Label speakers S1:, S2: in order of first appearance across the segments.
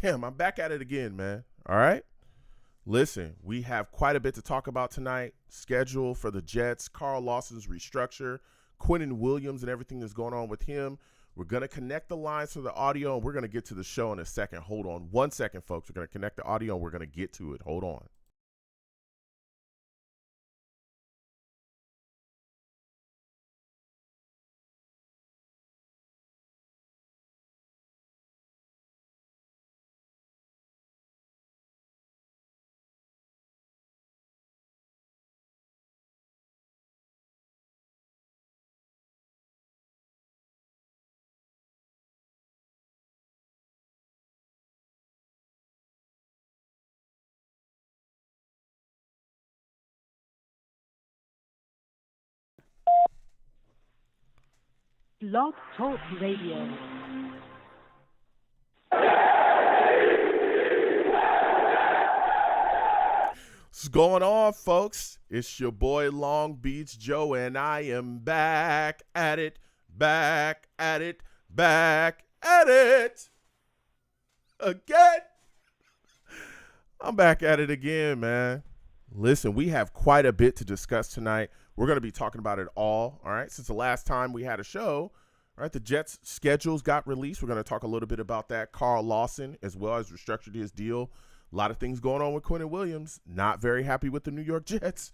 S1: Damn, I'm back at it again, man. All right. Listen, we have quite a bit to talk about tonight. Schedule for the Jets, Carl Lawson's restructure, Quinnen Williams and everything that's going on with him. We're going to connect the lines to the audio, and we're going to get to the show in a second. Hold on 1 second, folks. We're going to connect the audio, and we're going to get to it. Hold on.
S2: Blog Talk Radio.
S1: What's going on, folks? It's your boy Long Beach Joe, and I am back at it, back at it, back at it again. I'm back at it again, man. Listen, we have quite a bit to discuss tonight. We're going to be talking about it all right? Since the last time we had a show, all right, the Jets' schedules got released. We're going to talk a little bit about that. Carl Lawson, as well as restructured his deal. A lot of things going on with Quinnen Williams. Not very happy with the New York Jets.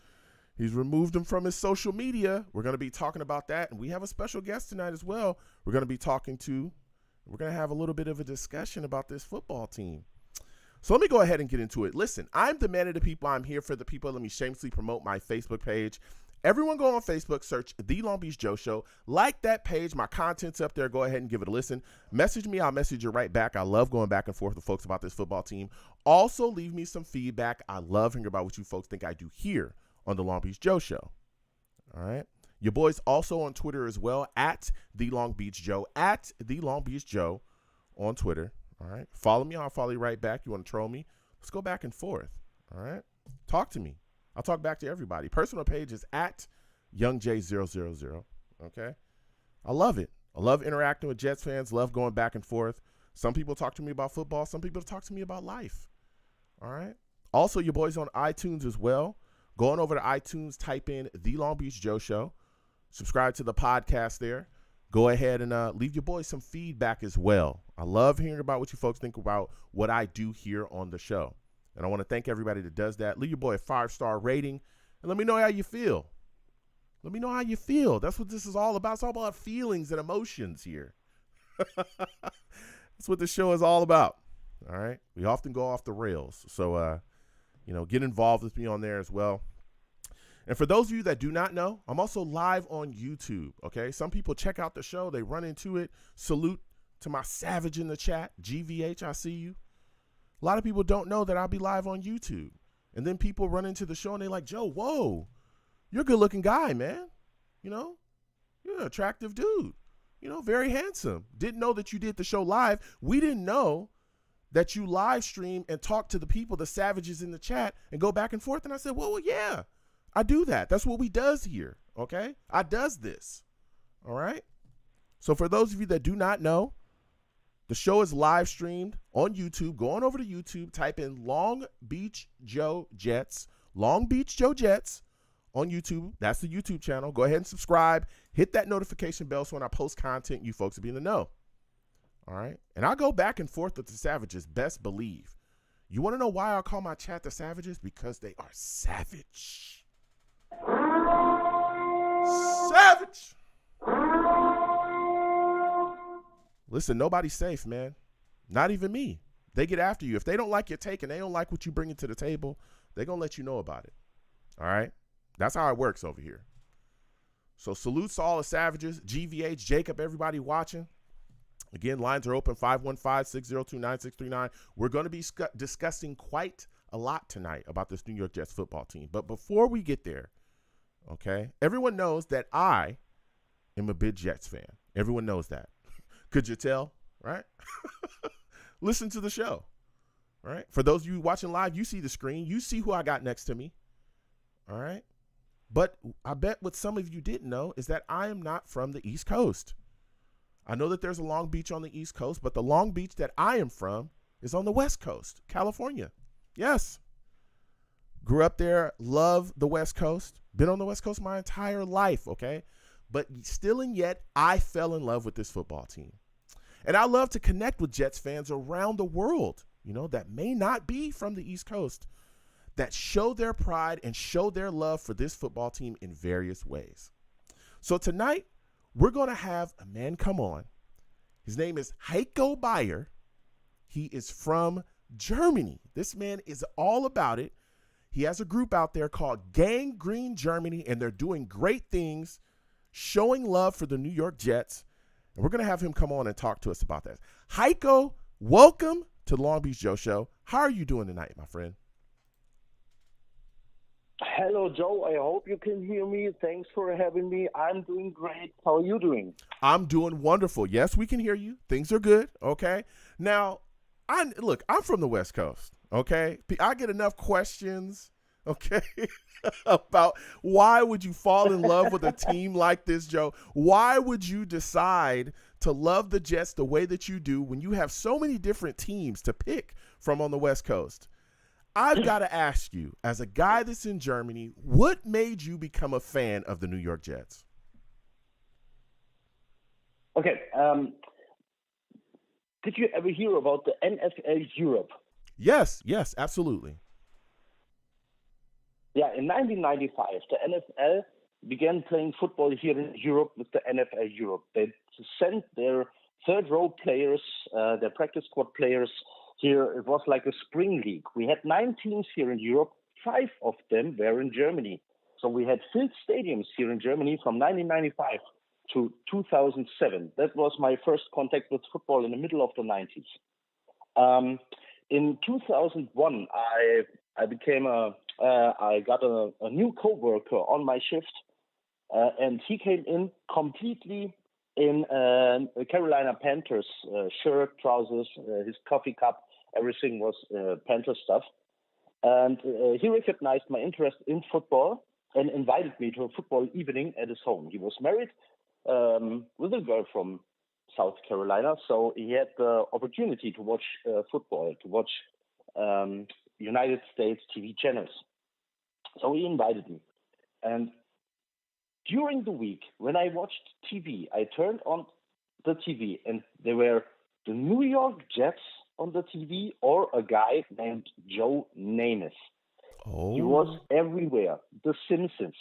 S1: He's removed him from his social media. We're going to be talking about that. And we have a special guest tonight as well. We're going to have a little bit of a discussion about this football team. So let me go ahead and get into it. Listen, I'm the man of the people. I'm here for the people. Let me shamelessly promote my Facebook page. Everyone go on Facebook, search The Long Beach Joe Show. Like that page. My content's up there. Go ahead and give it a listen. Message me. I'll message you right back. I love going back and forth with folks about this football team. Also, leave me some feedback. I love hearing about what you folks think I do here on The Long Beach Joe Show. All right. Your boy's also on Twitter as well, at The Long Beach Joe, at The Long Beach Joe on Twitter. All right. Follow me. I'll follow you right back. You want to troll me? Let's go back and forth. All right. Talk to me. I'll talk back to everybody. Personal page is at YoungJ000. Okay. I love it. I love interacting with Jets fans. Love going back and forth. Some people talk to me about football. Some people talk to me about life. All right. Also, your boy's on iTunes as well. Going over to iTunes, type in The Long Beach Joe Show. Subscribe to the podcast there. Go ahead and leave your boys some feedback as well. I love hearing about what you folks think about what I do here on the show. And I want to thank everybody that does that. Leave your boy a 5-star rating and let me know how you feel. Let me know how you feel. That's what this is all about. It's all about feelings and emotions here. That's what this show is all about. All right. We often go off the rails. So, get involved with me on there as well. And for those of you that do not know, I'm also live on YouTube. Okay. Some people check out the show. They run into it. Salute to my savage in the chat. GVH, I see you. A lot of people don't know that I'll be live on YouTube. And then people run into the show and they're like, Joe, whoa, you're a good looking guy, man. You're an attractive dude. Very handsome. Didn't know that you did the show live. We didn't know that you live stream and talk to the people, the savages in the chat, and go back and forth. And I said, well, yeah, I do that. That's what we does here. Okay. I does this. All right. So for those of you that do not know, the show is live streamed on YouTube. Go on over to YouTube, type in Long Beach Joe Jets, Long Beach Joe Jets on YouTube. That's the YouTube channel. Go ahead and subscribe. Hit that notification bell so when I post content, you folks will be in the know. All right. And I go back and forth with the savages, best believe. You want to know why I call my chat the savages? Because they are savage. Savage. Listen, nobody's safe, man. Not even me. They get after you. If they don't like your take and they don't like what you bring to the table, they're going to let you know about it. All right? That's how it works over here. So salutes to all the savages. GVH, Jacob, everybody watching. Again, lines are open, 515-602-9639. We're going to be discussing quite a lot tonight about this New York Jets football team. But before we get there, okay, everyone knows that I am a big Jets fan. Everyone knows that. Could you tell, right? Listen to the show, right? For those of you watching live, you see the screen. You see who I got next to me, all right? But I bet what some of you didn't know is that I am not from the East Coast. I know that there's a Long Beach on the East Coast, but the Long Beach that I am from is on the West Coast, California. Yes. Grew up there, love the West Coast, been on the West Coast my entire life, okay? But still and yet, I fell in love with this football team. And I love to connect with Jets fans around the world, that may not be from the East Coast, that show their pride and show their love for this football team in various ways. So tonight, we're going to have a man come on. His name is Heiko Bayer. He is from Germany. This man is all about it. He has a group out there called Gang Green Germany, and they're doing great things, showing love for the New York Jets. And we're going to have him come on and talk to us about that. Heiko, welcome to the Long Beach Joe Show. How are you doing tonight, my friend?
S3: Hello, Joe. I hope you can hear me. Thanks for having me. I'm doing great. How are you doing?
S1: I'm doing wonderful. Yes, we can hear you. Things are good. Okay. Now, I'm from the West Coast. Okay. I get enough questions. Okay. About why would you fall in love with a team like this, Joe? Why would you decide to love the Jets the way that you do when you have so many different teams to pick from on the West Coast? I've got to ask you, as a guy that's in Germany, what made you become a fan of the New York Jets?
S3: Okay. Did you ever hear about the NFL Europe?
S1: Yes, absolutely.
S3: Yeah, in 1995, the NFL began playing football here in Europe with the NFL Europe. They sent their third-row players, their practice squad players here. It was like a spring league. We had 9 teams here in Europe. 5 of them were in Germany. So we had filled stadiums here in Germany from 1995 to 2007. That was my first contact with football in the middle of the 90s. In 2001, I got a new coworker on my shift, and he came in completely in a Carolina Panthers shirt, trousers, his coffee cup, everything was Panther stuff. And he recognized my interest in football and invited me to a football evening at his home. He was married with a girl from South Carolina, so he had the opportunity to watch football, to watch United States TV channels. So he invited me. And during the week, when I watched TV, I turned on the TV and there were the New York Jets on the TV or a guy named Joe Namath.
S1: Oh.
S3: He was everywhere. The Simpsons,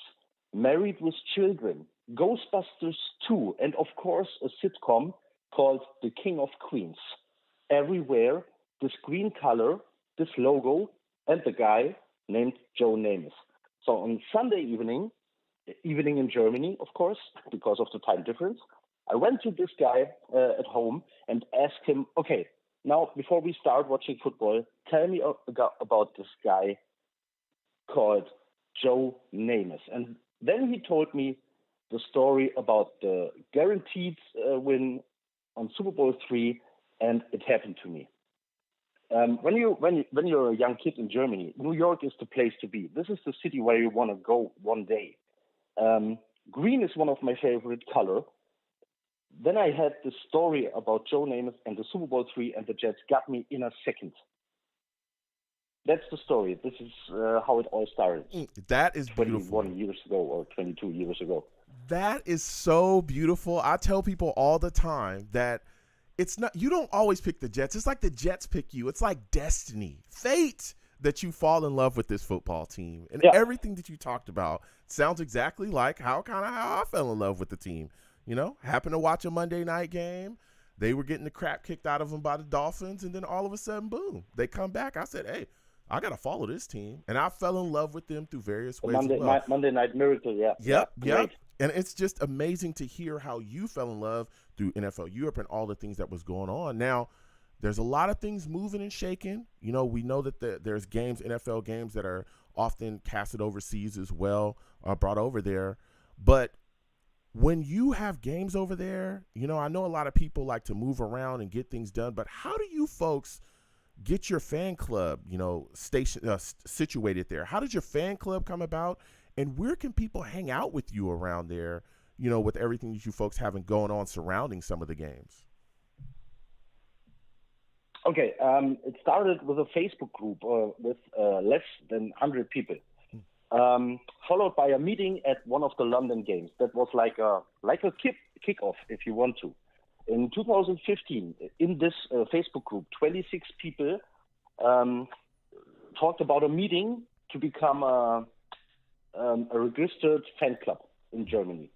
S3: Married with Children, Ghostbusters 2, and of course a sitcom called The King of Queens. Everywhere, this green color, this logo, and the guy named Joe Namath. So on Sunday evening in Germany, of course, because of the time difference, I went to this guy at home and asked him, okay, now before we start watching football, tell me about this guy called Joe Namath. And then he told me the story about the guaranteed win on Super Bowl III, and it happened to me. When you're a young kid in Germany, New York is the place to be. This is the city where you want to go one day. Green is one of my favorite color. Then I had the story about Joe Namath and the Super Bowl III, and the Jets got me in a second. That's the story. This is how it all started.
S1: That is beautiful.
S3: 21 years ago or 22 years ago.
S1: That is so beautiful. I tell people all the time that it's not, you don't always pick the Jets. It's like the Jets pick you. It's like destiny, fate, that you fall in love with this football team. And everything that you talked about sounds exactly like how I fell in love with the team. Happened to watch a Monday night game. They were getting the crap kicked out of them by the Dolphins. And then all of a sudden, boom, they come back. I said, hey, I got to follow this team. And I fell in love with them through various ways.
S3: Monday Night Miracle, yeah.
S1: Yep. And it's just amazing to hear how you fell in love through NFL Europe and all the things that was going on. Now, there's a lot of things moving and shaking. We know that there's games, NFL games, that are often casted overseas as well, brought over there. But when you have games over there, I know a lot of people like to move around and get things done. But how do you folks get your fan club, situated there? How did your fan club come about? And where can people hang out with you around there, with everything that you folks have going on surrounding some of the games?
S3: Okay, it started with a Facebook group with less than 100 people, followed by a meeting at one of the London games. That was like a kickoff, if you want to. In 2015, in this Facebook group, 26 people talked about a meeting to become a registered fan club in Germany.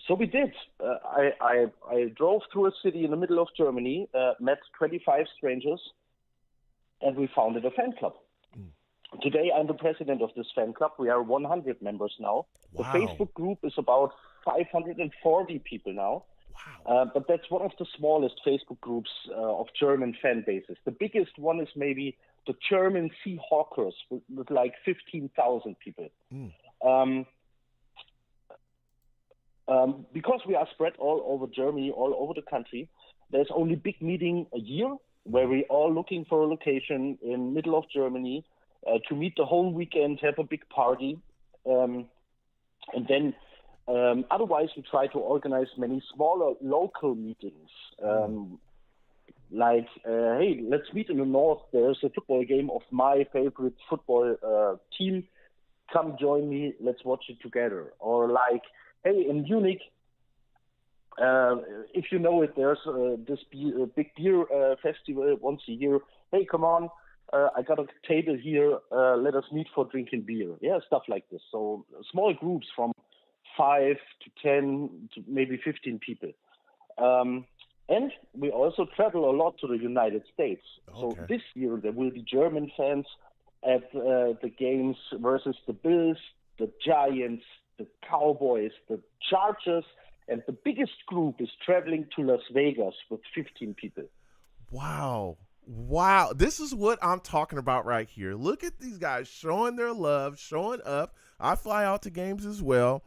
S3: So we did. I drove through a city in the middle of Germany, met 25 strangers, and we founded a fan club. Today, I'm the president of this fan club. We are 100 members now.
S1: Wow.
S3: The Facebook group is about 540 people now.
S1: Wow.
S3: But that's one of the smallest Facebook groups of German fan bases. The biggest one is maybe the German Seahawkers with like 15,000 people. Because we are spread all over Germany, all over the country, there's only big meeting a year where we all looking for a location in middle of Germany to meet the whole weekend, have a big party, and then otherwise we try to organize many smaller local meetings. Like, hey, let's meet in the north. There's a football game of my favorite football team. Come join me. Let's watch it together. Or like, hey, in Munich, if you know it, there's this big beer festival once a year. Hey, come on, I got a table here. Let us meet for drinking beer. Yeah, stuff like this. So small groups from 5 to 10 to maybe 15 people. And we also travel a lot to the United States.
S1: Okay.
S3: So this year there will be German fans at the games versus the Bills, the Giants, the Cowboys, the Chargers, and the biggest group is traveling to Las Vegas with 15 people.
S1: Wow. This is what I'm talking about right here. Look at these guys showing their love, showing up. I fly out to games as well.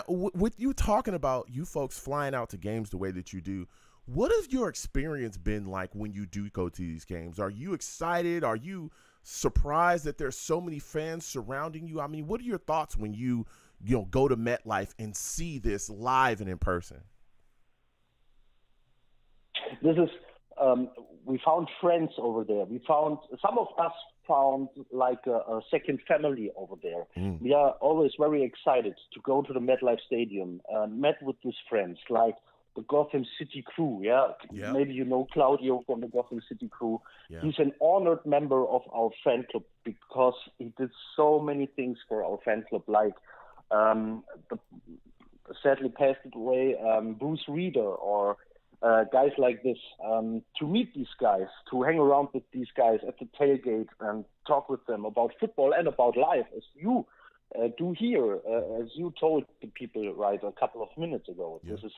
S1: With you talking about you folks flying out to games the way that you do, what has your experience been like when you do go to these games? Are you excited? Are you surprised that there's so many fans surrounding you? I mean, what are your thoughts when you go to MetLife and see this live and in person?
S3: This is, we found friends over there. Some of us found like a second family over there. We are always very excited to go to the MetLife Stadium, met with these friends, like the Gotham City crew. Yeah. Maybe you know Claudio from the Gotham City crew. Yeah. He's an honored member of our fan club because he did so many things for our fan club, like sadly passed away Bruce Reeder or guys like this. To meet these guys, to hang around with these guys at the tailgate and talk with them about football and about life, as you do here, as you told the people right a couple of minutes ago. Yeah. This is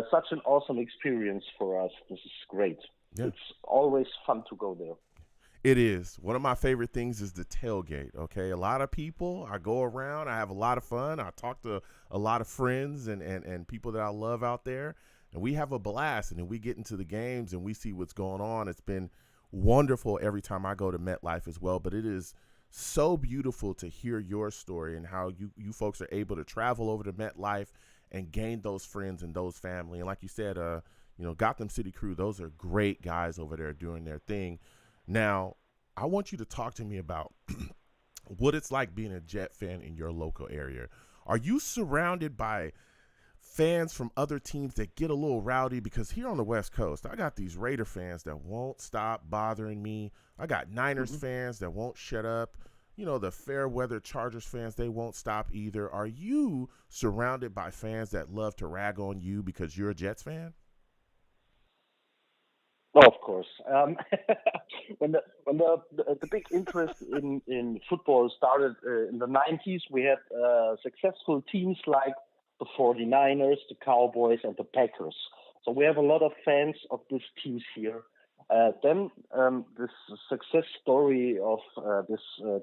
S3: such an awesome experience for us. This is great. Yeah. It's always fun to go there.
S1: It is. One of my favorite things is the tailgate, okay? A lot of people, I go around, I have a lot of fun. I talk to a lot of friends and people that I love out there, and we have a blast. And then we get into the games and we see what's going on. It's been wonderful every time I go to MetLife as well, but it is so beautiful to hear your story and how you folks are able to travel over to MetLife and gain those friends and those family. And like you said, Gotham City crew, those are great guys over there doing their thing. Now, I want you to talk to me about what it's like being a Jet fan in your local area. Are you surrounded by fans from other teams that get a little rowdy? Because here on the West Coast, I got these Raider fans that won't stop bothering me. I got Niners fans that won't shut up. The fair weather Chargers fans, they won't stop either. Are you surrounded by fans that love to rag on you because you're a Jets fan?
S3: Oh, of course. When the big interest in football started in the 90s, we had successful teams like the 49ers, the Cowboys, and the Packers. So we have a lot of fans of these teams here. Then this success story of this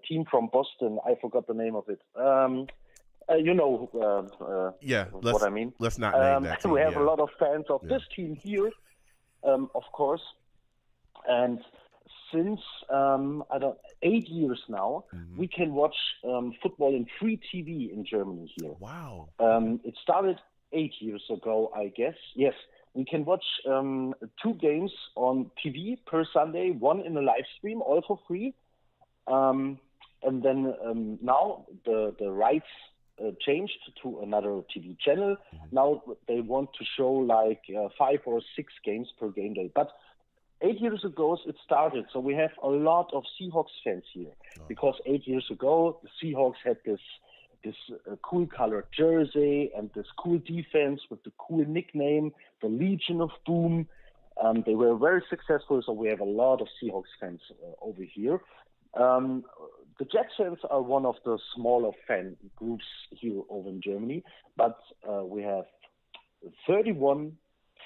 S3: team from Boston, I forgot the name of it. What I mean.
S1: Let's not name that team.
S3: We have a lot of fans of this team here, of course. And since 8 years now, we can watch football in free TV in Germany here.
S1: Wow.
S3: It started 8 years ago, I guess. Yes. We can watch 2 games on TV per Sunday, one in a live stream, all for free. And then now the rights changed to another TV channel. Now they want to show like 5 or 6 games per game day. But 8 years ago it started, so we have a lot of Seahawks fans here. Because 8 years ago the Seahawks had this cool colored jersey and this cool defense with the cool nickname, the Legion of Boom. They were very successful, so we have a lot of Seahawks fans over here. The Jets fans are one of the smaller fan groups here over in Germany, but we have 31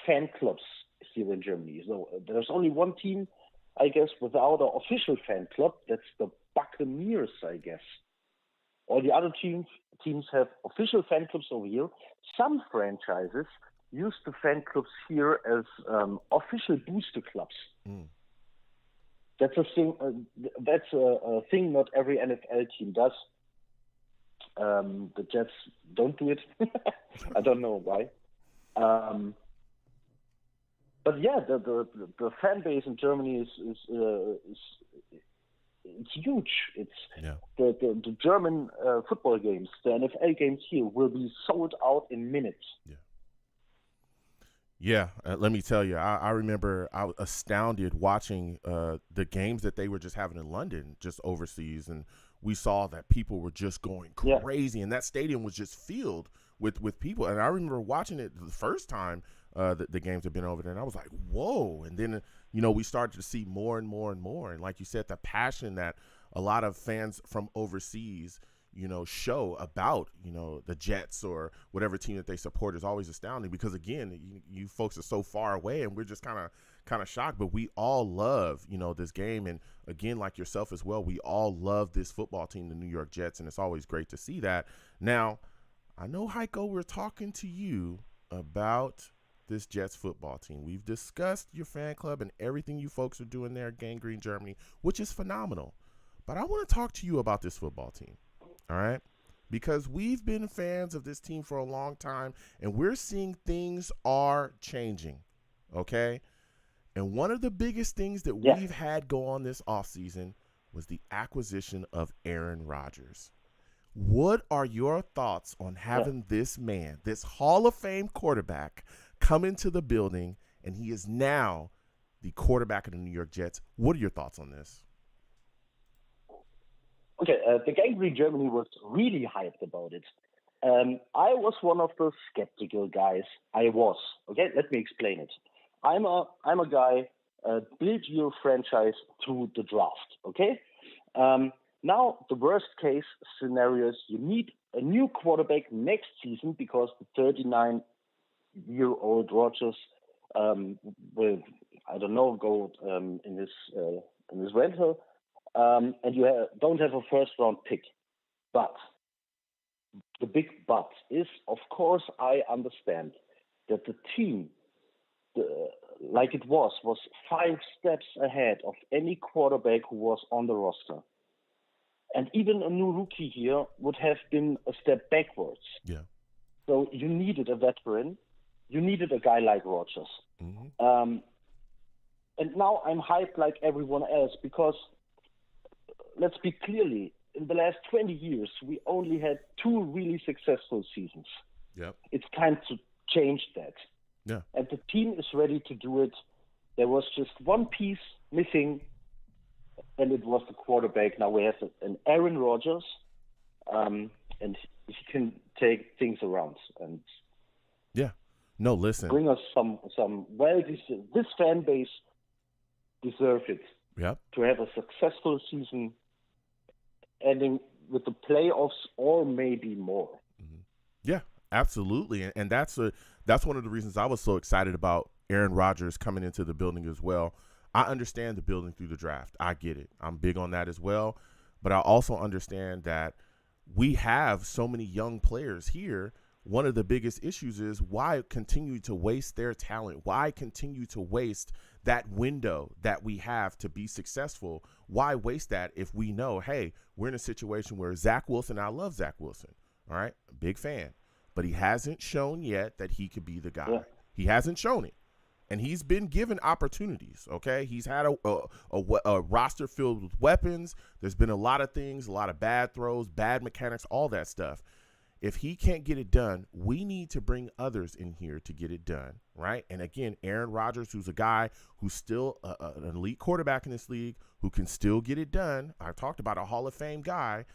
S3: fan clubs here in Germany. So there's only one team, I guess, without an official fan club. That's the Buccaneers, I guess. All the other teams have official fan clubs over here. Some franchises use the fan clubs here as official booster clubs. That's a thing. That's a thing not every NFL team does. The Jets don't do it. I don't know why. But yeah, the fan base in Germany is it's huge. It's the German football games, the NFL games here will be sold out in minutes.
S1: Yeah, let me tell you, I remember I was astounded watching the games that they were just having in London, just overseas, and we saw that people were just going crazy, and that stadium was just filled with people. And I remember watching it the first time the games have been over there, and I was like, whoa. And then, we started to see more and more and more. And like you said, the passion that a lot of fans from overseas show about, the Jets or whatever team that they support is always astounding because, again, you folks are so far away and we're just kind of shocked. But we all love, this game. And, again, like yourself as well, we all love this football team, the New York Jets, and it's always great to see that. Now, I know, Heiko, we're talking to you about this Jets football team. We've discussed your fan club and everything you folks are doing there at Gangrene, Germany, which is phenomenal. But I want to talk to you about this football team. All right, because we've been fans of this team for a long time, and we're seeing things are changing, okay? And one of the biggest things that we've had go on this offseason was the acquisition of Aaron Rodgers. What are your thoughts on having this man, this Hall of Fame quarterback, come into the building, and he is now the quarterback of the New York Jets? What are your thoughts on this?
S3: Okay, the Gangrene Germany was really hyped about it. I was one of the skeptical guys. Okay, let me explain it. I'm a guy, build your franchise through the draft, okay? Now, the worst case scenario is you need a new quarterback next season because the 39-year-old Rodgers will, I don't know, go in his rental. And you don't have a first-round pick. But the big but is, of course, I understand that the team, like it was 5 steps ahead of any quarterback who was on the roster. And even a new rookie here would have been a step backwards.
S1: Yeah.
S3: So you needed a veteran. You needed a guy like Rodgers.
S1: Mm-hmm.
S3: And now I'm hyped like everyone else because let's speak clearly, in the last 20 years, we only had 2 really successful seasons.
S1: Yep.
S3: It's time to change that.
S1: Yeah.
S3: And the team is ready to do it. There was just one piece missing, and it was the quarterback. Now we have an Aaron Rodgers, and he can take things around. And
S1: no, listen.
S3: Bring us some this fan base deserves it.
S1: Yep.
S3: To have a successful season ending with the playoffs or maybe more.
S1: Mm-hmm. Yeah, absolutely. And that's one of the reasons I was so excited about Aaron Rodgers coming into the building as well. I understand the building through the draft. I get it. I'm big on that as well. But I also understand that we have so many young players here. One of the biggest issues is why continue to waste their talent? Why continue to waste that window that we have to be successful? Why waste that if we know, hey, we're in a situation where Zach Wilson, I love Zach Wilson, all right, big fan, but he hasn't shown yet that he could be the guy. Yeah. He hasn't shown it. And he's been given opportunities, okay? He's had a roster filled with weapons. There's been a lot of things, a lot of bad throws, bad mechanics, all that stuff. If he can't get it done, we need to bring others in here to get it done, right? And again, Aaron Rodgers, who's a guy who's still an elite quarterback in this league, who can still get it done. I talked about a Hall of Fame guy.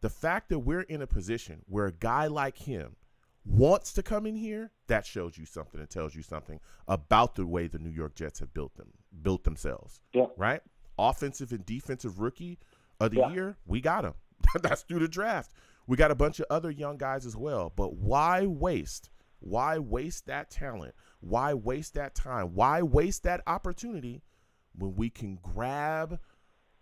S1: The fact that we're in a position where a guy like him wants to come in here, that shows you something and tells you something about the way the New York Jets have built themselves.
S3: Yeah.
S1: Right? Offensive and defensive rookie of the year, we got him. That's through the draft. We got a bunch of other young guys as well. But why waste? Why waste that talent? Why waste that time? Why waste that opportunity when we can grab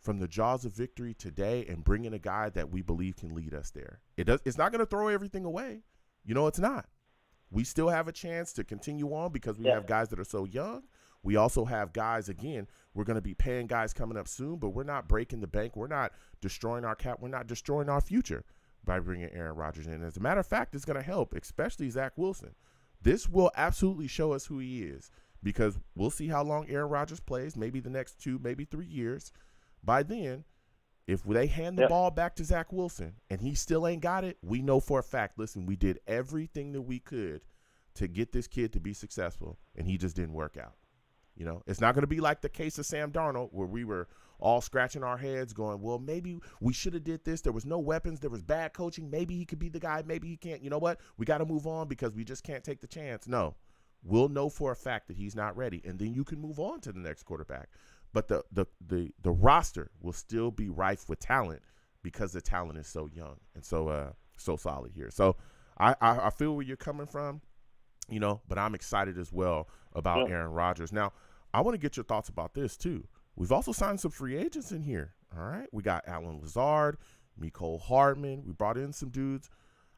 S1: from the jaws of victory today and bring in a guy that we believe can lead us there? It's not going to throw everything away. You know, it's not. We still have a chance to continue on because we have guys that are so young. We also have guys, again, we're going to be paying guys coming up soon, but we're not breaking the bank. We're not destroying our cap. We're not destroying our future by bringing Aaron Rodgers in. As a matter of fact, it's going to help, especially Zach Wilson. This will absolutely show us who he is because we'll see how long Aaron Rodgers plays, maybe the next 2, maybe 3 years. By then, if they hand the ball back to Zach Wilson and he still ain't got it, we know for a fact, listen, we did everything that we could to get this kid to be successful, and he just didn't work out. You know, it's not going to be like the case of Sam Darnold where we were all scratching our heads going, well, maybe we should have did this. There was no weapons. There was bad coaching. Maybe he could be the guy. Maybe he can't. You know what? We got to move on because we just can't take the chance. No, we'll know for a fact that he's not ready, and then you can move on to the next quarterback. But the roster will still be rife with talent because the talent is so young and so solid here. So I feel where you're coming from, you know, but I'm excited as well about Aaron Rodgers. Now, I want to get your thoughts about this too. We've also signed some free agents in here. All right, we got Alan Lazard, Mecole Hardman. We brought in some dudes.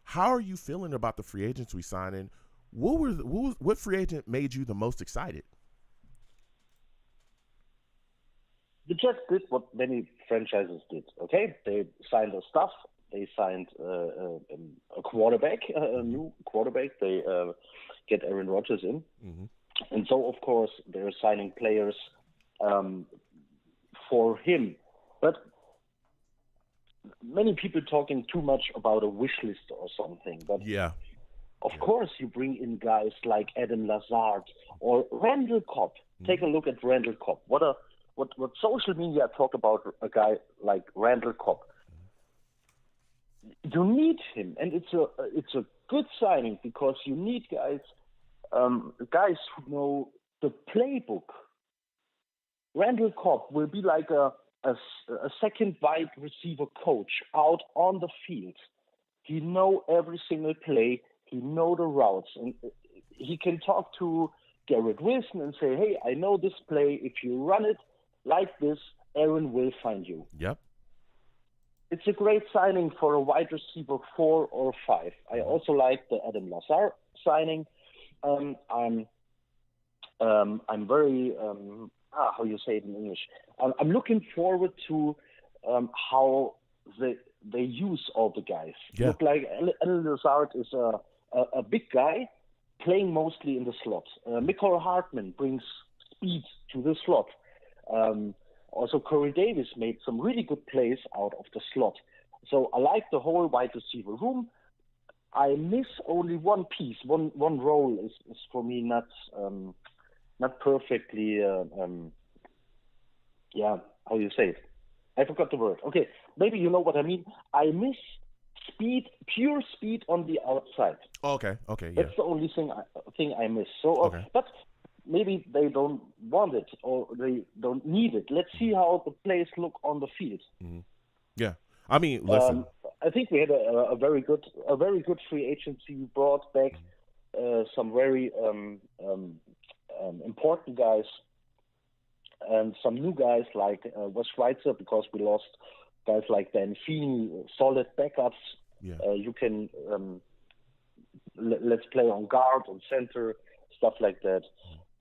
S1: How are you feeling about the free agents we signed in? What free agent made you the most excited?
S3: The Jets did what many franchises did. Okay, they signed their stuff. They signed a quarterback, a new quarterback. They get Aaron Rodgers in, and so of course they're signing players for him. But many people talking too much about a wish list or something. But of course you bring in guys like Adam Lazard or Randall Cobb. Take a look at Randall Cobb. What social media talk about a guy like Randall Cobb. You need him, and it's a good signing because you need guys who know the playbook. Randall Cobb will be like a second wide receiver coach out on the field. He know every single play. He know the routes, and he can talk to Garrett Wilson and say, "Hey, I know this play. If you run it like this, Aaron will find you."
S1: Yep.
S3: It's a great signing for a wide receiver 4 or 5. I also like the Adam Lazard signing. I'm very how you say it in English. I'm looking forward to how they use all the guys.
S1: Yeah.
S3: Look like Adam Lazard is a big guy playing mostly in the slot. Mecole Hardman brings speed to the slot. Also, Corey Davis made some really good plays out of the slot. So I like the whole wide receiver room. I miss only one piece. One role is for me not perfectly. How you say it? I forgot the word. Okay, maybe you know what I mean. I miss speed, pure speed on the outside.
S1: Okay. Yeah.
S3: That's the only thing I miss. So, but maybe they don't want it or they don't need it. Let's see how the players look on the field.
S1: Mm-hmm. Yeah, I mean, listen.
S3: I think we had a very good free agency. We brought back some very important guys and some new guys like Wes Schweitzer, because we lost guys like Dan Feeney, solid backups.
S1: Yeah.
S3: You can let's play on guard, on center, stuff like that.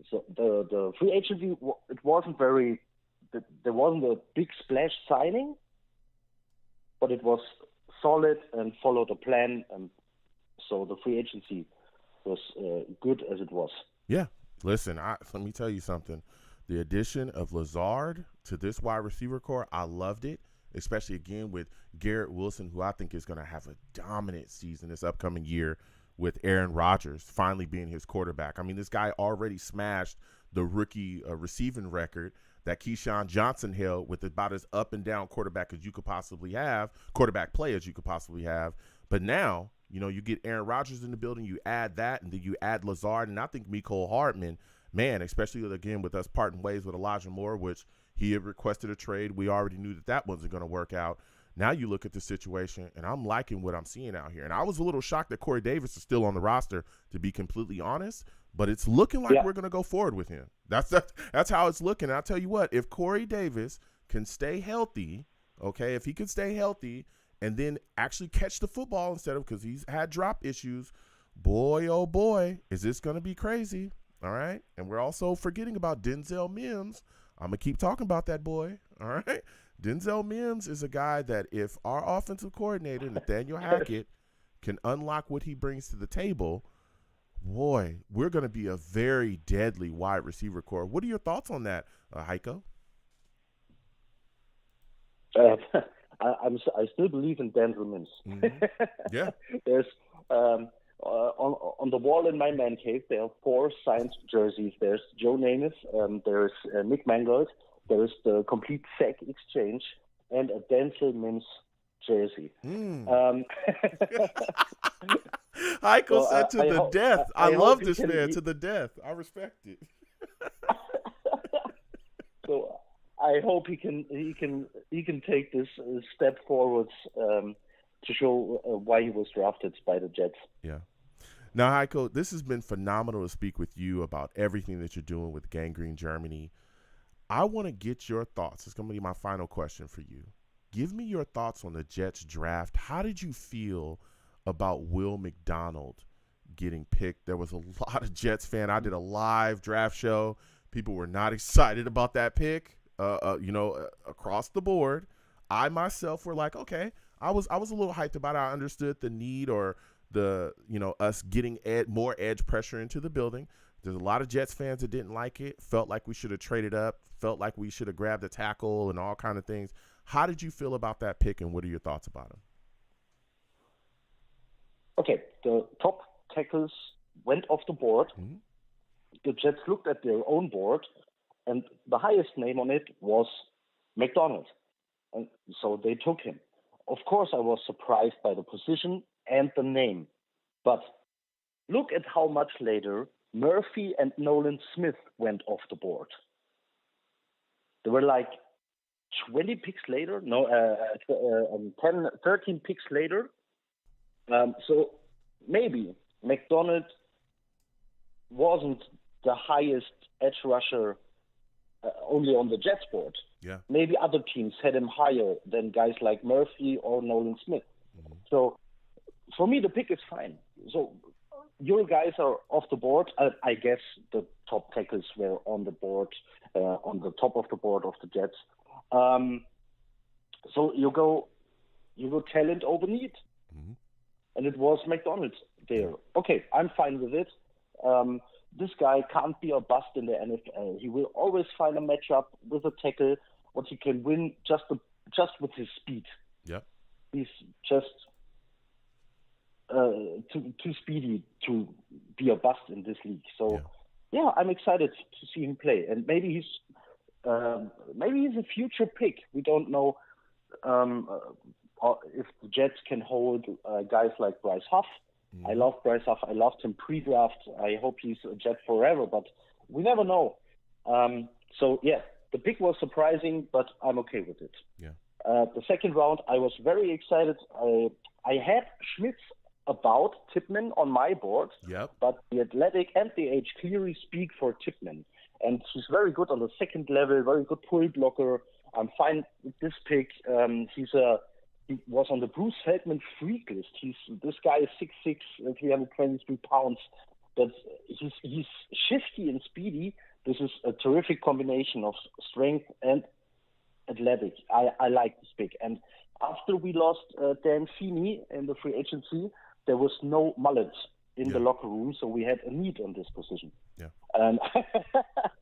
S3: So the free agency, it wasn't very. There wasn't a big splash signing, but it was solid and followed a plan, and so the free agency was good as it was.
S1: Yeah, Listen, let me tell you something. The addition of Lazard to this wide receiver core, I loved it, especially again with Garrett Wilson, who I think is going to have a dominant season this upcoming year with Aaron Rodgers finally being his quarterback. I mean, this guy already smashed the rookie receiving record that Keyshawn Johnson held with about as up and down quarterback as you could possibly have, quarterback play as you could possibly have. But now, you get Aaron Rodgers in the building, you add that, and then you add Lazard, and I think Mecole Hardman, man, especially again with us parting ways with Elijah Moore, which he had requested a trade. We already knew that wasn't going to work out. Now you look at the situation, and I'm liking what I'm seeing out here. And I was a little shocked that Corey Davis is still on the roster, to be completely honest. But it's looking like we're going to go forward with him. That's how it's looking. And I'll tell you what, if Corey Davis can stay healthy, okay, if he can stay healthy and then actually catch the football instead of, because he's had drop issues, boy, oh boy, is this going to be crazy. All right. And we're also forgetting about Denzel Mims. I'm going to keep talking about that boy. All right. Denzel Mims is a guy that if our offensive coordinator, Nathaniel Hackett, can unlock what he brings to the table, boy, we're going to be a very deadly wide receiver core. What are your thoughts on that, Heiko?
S3: I still believe in Denzel Mims.
S1: Mm-hmm. Yeah.
S3: There's on the wall in my man cave, there are 4 signed jerseys. There's Joe Namath, there's Nick Mangold, there's the complete sack exchange, and a Denzel Mims jersey.
S1: Heiko said to the death. I love this man to the death. I respect it.
S3: So I hope he can take this step forwards to show why he was drafted by the Jets.
S1: Yeah. Now, Heiko, this has been phenomenal to speak with you about everything that you're doing with Gangrene Germany. I want to get your thoughts. It's going to be my final question for you. Give me your thoughts on the Jets draft. How did you feel about Will McDonald getting picked? There was a lot of Jets fan. I did a live draft show. People were not excited about that pick, across the board. I myself were like, okay, I was a little hyped about it. I understood the need or the, us getting more edge pressure into the building. There's a lot of Jets fans that didn't like it, felt like we should have traded up, felt like we should have grabbed a tackle and all kind of things. How did you feel about that pick, and what are your thoughts about him?
S3: Okay, the top tackles went off the board. Mm-hmm. The Jets looked at their own board, and the highest name on it was McDonald. And so they took him. Of course, I was surprised by the position and the name. But look at how much later Murphy and Nolan Smith went off the board. They were like 20 picks later, 13 picks later. So maybe McDonald wasn't the highest edge rusher only on the Jets board.
S1: Yeah.
S3: Maybe other teams had him higher than guys like Murphy or Nolan Smith. Mm-hmm. So for me, the pick is fine. So your guys are off the board. I guess the top tackles were on the board, on the top of the board of the Jets. So you go talent over need. Mm-hmm. And it was McDonald there. Okay, I'm fine with it. This guy can't be a bust in the NFL. He will always find a matchup with a tackle, what he can win just with his speed.
S1: Yeah,
S3: he's just too speedy to be a bust in this league. So, yeah, I'm excited to see him play. And maybe he's a future pick. We don't know if the Jets can hold guys like Bryce Huff. Mm-hmm. I love Bryce Huff. I loved him pre-draft. I hope he's a Jet forever, but we never know. So, yeah, the pick was surprising, but I'm okay with it.
S1: Yeah.
S3: The second round, I was very excited. I had Schmitz about Tippmann on my board, but the Athletic and the Age clearly speak for Tippmann. And he's very good on the second level, very good pull blocker. I'm fine with this pick. He was on the Bruce Feldman freak list. This guy is 6'6", 323 pounds, but he's shifty and speedy. This is a terrific combination of strength and athletic. I like this pick. And after we lost Dan Feeney in the free agency, there was no mullet in the locker room, so we had a need on this position.
S1: Yeah.
S3: And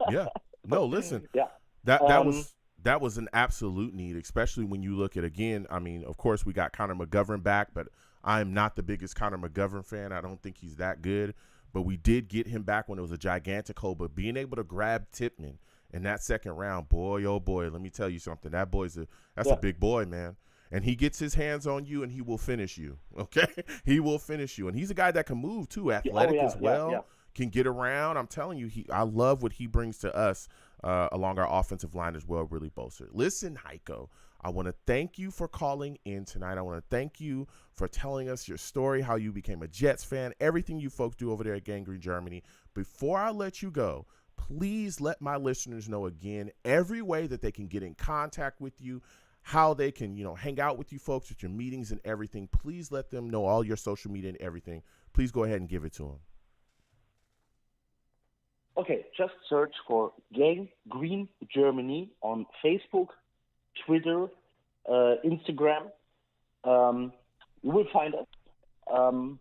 S1: Yeah. No, listen.
S3: Yeah.
S1: That was an absolute need, especially when you look at, again, I mean, of course, we got Connor McGovern back, but I'm not the biggest Connor McGovern fan. I don't think he's that good. But we did get him back when it was a gigantic hole. But being able to grab Tippmann in that second round, boy, oh boy, let me tell you something. That boy's a big boy, man. And he gets his hands on you, and he will finish you, okay? He will finish you. And he's a guy that can move, too, athletic as well, can get around. I'm telling you, I love what he brings to us along our offensive line as well, really bolstered. Listen, Heiko, I want to thank you for calling in tonight. I want to thank you for telling us your story, how you became a Jets fan, everything you folks do over there at Gangrene Germany. Before I let you go, please let my listeners know again every way that they can get in contact with you, how they can, hang out with you folks at your meetings and everything. Please let them know all your social media and everything. Please go ahead and give it to them.
S3: Okay, just search for Gangrene Germany on Facebook, Twitter, Instagram. You will find us. You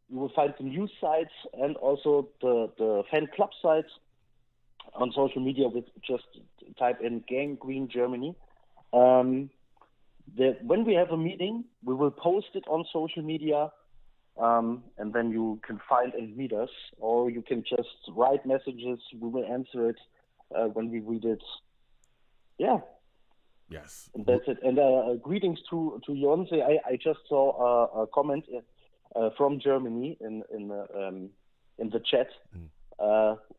S3: will find the news sites and also the fan club sites on social media. With just type in Gangrene Germany. When we have a meeting, we will post it on social media, and then you can find and meet us, or you can just write messages. We will answer it when we read it. Yeah.
S1: Yes.
S3: And that's it. And greetings to Jonse. I just saw a comment from Germany in the chat.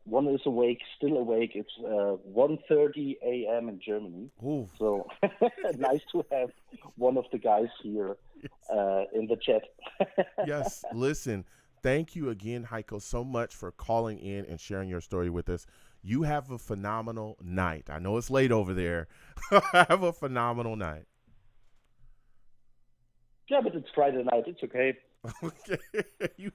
S3: One is awake, still awake. It's 1:30 a.m. in Germany.
S1: Ooh.
S3: So nice to have one of the guys here in the chat.
S1: Yes. Listen, thank you again, Heiko, so much for calling in and sharing your story with us. You have a phenomenal night. I know it's late over there. Have a phenomenal night.
S3: Yeah, but it's Friday night. It's okay.
S1: Okay.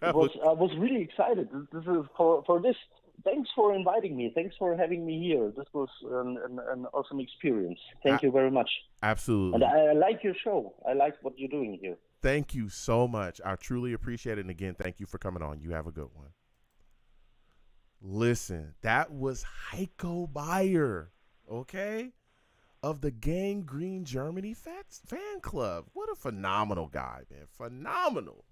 S3: I was really excited. This is for this. Thanks for inviting me. Thanks for having me here. This was an awesome experience. Thank you very much.
S1: Absolutely.
S3: And I like your show. I like what you're doing here.
S1: Thank you so much. I truly appreciate it. And again, thank you for coming on. You have a good one. Listen, that was Heiko Bayer, okay, of the Gangrene Germany fan club. What a phenomenal guy, man. Phenomenal.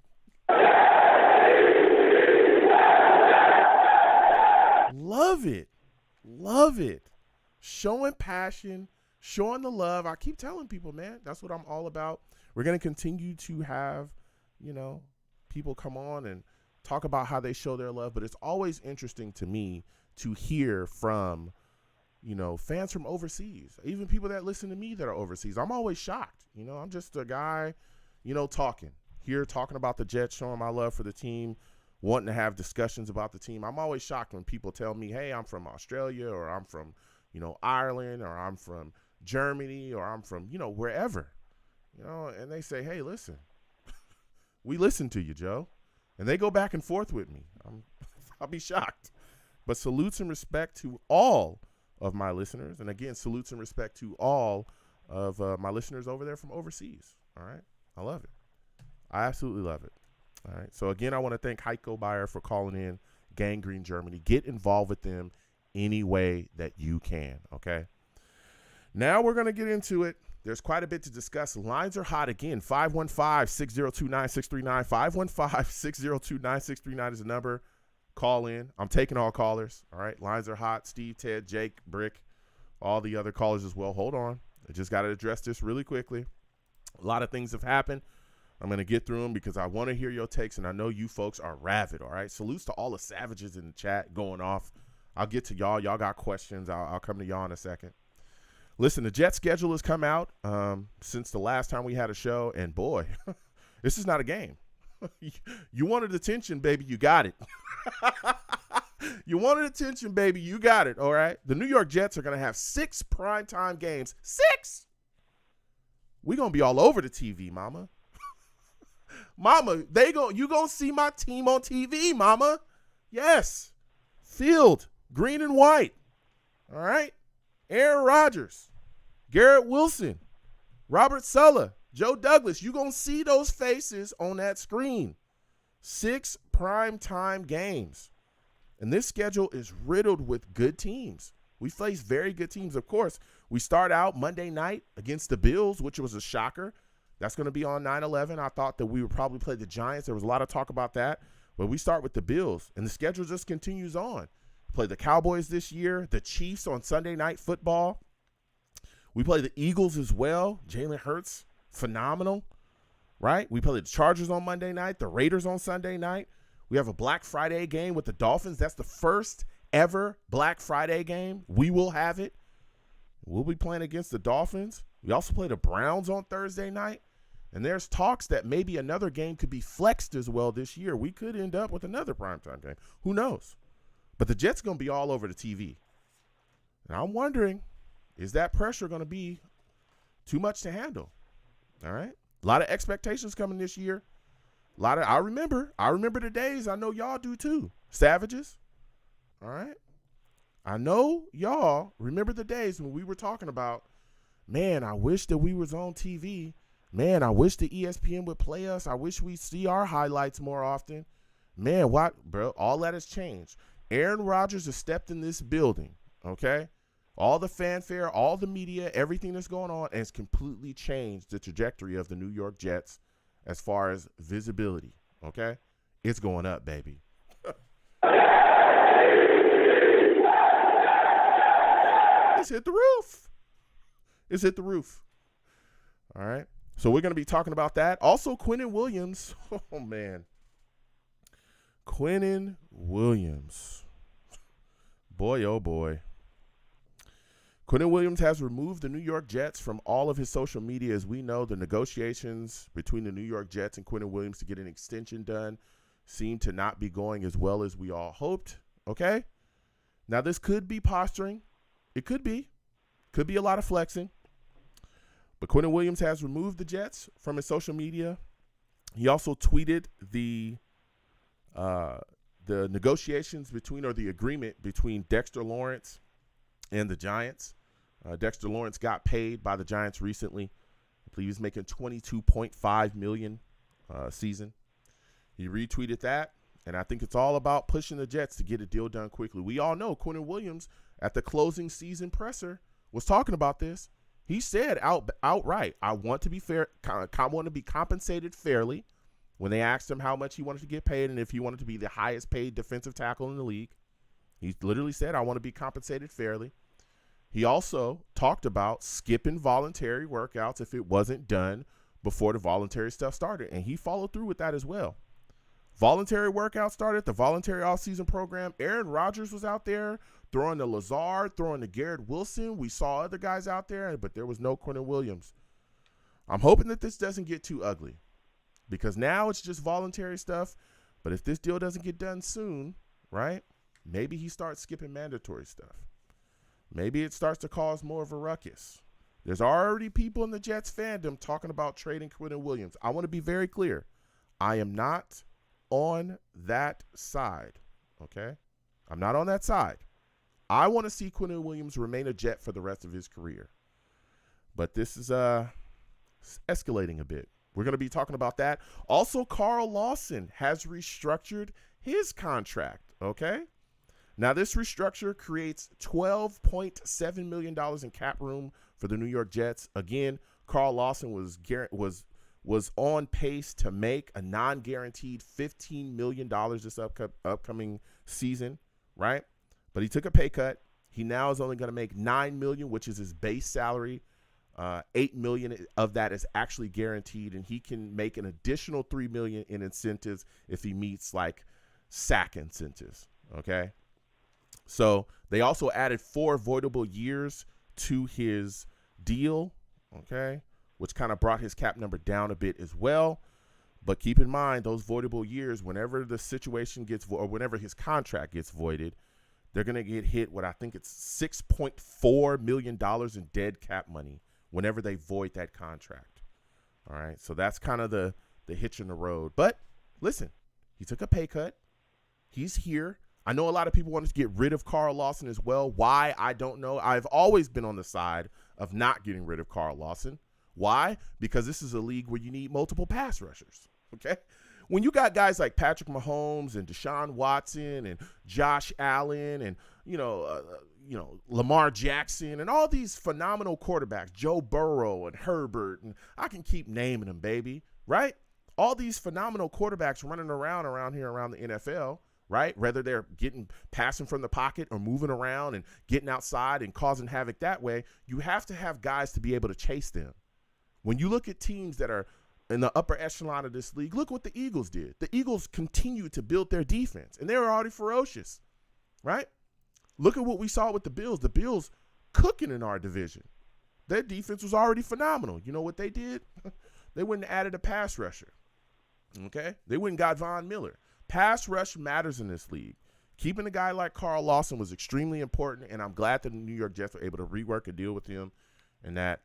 S1: Love it. Love it. Showing passion, showing the love. I keep telling people, man, that's what I'm all about. We're going to continue to have, people come on and talk about how they show their love, but it's always interesting to me to hear from, fans from overseas, even people that listen to me that are overseas. I'm always shocked. I'm just a guy, talking about the Jets, showing my love for the team, wanting to have discussions about the team. I'm always shocked when people tell me, hey, I'm from Australia, or I'm from, Ireland, or I'm from Germany, or I'm from, wherever, and they say, hey, listen, we listen to you, Joe. And they go back and forth with me. I'll be shocked. But salutes and respect to all of my listeners. And again, salutes and respect to all of my listeners over there from overseas. All right. I love it. I absolutely love it. All right. So again, I want to thank Heiko Bayer for calling in Gangrene Germany. Get involved with them any way that you can. Okay. Now we're going to get into it. There's quite a bit to discuss. Lines are hot again. 515-602-9639. 515-602-9639 is the number. Call in. I'm taking all callers. All right. Lines are hot. Steve, Ted, Jake, Brick, all the other callers as well. Hold on. I just got to address this really quickly. A lot of things have happened. I'm going to get through them because I want to hear your takes, and I know you folks are rabid. All right. Salutes to all the savages in the chat going off. I'll get to y'all. Y'all got questions. I'll come to y'all in a second. Listen, the Jets schedule has come out since the last time we had a show, and boy, this is not a game. You wanted attention, baby, you got it. You wanted attention, baby, you got it, all right? The New York Jets are going to have 6 primetime games. 6! We're going to be all over the TV, mama. Mama, you going to see my team on TV, mama. Yes. Field, green and white, all right? Aaron Rodgers, Garrett Wilson, Robert Saleh, Joe Douglas. You're going to see those faces on that screen. 6 primetime games. And this schedule is riddled with good teams. We face very good teams. Of course, we start out Monday night against the Bills, which was a shocker. That's going to be on 9/11. I thought that we would probably play the Giants. There was a lot of talk about that. But we start with the Bills, and the schedule just continues on. We play the Cowboys this year, the Chiefs on Sunday Night Football. We play the Eagles as well. Jalen Hurts, phenomenal, right? We play the Chargers on Monday night, the Raiders on Sunday night. We have a Black Friday game with the Dolphins. That's the first ever Black Friday game. We will have it. We'll be playing against the Dolphins. We also play the Browns on Thursday night. And there's talks that maybe another game could be flexed as well this year. We could end up with another primetime game. Who knows? But the Jets going to be all over the TV. And I'm wondering, is that pressure going to be too much to handle? All right. A lot of expectations coming this year. I remember the days. I know y'all do too. Savages. All right. I know y'all remember the days when we were talking about, man, I wish that we was on TV. Man, I wish the ESPN would play us. I wish we see our highlights more often. Man, what, bro? All that has changed. Aaron Rodgers has stepped in this building, okay? All the fanfare, all the media, everything that's going on has completely changed the trajectory of the New York Jets as far as visibility, okay? It's going up, baby. It's hit the roof. It's hit the roof. All right. So we're going to be talking about that. Also, Quinnen Williams. Oh, man. Quinnen Williams. Boy, oh, boy. Quinnen Williams has removed the New York Jets from all of his social media. As we know, the negotiations between the New York Jets and Quinnen Williams to get an extension done seem to not be going as well as we all hoped. Okay? Now, this could be posturing. It could be. Could be a lot of flexing. But Quinnen Williams has removed the Jets from his social media. He also tweeted the negotiations between, or the agreement between Dexter Lawrence and the Giants. Dexter Lawrence got paid by the Giants recently. I believe he's making $22.5 million season. He retweeted that, and I think it's all about pushing the Jets to get a deal done quickly. We all know Quinnen Williams at the closing season presser was talking about this. He said outright, I want to be fair, I want to be compensated fairly. When they asked him how much he wanted to get paid and if he wanted to be the highest paid defensive tackle in the league, he literally said, I want to be compensated fairly. He also talked about skipping voluntary workouts if it wasn't done before the voluntary stuff started, and he followed through with that as well. Voluntary workout started, the voluntary offseason program. Aaron Rodgers was out there throwing to Lazard, throwing to Garrett Wilson. We saw other guys out there, but there was no Quinnen Williams. I'm hoping that this doesn't get too ugly, because now it's just voluntary stuff. But if this deal doesn't get done soon, right, maybe he starts skipping mandatory stuff. Maybe it starts to cause more of a ruckus. There's already people in the Jets fandom talking about trading Quinnen Williams. I want to be very clear. I am not on that side, okay? I'm not on that side. I want to see Quinnen Williams remain a Jet for the rest of his career. But this is escalating a bit. We're going to be talking about that. Also, Carl Lawson has restructured his contract, okay? Now, this restructure creates $12.7 million in cap room for the New York Jets. Again, Carl Lawson was on pace to make a non-guaranteed $15 million this upcoming season, right? But he took a pay cut. He now is only going to make $9 million, which is his base salary. $8 million of that is actually guaranteed, and he can make an additional $3 million in incentives if he meets like sack incentives. Okay. So they also added 4 voidable years to his deal. Okay. Which kind of brought his cap number down a bit as well. But keep in mind, those voidable years, whenever the situation gets, or whenever his contract gets voided, they're going to get hit with, I think it's $6.4 million in dead cap money whenever they void that contract. All right. So that's kind of the hitch in the road. But listen, he took a pay cut. He's here. I know a lot of people want to get rid of Carl Lawson as well. Why? I don't know. I've always been on the side of not getting rid of Carl Lawson. Why? Because this is a league where you need multiple pass rushers. Okay. when you got guys like Patrick Mahomes and Deshaun Watson and Josh Allen and, Lamar Jackson and all these phenomenal quarterbacks, Joe Burrow and Herbert, and I can keep naming them, baby, right? All these phenomenal quarterbacks running around here around the NFL, right? Whether they're passing from the pocket or moving around and getting outside and causing havoc that way, you have to have guys to be able to chase them. When you look at teams that are in the upper echelon of this league, look what the Eagles did. The Eagles continued to build their defense, and they were already ferocious, right? Look at what we saw with the Bills. The Bills cooking in our division. Their defense was already phenomenal. You know what they did? They went and added a pass rusher, okay? They went and got Von Miller. Pass rush matters in this league. Keeping a guy like Carl Lawson was extremely important, and I'm glad that the New York Jets were able to rework a deal with him and that,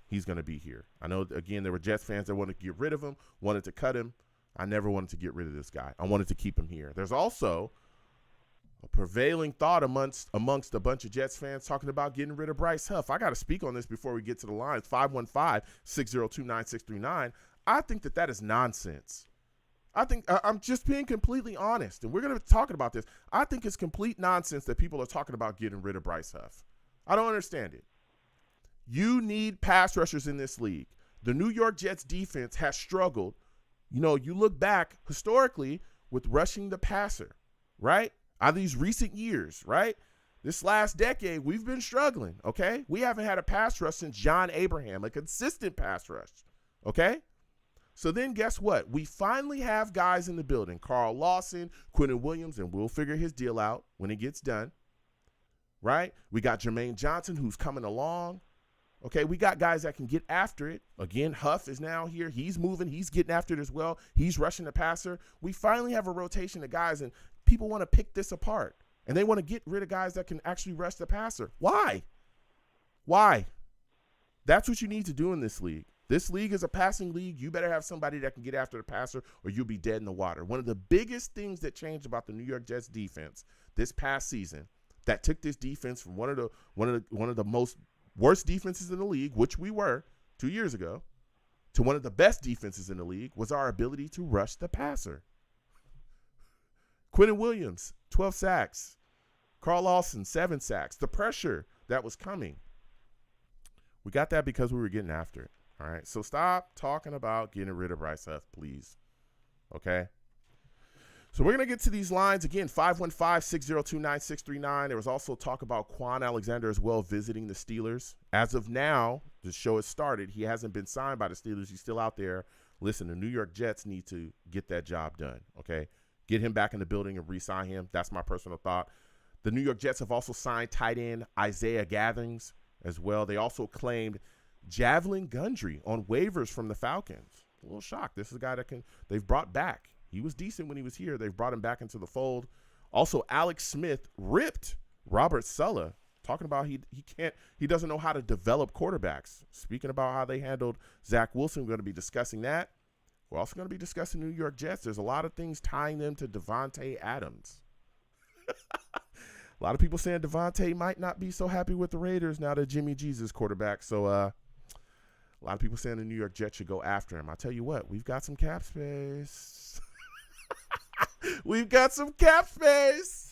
S1: he's going to be here. I know, again, there were Jets fans that wanted to get rid of him, wanted to cut him. I never wanted to get rid of this guy. I wanted to keep him here. There's also a prevailing thought amongst a bunch of Jets fans talking about getting rid of Bryce Huff. I got to speak on this before we get to the lines. 515-602-9639. I think that is nonsense. I think I'm just being completely honest, and we're going to be talking about this. I think it's complete nonsense that people are talking about getting rid of Bryce Huff. I don't understand it. You need pass rushers in this league. The New York Jets defense has struggled. You look back historically with rushing the passer, right? Out of these recent years, right? This last decade, we've been struggling, okay? We haven't had a pass rush since John Abraham, a consistent pass rush, okay? So then guess what? We finally have guys in the building, Carl Lawson, Quinnen Williams, and we'll figure his deal out when it gets done, right? We got Jermaine Johnson, who's coming along. Okay, we got guys that can get after it. Again, Huff is now here. He's moving. He's getting after it as well. He's rushing the passer. We finally have a rotation of guys, and people want to pick this apart. And they want to get rid of guys that can actually rush the passer. Why? That's what you need to do in this league. This league is a passing league. You better have somebody that can get after the passer or you'll be dead in the water. One of the biggest things that changed about the New York Jets defense this past season that took this defense from one of the most worst defenses in the league, which we were 2 years ago, to one of the best defenses in the league was our ability to rush the passer. Quinnen Williams, 12 sacks. Carl Lawson, 7 sacks. The pressure that was coming. We got that because we were getting after it. All right, so stop talking about getting rid of Bryce Huff, please. Okay? So we're going to get to these lines. Again, 515-602-9639. There was also talk about Quan Alexander as well visiting the Steelers. As of now, the show has started. He hasn't been signed by the Steelers. He's still out there. Listen, the New York Jets need to get that job done, okay? Get him back in the building and re-sign him. That's my personal thought. The New York Jets have also signed tight end Isaiah Gatherings as well. They also claimed Javelin Gundry on waivers from the Falcons. A little shocked. This is a guy that they've brought back. He was decent when he was here. They've brought him back into the fold. Also, Alex Smith ripped Robert Saleh, talking about he doesn't know how to develop quarterbacks. Speaking about how they handled Zach Wilson, we're going to be discussing that. We're also going to be discussing New York Jets. There's a lot of things tying them to Devontae Adams. A lot of people saying Devontae might not be so happy with the Raiders now that Jimmy G's is quarterback. So a lot of people saying the New York Jets should go after him. I'll tell you what, we've got some cap space. We've got some cap space.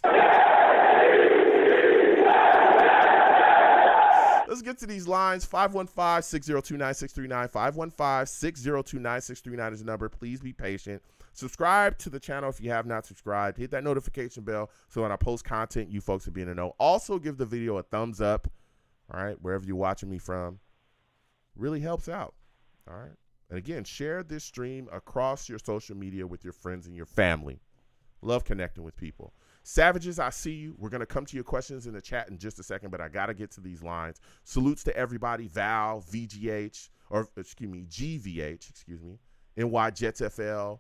S1: Let's get to these lines. 515-602-9639. 515-602-9639 is the number. Please be patient. Subscribe to the channel if you have not subscribed. Hit that notification bell so when I post content, you folks will be in the know. Also, give the video a thumbs up, all right, wherever you're watching me from. Really helps out, all right? And again, share this stream across your social media with your friends and your family. Love connecting with people. Savages, I see you. We're going to come to your questions in the chat in just a second, but I got to get to these lines. Salutes to everybody. Val, GVH, NY Jets FL,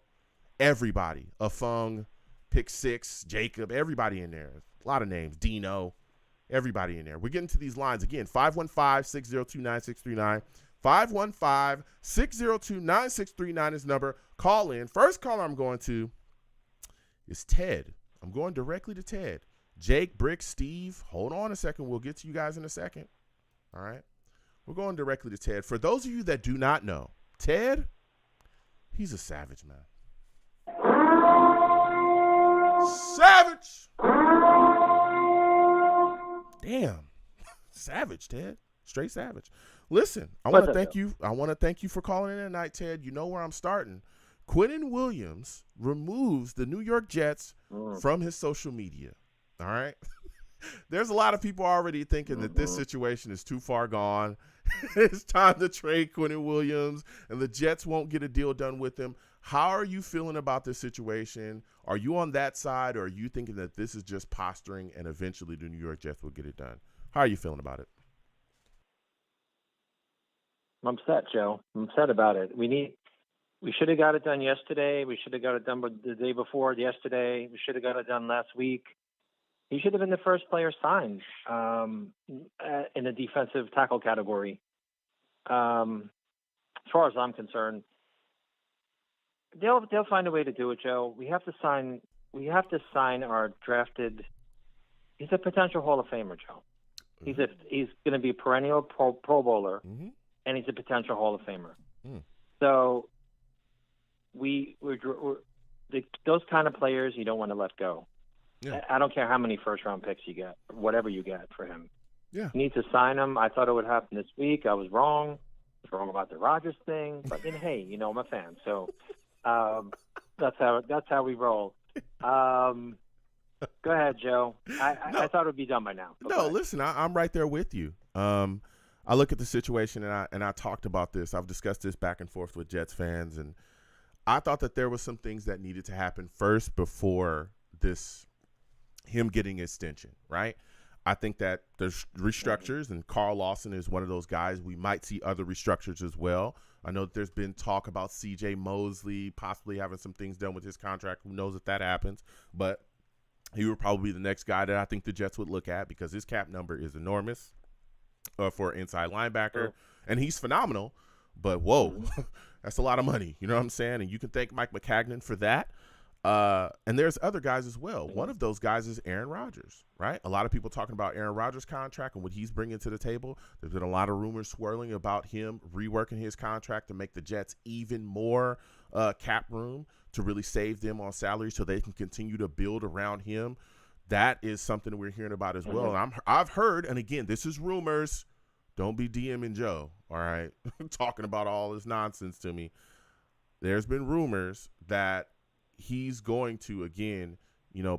S1: everybody. Afung, Pick Six, Jacob, everybody in there. A lot of names. Dino, everybody in there. We're getting to these lines. Again, 515-602-9639. 515-602-9639 is number. Call in. First caller I'm going to is Ted. I'm going directly to Ted. Jake, Brick, Steve, hold on a second. We'll get to you guys in a second. All right. We're going directly to Ted. For those of you that do not know, Ted, he's a savage, man. Savage. Damn. Savage, Ted. Straight savage. Listen, I want to thank you. I want to thank you for calling in tonight, Ted. You know where I'm starting. Quinnen Williams removes the New York Jets from his social media. All right. There's a lot of people already thinking that this situation is too far gone. It's time to trade Quinnen Williams, and the Jets won't get a deal done with him. How are you feeling about this situation? Are you on that side, or are you thinking that this is just posturing and eventually the New York Jets will get it done? How are you feeling about it?
S4: I'm upset, Joe. I'm upset about it. We should have got it done yesterday. We should have got it done the day before yesterday. We should have got it done last week. He should have been the first player signed in the defensive tackle category. As far as I'm concerned, they'll find a way to do it, Joe. We have to sign our drafted. He's a potential Hall of Famer, Joe. He's going to be a perennial Pro Bowler, and he's a potential Hall of Famer. So those kind of players you don't want to let go.
S1: Yeah.
S4: I don't care how many first-round picks you get, whatever you get for him.
S1: Yeah.
S4: You need to sign him. I thought it would happen this week. I was wrong. I was wrong about the Rodgers thing. But then, hey, I'm a fan. So that's how we roll. Go ahead, Joe. I thought it would be done by now.
S1: No, listen, I'm right there with you. I look at the situation, and I talked about this. I've discussed this back and forth with Jets fans, and I thought that there was some things that needed to happen first before him getting extension, right? I think that there's restructures, and Carl Lawson is one of those guys. We might see other restructures as well. I know that there's been talk about C.J. Mosley possibly having some things done with his contract. Who knows if that happens? But he would probably be the next guy that I think the Jets would look at because his cap number is enormous for an inside linebacker, and he's phenomenal. But, whoa, that's a lot of money. You know what I'm saying? And you can thank Mike McCagnon for that. And there's other guys as well. One of those guys is Aaron Rodgers, right? A lot of people talking about Aaron Rodgers' contract and what he's bringing to the table. There's been a lot of rumors swirling about him reworking his contract to make the Jets even more cap room to really save them on salary so they can continue to build around him. That is something we're hearing about as well. And I've heard, and again, this is rumors. Don't be DMing Joe, all right, talking about all this nonsense to me. There's been rumors that he's going to, again,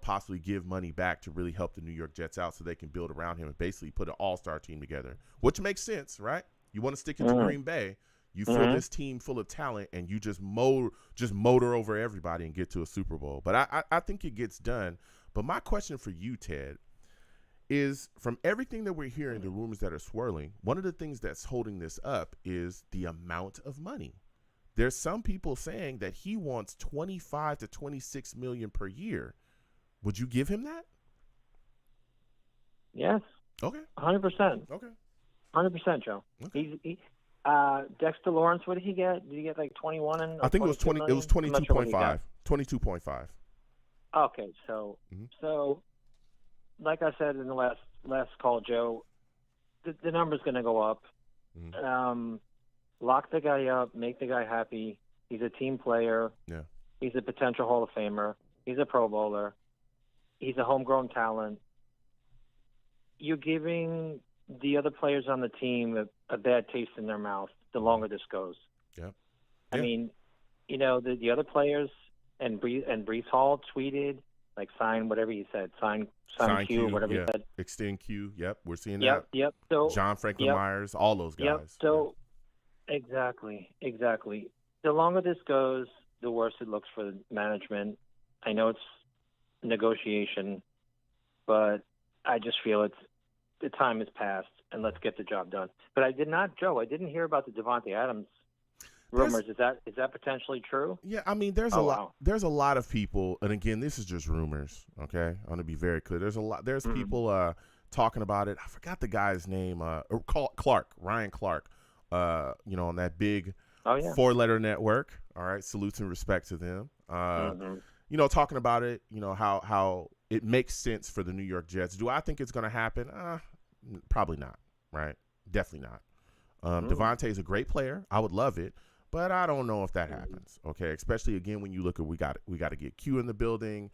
S1: possibly give money back to really help the New York Jets out so they can build around him and basically put an all-star team together, which makes sense, right? You want to stick into Green Bay. You fill this team full of talent, and you just motor over everybody and get to a Super Bowl. But I think it gets done. But my question for you, Ted, is from everything that we're hearing, the rumors that are swirling, one of the things that's holding this up is the amount of money. There's some people saying that he wants $25 to $26 million per year. Would you give him that?
S4: Yes.
S1: Okay.
S4: 100%.
S1: Okay.
S4: 100%, Joe.
S1: Okay.
S4: Dexter Lawrence, what did he get? Did he get like 21? And
S1: I think it was 20. It was 22.5. 22.5.
S4: Okay, so like I said in the last call, Joe, the number's going to go up. Lock the guy up, make the guy happy. He's a team player.
S1: Yeah.
S4: He's a potential Hall of Famer. He's a Pro Bowler. He's a homegrown talent. You're giving the other players on the team a bad taste in their mouth the longer this goes.
S1: Yeah.
S4: I mean, the other players and Brees Hall tweeted, like, sign whatever he said, sign Q, whatever he said.
S1: Extend Q. Yep, we're seeing that.
S4: Yep. So
S1: John Franklin Myers, all those guys.
S4: Yep. So exactly. The longer this goes, the worse it looks for the management. I know it's negotiation, but I just feel the time has passed, and let's get the job done. But I didn't hear about the Devontae Adams rumors. Is that potentially true?
S1: Yeah, I mean, there's a lot of people, and again, this is just rumors. Okay, I want to be very clear. There's people talking about it. I forgot the guy's name. Ryan Clark. On that big 4-letter network. All right, salutes and respect to them. Talking about it. How it makes sense for the New York Jets. Do I think it's going to happen? Probably not. Right? Definitely not. Devontae is a great player. I would love it. But I don't know if that happens, okay? Especially, again, when you look at we got to get Q in the building.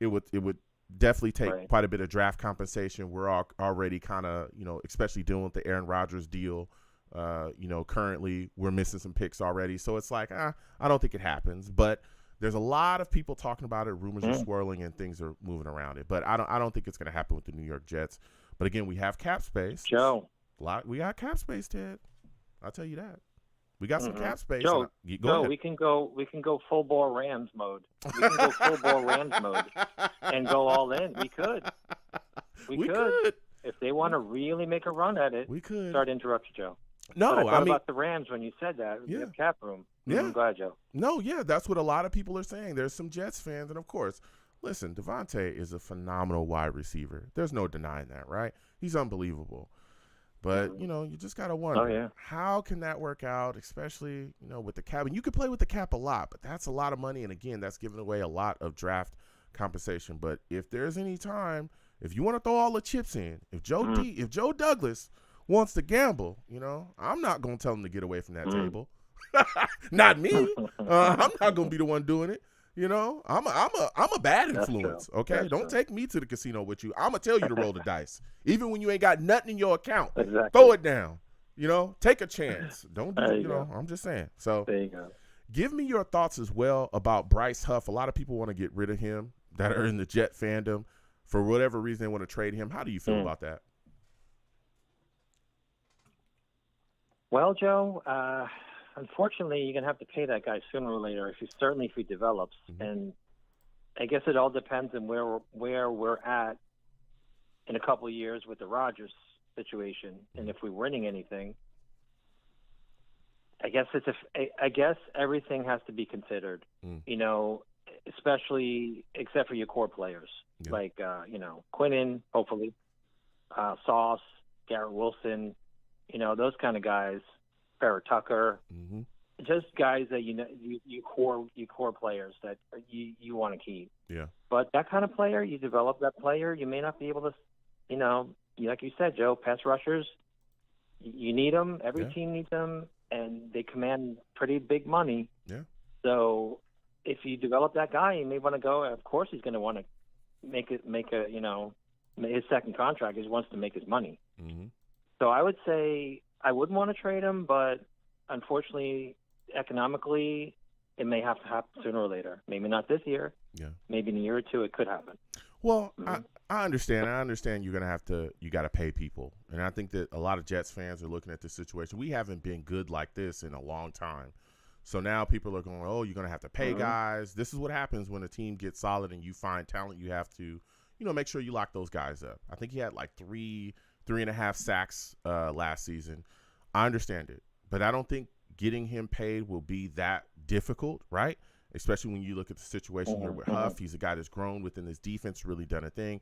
S1: it would definitely take
S4: Right.
S1: quite a bit of draft compensation. We're already kind of, especially dealing with the Aaron Rodgers deal. Currently we're missing some picks already. So it's like, I don't think it happens. But there's a lot of people talking about it. Rumors are swirling and things are moving around it. But I don't think it's going to happen with the New York Jets. But again, we have cap space.
S4: Joe.
S1: We got cap space, Ted. I'll tell you that. We got some cap space.
S4: Joe,
S1: Go ahead.
S4: we can go full bore Rams mode. We can go full bore Rams mode and go all in. We could. We could. If they want to really make a run at it,
S1: we could.
S4: Start to interrupt you, Joe.
S1: No,
S4: but I thought
S1: mean
S4: about the Rams when you said that.
S1: Yeah.
S4: We have cap room.
S1: Yeah.
S4: Go ahead, Joe.
S1: No, yeah, that's what a lot of people are saying. There's some Jets fans, and of course, listen, Devontae is a phenomenal wide receiver. There's no denying that, right? He's unbelievable. But, you just got to wonder, how can that work out, especially, with the cap? And you could play with the cap a lot, but that's a lot of money. And, again, that's giving away a lot of draft compensation. But if there's any time, if you want to throw all the chips in, if Joe Douglas wants to gamble, I'm not going to tell him to get away from that table. Not me. I'm not going to be the one doing it. I'm a bad influence. Okay, don't take me to the casino with you. I'm gonna tell you to roll the dice, even when you ain't got nothing in your account.
S4: Exactly.
S1: Throw it down. Take a chance. Don't do. I'm just saying. So
S4: there you go.
S1: Give me your thoughts as well about Bryce Huff. A lot of people want to get rid of him that are in the Jet fandom for whatever reason. They want to trade him. How do you feel about that?
S4: Well, Joe. Unfortunately, you're gonna have to pay that guy sooner or later if he develops. And I guess it all depends on where we're at in a couple of years with the Rodgers situation, and if we're winning anything. I guess everything has to be considered. Especially except for your core players like Quinnen, hopefully, Sauce, Garrett Wilson, those kind of guys. Farrah Tucker, just guys that you core players that you want to keep.
S1: Yeah.
S4: But that kind of player, you develop that player, you may not be able to, like you said, Joe, pass rushers. You need them. Every team needs them, and they command pretty big money.
S1: Yeah. So
S4: if you develop that guy, you may want to go. Of course, he's going to want to make his second contract. He wants to make his money. So I would say. I wouldn't want to trade him, but unfortunately, economically, it may have to happen sooner or later. Maybe not this year.
S1: Yeah. Maybe
S4: in a year or two, it could happen.
S1: Well, I understand. I understand you got to pay people. And I think that a lot of Jets fans are looking at this situation. We haven't been good like this in a long time. So now people are going, oh, you're going to have to pay guys. This is what happens when a team gets solid and you find talent. You have to, make sure you lock those guys up. I think he had like 3.5 sacks last season. I understand it, but I don't think getting him paid will be that difficult, right? Especially when you look at the situation here with Huff. He's a guy that's grown within his defense, really done a thing.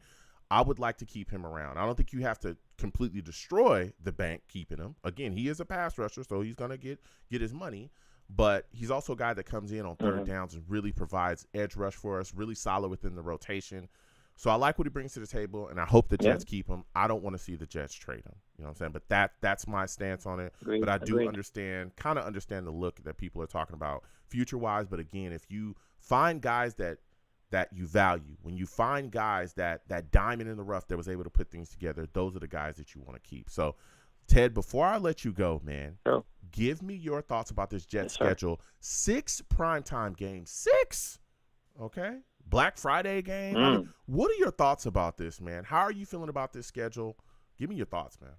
S1: I would like to keep him around. I don't think you have to completely destroy the bank keeping him. Again, he is a pass rusher, so he's going to get his money, but he's also a guy that comes in on third downs and really provides edge rush for us, really solid within the rotation. So I like what he brings to the table, and I hope the Jets keep him. I don't want to see the Jets trade him. You know what I'm saying? But that's my stance on it.
S4: Agreed.
S1: But I do understand the look that people are talking about future-wise. But, again, if you find guys that you value, when you find guys that diamond in the rough that was able to put things together, those are the guys that you want to keep. So, Ted, before I let you go, man, give me your thoughts about this Jets schedule. 6 primetime games. 6, okay? Black Friday game. I mean, what are your thoughts about this, man? How are you feeling about this schedule? Give me your thoughts, man.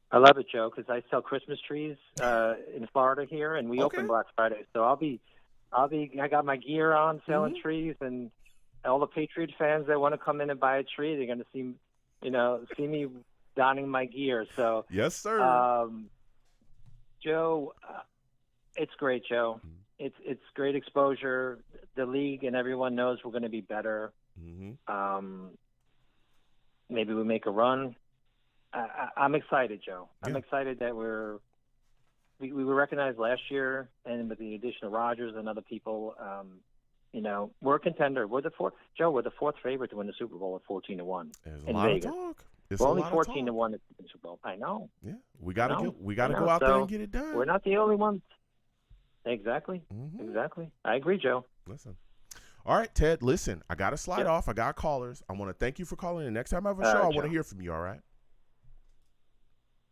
S4: I love it, Joe, because I sell Christmas trees in Florida here, and we open Black Friday. So I got my gear on selling trees, and all the Patriot fans that want to come in and buy a tree, they're going to see me donning my gear. So
S1: yes, sir.
S4: Joe, it's great, Joe. It's great exposure. The league and everyone knows we're going to be better. Maybe we make a run. I'm excited, Joe. I'm excited that we were recognized last year, and with the addition of Rodgers and other people, we're a contender. We're the fourth favorite to win the Super Bowl at 14-1 in Vegas. We're only 14-1 to the Super Bowl. I know.
S1: Yeah, we got to go out there and get it done.
S4: We're not the only ones. Exactly. Exactly. I agree, Joe.
S1: Listen. All right, Ted, listen, I got to slide
S4: Yep.
S1: off. I got callers. I want to thank you for calling in. Next time I have a
S4: All
S1: show,
S4: right,
S1: I want to
S4: Joe.
S1: hear from you, all right?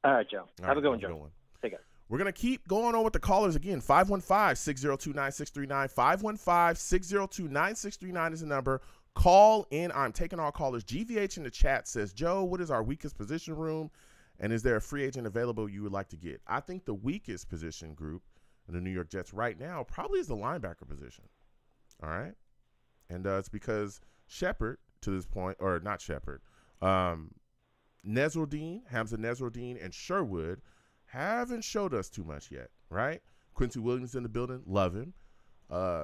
S4: All right, Joe.
S1: All
S4: Have
S1: right,
S4: a good one, Joe.
S1: one.
S4: Take care.
S1: We're going to keep going on with the callers again. 515-602-9639. 515-602-9639 is the number. Call in. I'm taking all callers. GVH in the chat says, Joe, what is our weakest position room? And is there a free agent available you would like to get? I think the weakest position group in the New York Jets right now probably is the linebacker position. All right? And it's because Shepard, to this point, or not Shepard, Nesruddin, Hamza Nesruddin, and Sherwood haven't showed us too much yet, right? Quincy Williams in the building, love him.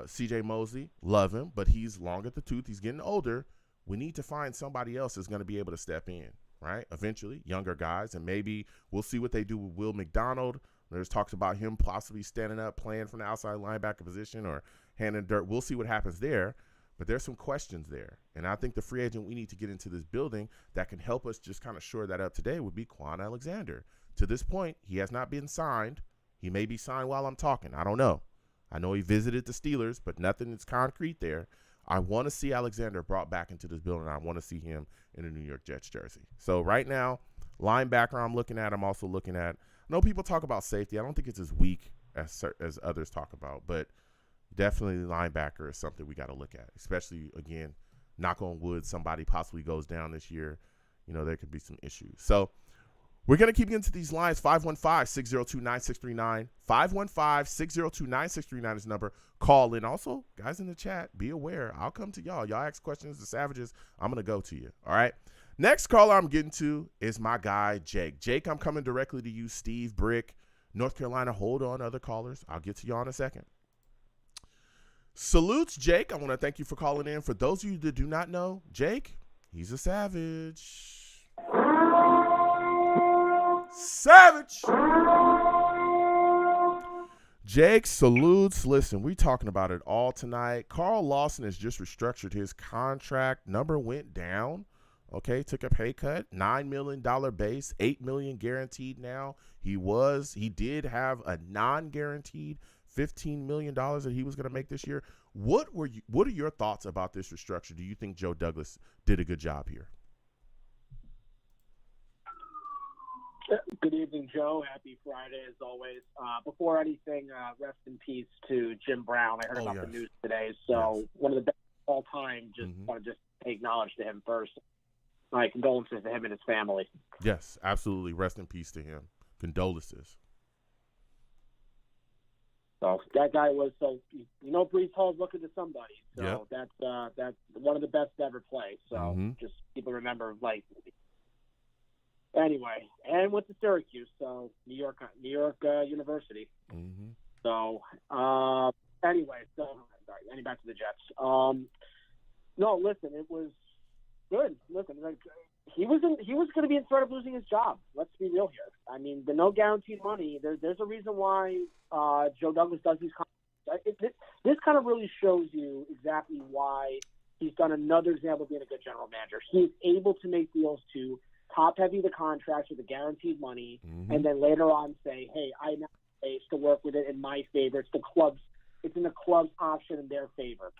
S1: C.J. Mosley, love him, but he's long at the tooth. He's getting older. We need to find somebody else that's going to be able to step in, right? Eventually, younger guys, and maybe we'll see what they do with Will McDonald. There's talks about him possibly standing up, playing from the outside linebacker position or handing dirt. We'll see what happens there, but there's some questions there. And I think the free agent we need to get into this building that can help us just kind of shore that up today would be Quan Alexander. To this point, he has not been signed. He may be signed while I'm talking. I don't know. I know he visited the Steelers, but nothing is concrete there. I want to see Alexander brought back into this building. I want to see him in a New York Jets jersey. So right now, linebacker I'm looking at. I'm also looking at, I know people talk about safety. I don't think it's as weak as others talk about, but definitely linebacker is something we got to look at, especially, again, knock on wood, somebody possibly goes down this year. You know, there could be some issues. So we're going to keep getting to these lines. 515-602-9639. 515-602-9639 is the number. Call in. Also, guys in the chat, be aware. I'll come to y'all. Y'all ask questions, the Savages, I'm going to go to you. All right? Next caller I'm getting to is my guy, Jake. Jake, I'm coming directly to you. Steve, Brick, North Carolina. Hold on, other callers. I'll get to y'all in a second. Salutes, Jake. I want to thank you for calling in. For those of you that do not know, Jake, he's a Savage. Savage. Jake salutes. Listen, we talking about it all tonight. Carl Lawson has just restructured his contract. Number went down. Okay, took a pay cut. $9 million base, $8 million guaranteed now. He did have a non-guaranteed $15 million that he was going to make this year. What are your thoughts about this restructure? Do you think Joe Douglas did a good job here?
S5: Good evening, Joe. Happy Friday, as always. Before anything, rest in peace to Jim Brown. I heard about the news today. So one of the best of all time. Just want to just pay acknowledge to him first. My condolences to him and his family.
S1: Yes, absolutely. Rest in peace to him. Condolences.
S5: So that guy was Breece Hall's looking to somebody. So that's one of the best to ever play. So just people remember Anyway, and went to Syracuse, so New York University. So anyway, getting back to the Jets. No, listen, it was good. Listen, he was going to be in threat of losing his job. Let's be real here. I mean, the no guaranteed money. There's a reason why Joe Douglas does these contracts. This kind of really shows you exactly why he's done another example of being a good general manager. He's able to make deals to top-heavy the contracts with the guaranteed money, and then later on say, hey, I now have space to work with it in my favor. It's in the club's option in their favor.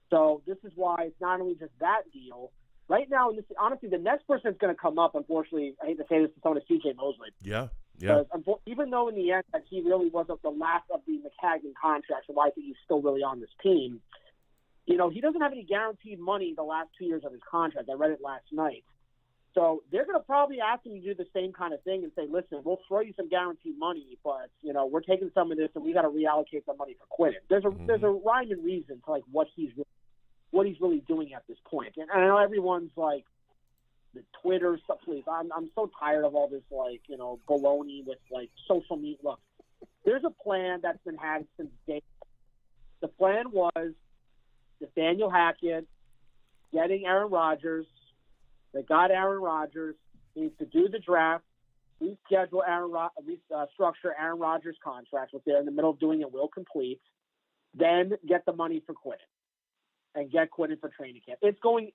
S5: So this is why it's not only just that deal. Right now, honestly, the next person that's going to come up, unfortunately, I hate to say this to someone, is C.J. Mosley.
S1: Yeah.
S5: Even though in the end that he really wasn't the last of the McCagnon contracts, and why I think he's still really on this team, he doesn't have any guaranteed money the last 2 years of his contract. I read it last night. So they're going to probably ask him to do the same kind of thing and say, listen, we'll throw you some guaranteed money, but, we're taking some of this and we got to reallocate some money for Quinnen. There's a rhyme and reason to, what he's really doing at this point. And I know everyone's like, the Twitter stuff, please. I'm so tired of all this, baloney with, social media. Look, there's a plan that's been had since day one. The plan was Nathaniel Hackett getting Aaron Rodgers. They got Aaron Rodgers. He needs to do the draft, reschedule restructure Aaron Rodgers' contract, which they're in the middle of doing and will complete, then get the money for Quinnen and get Quinnen for training camp.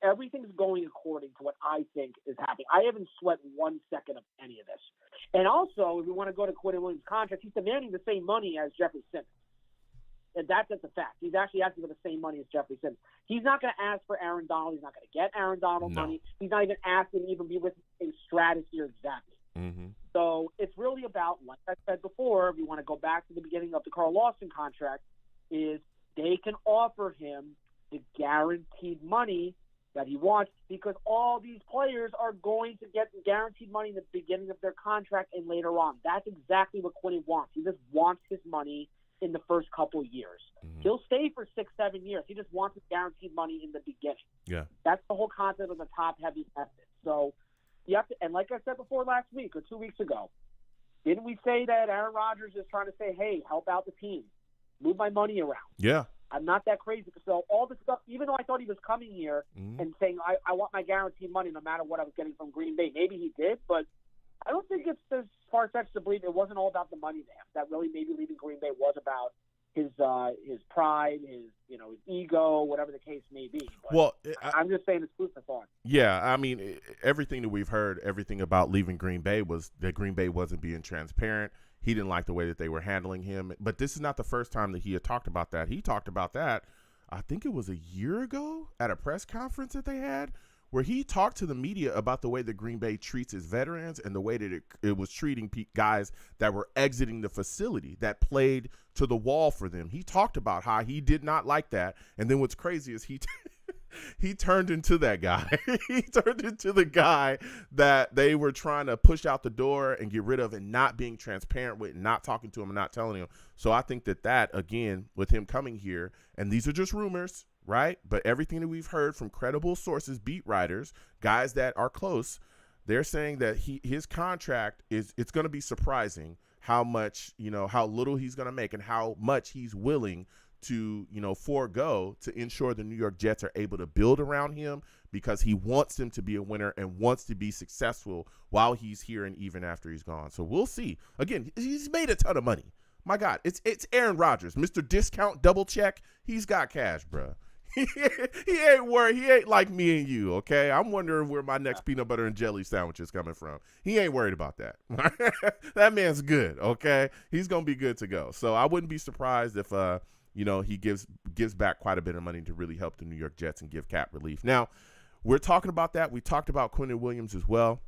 S5: Everything's going according to what I think is happening. I haven't sweat 1 second of any of this. And also, if we want to go to Quinnen Williams' contract, he's demanding the same money as Jeffrey Simmons. That's just a fact. He's actually asking for the same money as Jeffrey Simmons. He's not going to ask for Aaron Donald. He's not going to get Aaron Donald money. He's not even asking to even be with a stratosphere exactly.
S1: Mm-hmm.
S5: So it's really about, like I said before, if you want to go back to the beginning of the Carl Lawson contract, is they can offer him the guaranteed money that he wants, because all these players are going to get guaranteed money in the beginning of their contract and later on. That's exactly what Quinnen wants. He just wants his money in the first couple of years. Mm-hmm. He'll stay for 6-7 years. He just wants his guaranteed money in the beginning.
S1: Yeah,
S5: that's the whole concept of the top-heavy method. So you have to, and like I said before last week or 2 weeks ago, didn't we say that Aaron Rodgers is trying to say, hey, help out the team, move my money around?
S1: Yeah.
S5: I'm not that crazy. So all this stuff, even though I thought he was coming here and saying, I want my guaranteed money no matter what I was getting from Green Bay, maybe he did, but I don't think it's as far-fetched to believe it wasn't all about the money to him. That really maybe leaving Green Bay was about his pride, his ego, whatever the case may be. But
S1: well,
S5: I'm just saying it's food for thought.
S1: Yeah, I mean, everything that we've heard, everything about leaving Green Bay was that Green Bay wasn't being transparent. He didn't like the way that they were handling him. But this is not the first time that he had talked about that. He talked about that, I think it was a year ago at a press conference that they had, where he talked to the media about the way that Green Bay treats its veterans and the way that it was treating guys that were exiting the facility, that played to the wall for them. He talked about how he did not like that. And then what's crazy is he turned into that guy. He turned into the guy that they were trying to push out the door and get rid of, and not being transparent with, not talking to him and not telling him. So I think that again, with him coming here, and these are just rumors, right? But everything that we've heard from credible sources, beat writers, guys that are close, they're saying that his contract it's going to be surprising how much, how little he's going to make and how much he's willing to, forego to ensure the New York Jets are able to build around him, because he wants them to be a winner and wants to be successful while he's here and even after he's gone. So we'll see. Again, he's made a ton of money. My God, it's Aaron Rodgers, Mr. Discount Double Check. He's got cash, bro. He ain't worried. He ain't like me and you, okay? I'm wondering where my next peanut butter and jelly sandwich is coming from. He ain't worried about that. That man's good, okay? He's going to be good to go. So I wouldn't be surprised if he gives back quite a bit of money to really help the New York Jets and give cap relief. Now, we're talking about that. We talked about Quinnen Williams as well,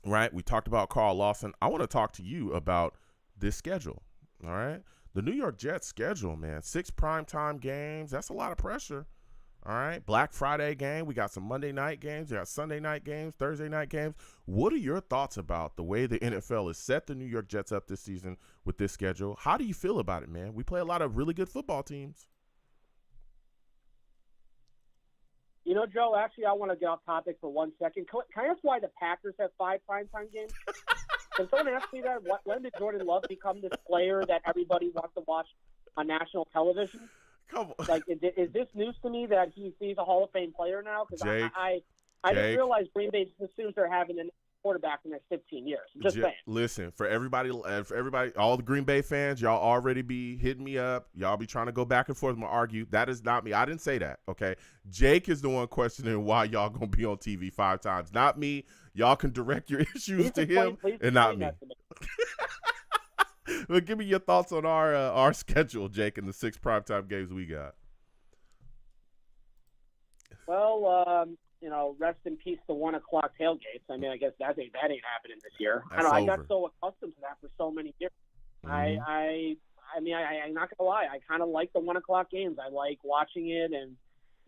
S1: right? We talked about Carl Lawson. I want to talk to you about this schedule, all right? The New York Jets schedule, man, 6 primetime games. That's a lot of pressure, all right? Black Friday game. We got some Monday night games. We got Sunday night games, Thursday night games. What are your thoughts about the way the NFL has set the New York Jets up this season with this schedule? How do you feel about it, man? We play a lot of really good football teams.
S5: Joe, actually, I want to get off topic for 1 second. Can I ask why the Packers have 5 primetime games? Can someone ask me that? When did Jordan Love become this player that everybody wants to watch on national television?
S1: Come on.
S5: Like, is this news to me that he's a Hall of Fame player now? Because I didn't realize Green Bay assumes they're having a quarterback in the next 15 years. I'm just saying.
S1: Listen, for everybody, all the Green Bay fans, y'all already be hitting me up. Y'all be trying to go back and forth and argue. That is not me. I didn't say that, okay? Jake is the one questioning why y'all going to be on TV 5 times. Not me. Y'all can direct your issues to him and not me. Well, give me your thoughts on our schedule, Jake, and the 6 primetime games we got.
S5: Well, rest in peace the 1 o'clock tailgates. I mean, I guess that ain't happening this year. I got so accustomed to that for so many years. Mm-hmm. I'm not gonna lie. I kind of like the 1 o'clock games. I like watching it, and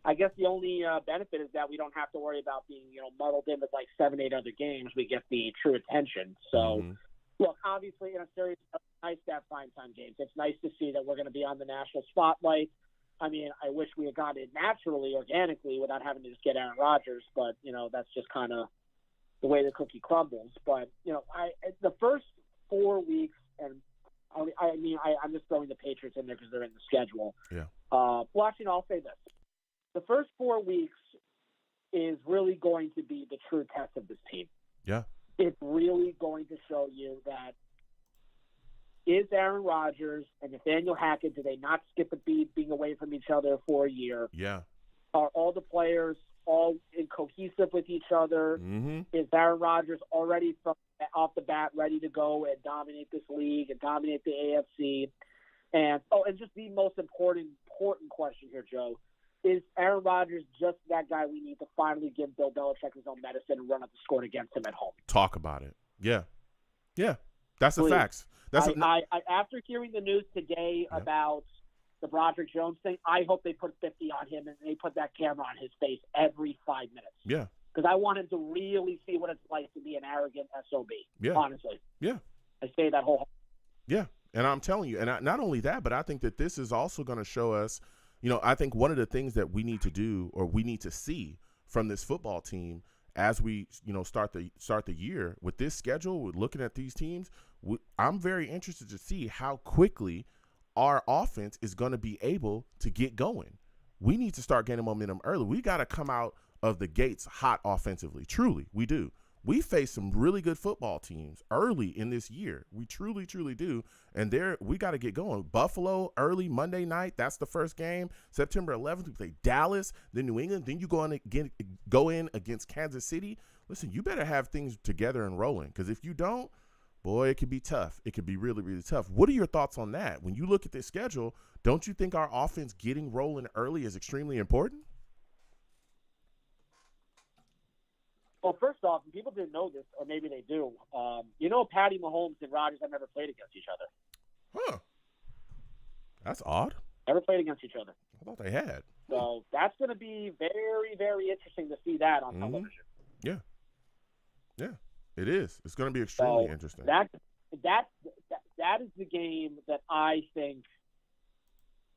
S5: I guess the only benefit is that we don't have to worry about being, muddled in with like 7-8 other games. We get the true attention. So, Look, obviously, in a series, it's nice to have primetime games. It's nice to see that we're going to be on the national spotlight. I mean, I wish we had gotten it naturally, organically, without having to just get Aaron Rodgers. But, that's just kind of the way the cookie crumbles. But, the first 4 weeks, and I'm just throwing the Patriots in there because they're in the schedule.
S1: Yeah.
S5: I'll say this. The first 4 weeks is really going to be the true test of this team.
S1: Yeah.
S5: It's really going to show you that is Aaron Rodgers and Nathaniel Hackett, do they not skip a beat being away from each other for a year?
S1: Yeah.
S5: Are all the players all cohesive with each other?
S1: Mm-hmm.
S5: Is Aaron Rodgers already off the bat ready to go and dominate this league and dominate the AFC? And just the most important question here, Joe, is Aaron Rodgers just that guy we need to finally give Bill Belichick his own medicine and run up the score against him at home?
S1: Talk about it. Yeah. That's the
S5: Please.
S1: facts.
S5: I after hearing the news today about the Broderick Jones thing, I hope they put 50 on him and they put that camera on his face every 5 minutes.
S1: Yeah.
S5: Because I want him to really see what it's like to be an arrogant SOB.
S1: Yeah.
S5: Honestly.
S1: Yeah.
S5: I say that whole.
S1: Yeah. And I'm telling you, and not only that, but I think that this is also going to show us, I think one of the things that we need to do or we need to see from this football team as we, start the year with this schedule, with looking at these teams, I'm very interested to see how quickly our offense is going to be able to get going. We need to start gaining momentum early. We got to come out of the gates hot offensively. Truly, we do. We face some really good football teams early in this year. We truly, truly do. And we got to get going. Buffalo early Monday night. That's the first game. September 11th, we play Dallas, then New England. Then you go in against Kansas City. Listen, you better have things together and rolling, because if you don't, boy, it could be tough. It could be really, really tough. What are your thoughts on that? When you look at this schedule, don't you think our offense getting rolling early is extremely important?
S5: Well, first off, people didn't know this, or maybe they do. Patty Mahomes and Rodgers have never played against each other.
S1: Huh. That's odd.
S5: Never played against each other.
S1: I thought they had.
S5: So that's going to be very, very interesting to see that on television.
S1: Yeah. Yeah, it is. It's going to be extremely interesting.
S5: That is the game that I think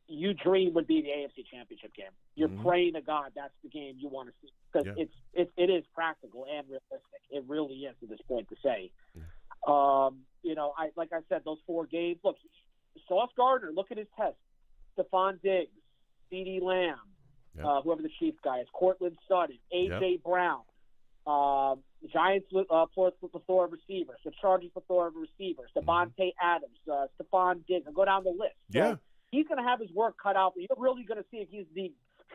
S5: you dream would be the AFC Championship game. You're praying to God that's the game you want to see, because it is practical and realistic. It really is at this point to say. Like I said, those 4 games. Look, Sauce Gardner. Look at his test. Stephon Diggs, CeeDee Lamb, whoever the Chiefs guy is, Cortland Sutton, AJ Brown. Giants plethora of receivers. The Chargers plethora of receivers. Devontae Adams, Stephon Diggs. I'll go down the list. So he's going to have his work cut out, but you're really going to see if he's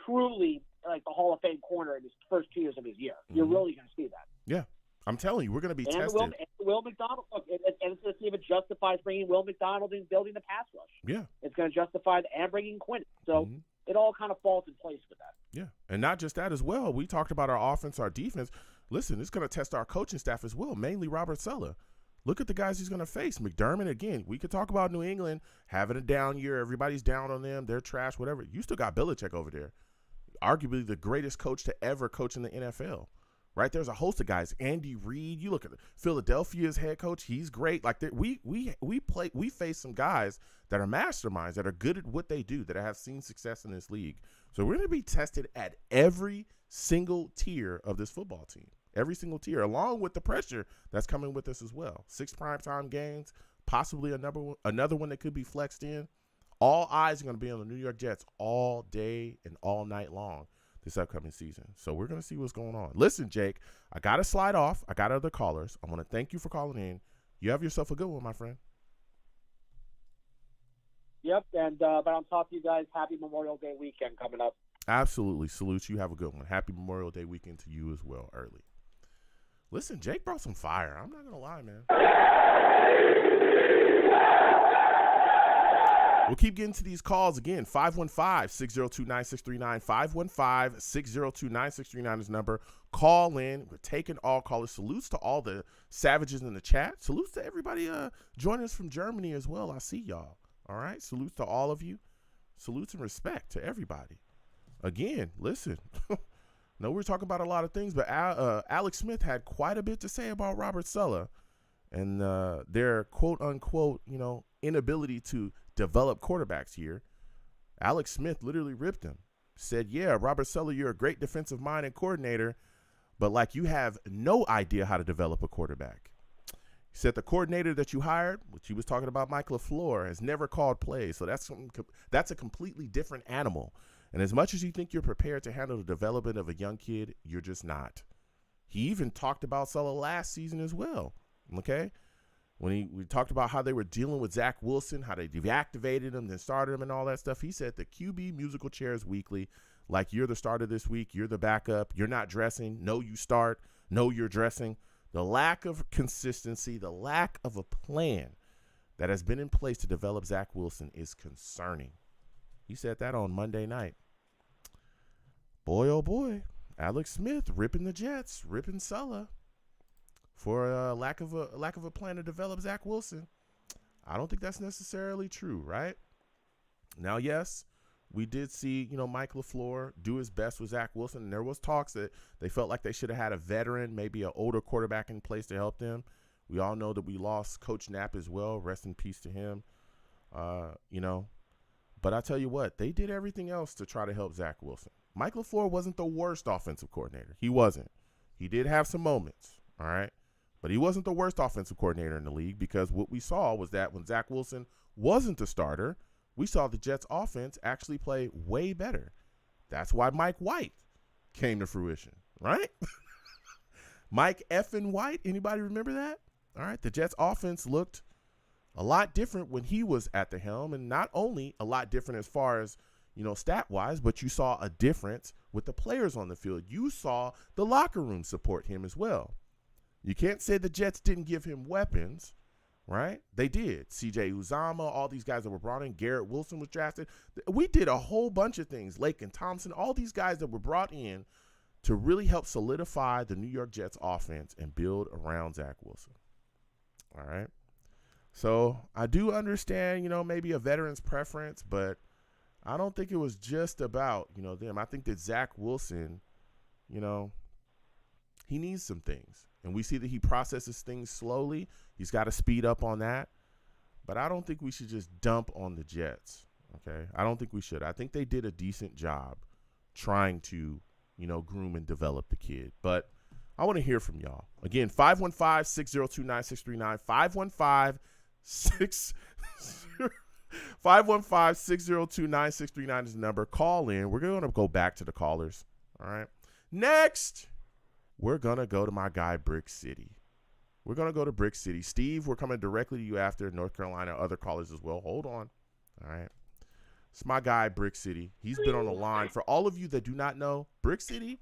S5: truly like the Hall of Fame corner in his first 2 years of his year. You're really going to see that.
S1: Yeah. I'm telling you, we're going to be tested.
S5: And Will McDonald, and it's going to see if it justifies bringing Will McDonald and building the pass rush.
S1: Yeah.
S5: It's going to justify and bringing Quinnen. So it all kind of falls in place with that.
S1: Yeah. And not just that as well. We talked about our offense, our defense. Listen, it's going to test our coaching staff as well, mainly Robert Saleh. Look at the guys he's going to face. McDermott, again, we could talk about New England having a down year. Everybody's down on them. They're trash, whatever. You still got Belichick over there, arguably the greatest coach to ever coach in the NFL. Right? There's a host of guys. Andy Reid. You look at Philadelphia's head coach. He's great. Like we face some guys that are masterminds, that are good at what they do, that have seen success in this league. So we're going to be tested at every single tier of this football team. Every single tier, along with the pressure that's coming with us as well. 6 primetime games, possibly another one that could be flexed in. All eyes are going to be on the New York Jets all day and all night long this upcoming season. So we're going to see what's going on. Listen, Jake, I got to slide off. I got other callers. I want to thank you for calling in. You have yourself a good one, my friend.
S5: Yep, and but I'll talk to you guys. Happy Memorial Day weekend coming up. Absolutely.
S1: Salute you. Have a good one. Happy Memorial Day weekend to you as well early. Listen, Jake brought some fire. I'm not going to lie, man. We'll keep getting to these calls again. 515-602-9639. 515-602-9639 is number. Call in. We're taking all callers. Salutes to all the savages in the chat. Salutes to everybody joining us from Germany as well. I see y'all. All right? Salutes to all of you. Salutes and respect to everybody. Again, listen. No, we're talking about a lot of things, but Alex Smith had quite a bit to say about Robert Saleh and their quote-unquote, inability to develop quarterbacks here. Alex Smith literally ripped him. Said, yeah, Robert Saleh, you're a great defensive mind and coordinator, but you have no idea how to develop a quarterback. He said the coordinator that you hired, which he was talking about, Mike LaFleur, has never called plays. So that's a completely different animal. And as much as you think you're prepared to handle the development of a young kid, you're just not. He even talked about Saleh last season as well, okay? When we talked about how they were dealing with Zach Wilson, how they deactivated him, then started him and all that stuff. He said the QB musical chairs weekly, like you're the starter this week, you're the backup, you're not dressing, no you start, no you're dressing. The lack of consistency, the lack of a plan that has been in place to develop Zach Wilson is concerning. He said that on Monday night. Boy, oh boy, Alex Smith ripping the Jets, ripping Sulla for a lack of a plan to develop Zach Wilson. I don't think that's necessarily true, right? Now, yes, we did see, Mike LaFleur do his best with Zach Wilson, and there was talks that they felt like they should have had a veteran, maybe an older quarterback in place to help them. We all know that we lost Coach Knapp as well. Rest in peace to him. But I tell you what, they did everything else to try to help Zach Wilson. Mike LaFleur wasn't the worst offensive coordinator. He wasn't. He did have some moments, all right? But he wasn't the worst offensive coordinator in the league, because what we saw was that when Zach Wilson wasn't the starter, we saw the Jets offense actually play way better. That's why Mike White came to fruition, right? Mike effing White, anybody remember that? All right, the Jets offense looked a lot different when he was at the helm, and not only a lot different as far as, stat-wise, but you saw a difference with the players on the field. You saw the locker room support him as well. You can't say the Jets didn't give him weapons, right? They did. C.J. Uzama, all these guys that were brought in. Garrett Wilson was drafted. We did a whole bunch of things. Laken Thompson, all these guys that were brought in to really help solidify the New York Jets offense and build around Zach Wilson. All right? So I do understand, maybe a veteran's preference, but I don't think it was just about, them. I think that Zach Wilson, he needs some things. And we see that he processes things slowly. He's got to speed up on that. But I don't think we should just dump on the Jets, okay? I don't think we should. I think they did a decent job trying to, groom and develop the kid. But I want to hear from y'all. Again, 515-602-9639, 515-602-9639 is the number. Call in. We're going to go back to the callers, all right? Next, we're going to go to my guy, Brick City. We're going to go to Brick City. Steve, we're coming directly to you after North Carolina, other callers as well. Hold on. All right. It's my guy, Brick City. He's been on the line. For all of you that do not know, Brick City,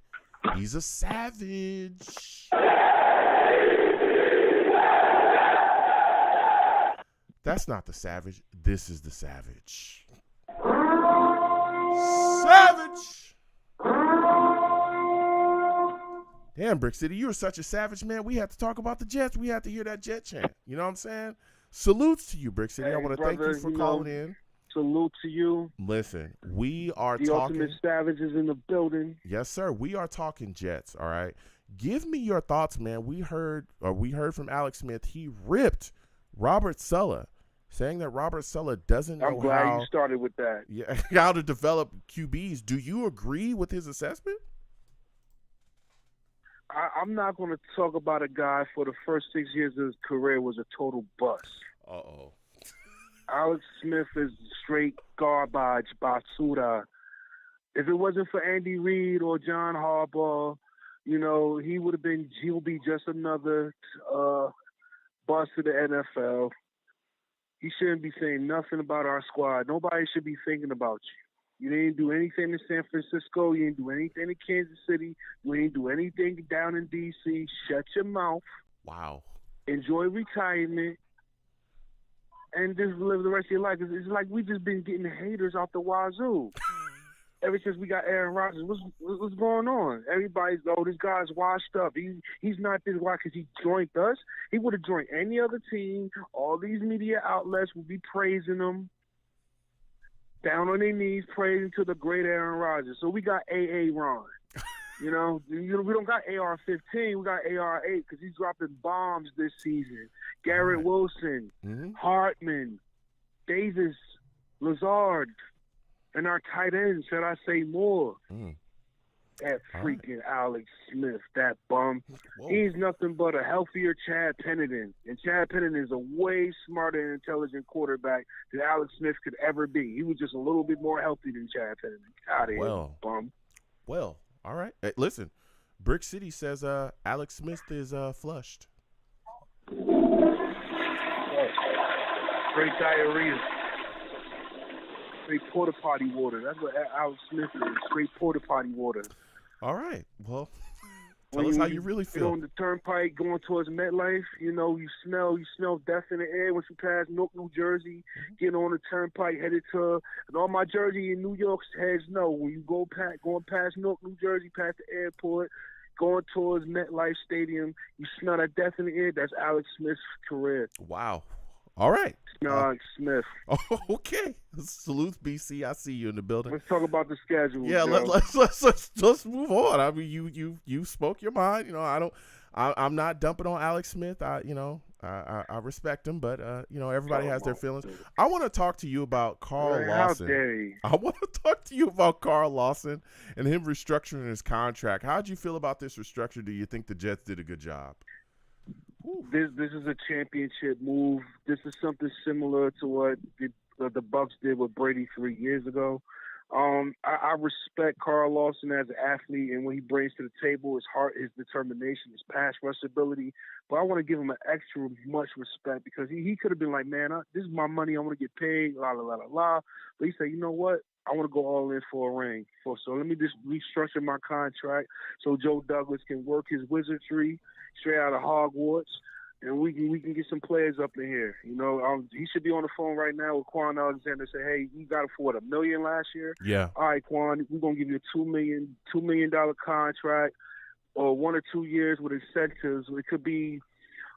S1: he's a savage. That's not the savage. This is the savage. Savage! Damn, Brick City, you were such a savage, man. We had to talk about the Jets. We had to hear that Jet chant. You know what I'm saying? Salutes to you, Brick City.
S6: Hey,
S1: I want to thank you for calling in.
S6: Salute to you.
S1: Listen, we are
S6: the
S1: talking.
S6: The ultimate savage is in the building.
S1: Yes, sir. We are talking Jets, all right? Give me your thoughts, man. We heard from Alex Smith. He ripped Robert Sulla, saying that Robert Sulla doesn't know
S6: I'm glad you started with that.
S1: Yeah, how to develop QBs. Do you agree with his assessment?
S6: I'm not going to talk about a guy for the first 6 years of his career was a total bust.
S1: Uh-oh.
S6: Alex Smith is straight garbage, basura. If it wasn't for Andy Reid or John Harbaugh, he'll be just another bust to the NFL. He shouldn't be saying nothing about our squad. Nobody should be thinking about you. You didn't do anything in San Francisco. You didn't do anything in Kansas City. You didn't do anything down in D.C. Shut your mouth.
S1: Wow.
S6: Enjoy retirement. And just live the rest of your life. It's like we just been getting haters out the wazoo. Ever since we got Aaron Rodgers, what's going on? Everybody's, this guy's washed up. He's not this why because he joined us. He would have joined any other team. All these media outlets would be praising him. Down on their knees, praising to the great Aaron Rodgers. So we got A.A. Ron. We don't got AR-15. We got AR-8 because he's dropping bombs this season. Garrett Wilson, Hartman, Davis, Lazard, and our tight end, should I say more? That freaking Alex Smith, that bum. Whoa. He's nothing but a healthier Chad Pennington. And Chad Pennington is a way smarter and intelligent quarterback than Alex Smith could ever be. He was just a little bit more healthy than Chad Pennington. Out of here, bum.
S1: Well, all right. Hey, listen, Brick City says Alex Smith is flushed.
S6: Straight diarrhea. Straight porta potty water. That's what Alex Smith is. Straight porta potty water.
S1: All right. Well, Tell us how you really feel.
S6: On the turnpike going towards MetLife, you smell death in the air once you pass Newark, New Jersey, getting on the turnpike headed to, and all my Jersey and New York heads know when you going past Newark, New Jersey, past the airport, going towards MetLife Stadium, you smell that death in the air. That's Alex Smith's career.
S1: Wow. All right.
S6: Alex Smith.
S1: Okay. Salute, BC. I see you in the building.
S6: Let's talk about the schedule.
S1: Yeah, let's move on. I mean, you spoke your mind. I'm not dumping on Alex Smith. I respect him, but everybody has their feelings. I want to talk to you about Carl Lawson.
S6: How dare you?
S1: I want to talk to you about Carl Lawson and him restructuring his contract. How'd you feel about this restructure? Do you think the Jets did a good job?
S6: This is a championship move. This is something similar to what the Bucks did with Brady 3 years ago. I respect Carl Lawson as an athlete and what he brings to the table, his heart, his determination, his pass rush ability. But I want to give him an extra much respect because he could have been like, man, this is my money. I want to get paid, la, la, la, la, la. But he said, you know what? I want to go all in for a ring. So let me just restructure my contract so Joe Douglas can work his wizardry straight out of Hogwarts, and we can get some players up in here. He should be on the phone right now with Quan Alexander. Say, hey, you got $1 million last year.
S1: Yeah.
S6: All right, Quan, we're gonna give you a $2 million contract, or 1 or 2 years with incentives. It could be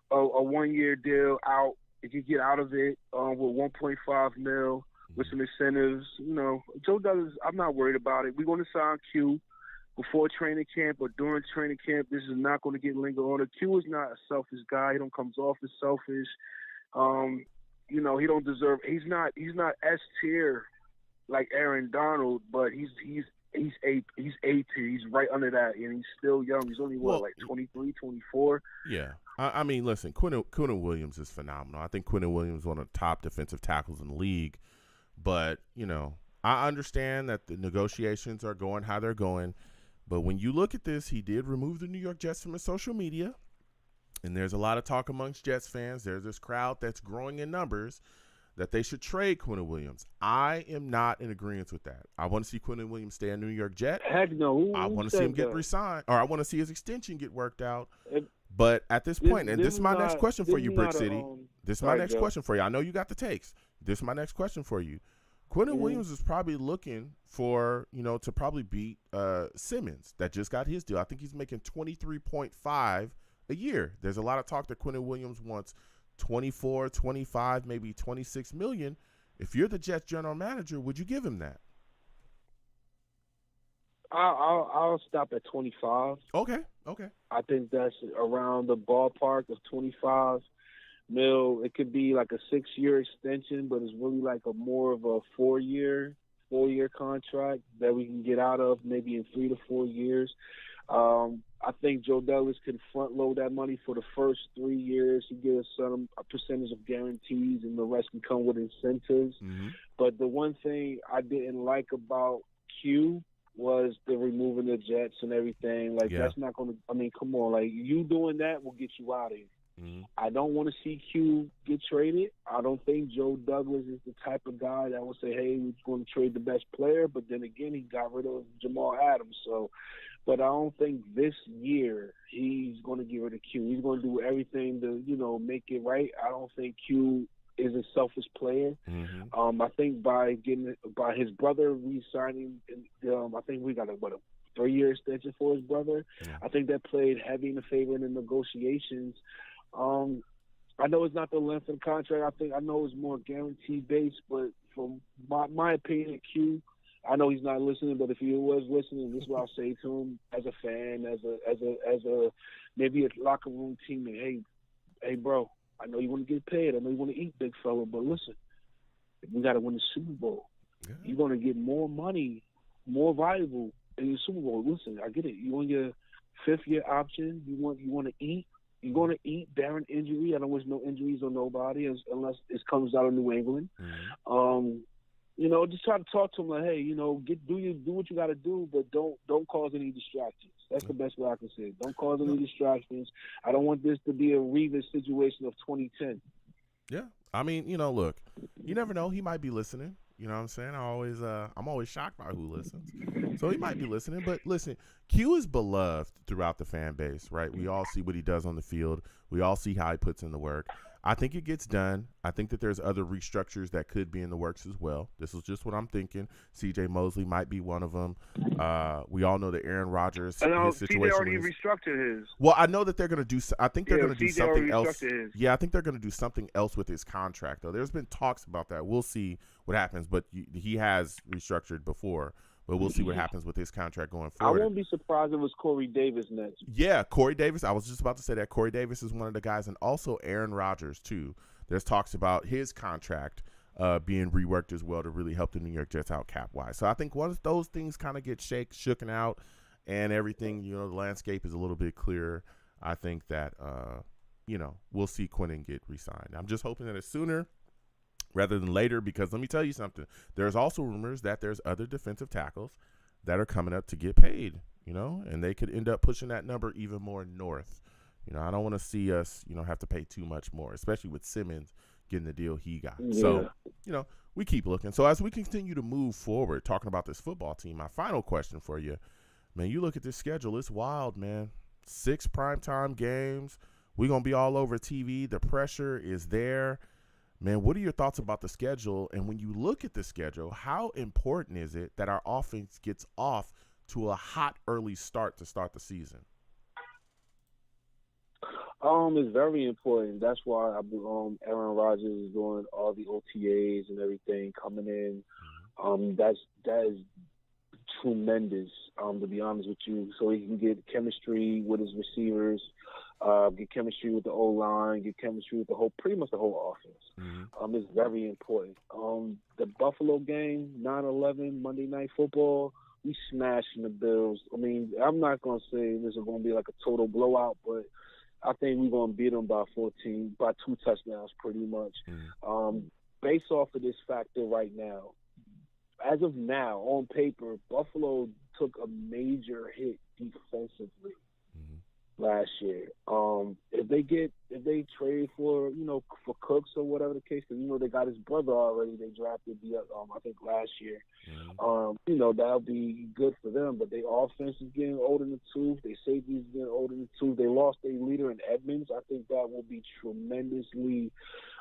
S6: a 1-year deal out. If you get out of it with 1.5 mil with some incentives, Joe Douglas, I'm not worried about it. We're going to sign Q before training camp or during training camp. This is not going to get lingered on. Q is not a selfish guy. He don't comes off as selfish. He don't deserve. He's not S tier like Aaron Donald, but he's A tier. He's right under that, and he's still young. He's only 23, 24.
S1: Yeah. I mean, listen, Quinnen Williams is phenomenal. I think Quinnen Williams is one of the top defensive tackles in the league. But, I understand that the negotiations are going how they're going. But when you look at this, he did remove the New York Jets from his social media. And there's a lot of talk amongst Jets fans. There's this crowd that's growing in numbers that they should trade Quinnen Williams. I am not in agreement with that. I want to see Quinnen Williams stay a New York Jet.
S6: Heck no.
S1: I want to see him get re-signed, or I want to see his extension get worked out. But at this point, and this is my next question for you, Brick City. This is my next question for you. I know you got the takes. This is my next question for you. Quinnen Williams is probably looking for, to probably beat Simmons that just got his deal. I think he's making $23.5 a year. There's a lot of talk that Quinnen Williams wants 24, 25, maybe 26 million. If you're the Jets general manager, would you give him that?
S6: I'll stop at 25.
S1: Okay.
S6: I think that's around the ballpark of 25 mil. It could be like a 6-year extension, but it's really like more of a 4-year contract that we can get out of maybe in 3 to 4 years. I think Joe Douglas can front load that money for the first 3 years. He gives some a percentage of guarantees, and the rest can come with incentives. Mm-hmm. But the one thing I didn't like about Q was the removing the Jets and everything. That's not going to – I mean, come on. You doing that will get you out of here. Mm-hmm. I don't want to see Q get traded. I don't think Joe Douglas is the type of guy that will say, hey, we're going to trade the best player. But then again, he got rid of Jamal Adams. But I don't think this year he's going to get rid of Q. He's going to do everything to, make it right. I don't think Q is a selfish player. Mm-hmm. I think by his brother re-signing, I think we got a 3-year extension for his brother. Yeah. I think that played heavy in the favor in the negotiations. I know it's not the length of the contract. I know it's more guarantee based, but from my opinion, Q, I know he's not listening, but if he was listening, this is what I'll say to him as a fan, as a maybe a locker room teammate. Hey, bro, I know you want to get paid. I know you want to eat, big fella, but listen, we got to win the Super Bowl. Yeah. You're going to get more money, more valuable in the Super Bowl. Listen, I get it. You want your 5th-year option. You want to eat. You're going to eat barren injury. I don't wish no injuries on nobody unless it comes out of New England. Mm-hmm. Just try to talk to him like, hey, do what you got to do, but don't cause any distractions. That's the best way I can say it. Don't cause any distractions. I don't want this to be a Revis situation of 2010.
S1: Yeah. I mean, look, you never know. He might be listening. You know what I'm saying? I'm always shocked by who listens. So he might be listening. But listen, Q is beloved throughout the fan base, right? We all see what he does on the field. We all see how he puts in the work. I think it gets done. I think that there's other restructures that could be in the works as well. This is just what I'm thinking. C.J. Mosley might be one of them. We all know that Aaron Rodgers, his situation
S6: C.J. already restructured his.
S1: Well, I know that they're going to do – I think they're going to do something else.
S6: His.
S1: Yeah, I think they're going to do something else with his contract, though. There's been talks about that. We'll see what happens, but he has restructured before. But we'll see what happens with his contract going forward.
S6: I won't be surprised if it was Corey Davis next.
S1: Yeah, Corey Davis. I was just about to say that. Corey Davis is one of the guys, and also Aaron Rodgers, too. There's talks about his contract being reworked as well to really help the New York Jets out cap-wise. So I think once those things kind of get shooken out and everything, the landscape is a little bit clearer, I think that, we'll see Quinnen get re-signed. I'm just hoping that it's sooner rather than later, because let me tell you something. There's also rumors that there's other defensive tackles that are coming up to get paid, and they could end up pushing that number even more north. I don't want to see us, have to pay too much more, especially with Simmons getting the deal he got. Yeah. So, we keep looking. So as we continue to move forward, talking about this football team, my final question for you, man, you look at this schedule, it's wild, man. 6 primetime games. We're going to be all over TV. The pressure is there. Man, what are your thoughts about the schedule? And when you look at the schedule, how important is it that our offense gets off to a hot early start to start the season?
S6: It's very important. That's why Aaron Rodgers is doing all the OTAs and everything coming in. That is tremendous, to be honest with you. So he can get chemistry with his receivers, get chemistry with the O-line, get chemistry with pretty much the whole offense. It's very important. The Buffalo game, 9-11, Monday Night Football, we smashing the Bills. I mean, I'm not going to say this is going to be like a total blowout, but I think we're going to beat them by 2 touchdowns pretty much. Based off of this factor right now, as of now, on paper, Buffalo took a major hit defensively last year. If they trade for Cooks or whatever the case, because they got his brother already. They drafted I think last year. That'll be good for them. But their offense is getting old in the tooth. Their safety is getting old in the tooth. They lost their leader in Edmonds. I think that will be tremendously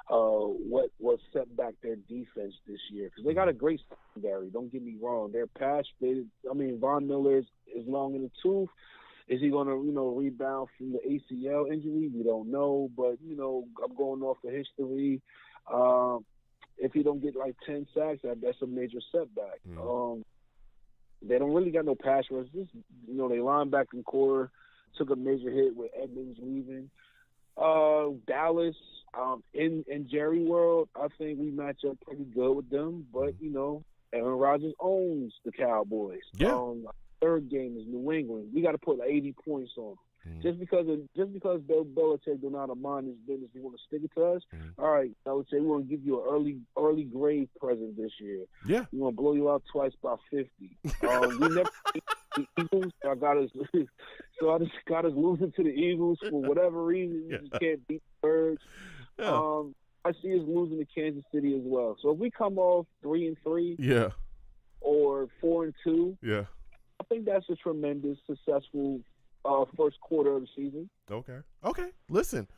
S6: what set back their defense this year, because they got a great secondary. Don't get me wrong. They're Von Miller is long in the tooth. Is he going to, rebound from the ACL injury? We don't know. But, I'm going off of history. If he don't get like 10 sacks, that's a major setback. They don't really got no pass rush. They linebacking core took a major hit with Edmonds leaving. Dallas, in Jerry World, I think we match up pretty good with them. But, Aaron Rodgers owns the Cowboys.
S1: Yeah.
S6: Third game is New England. We got to put like 80 points on them. Just because Bill Belichick do not mind his business, he want to stick it to us. All right, Belichick, we want to give you an early grade present this year.
S1: Yeah,
S6: we want to blow you out twice by 50. We never beat the Eagles. I just got us losing to the Eagles for whatever reason. We just can't beat the Birds. Yeah. I see us losing to Kansas City as well. So if we come off 3-3,
S1: yeah,
S6: or 4-2,
S1: yeah.
S6: I think that's a tremendous, successful first quarter of the season.
S1: Okay. Listen,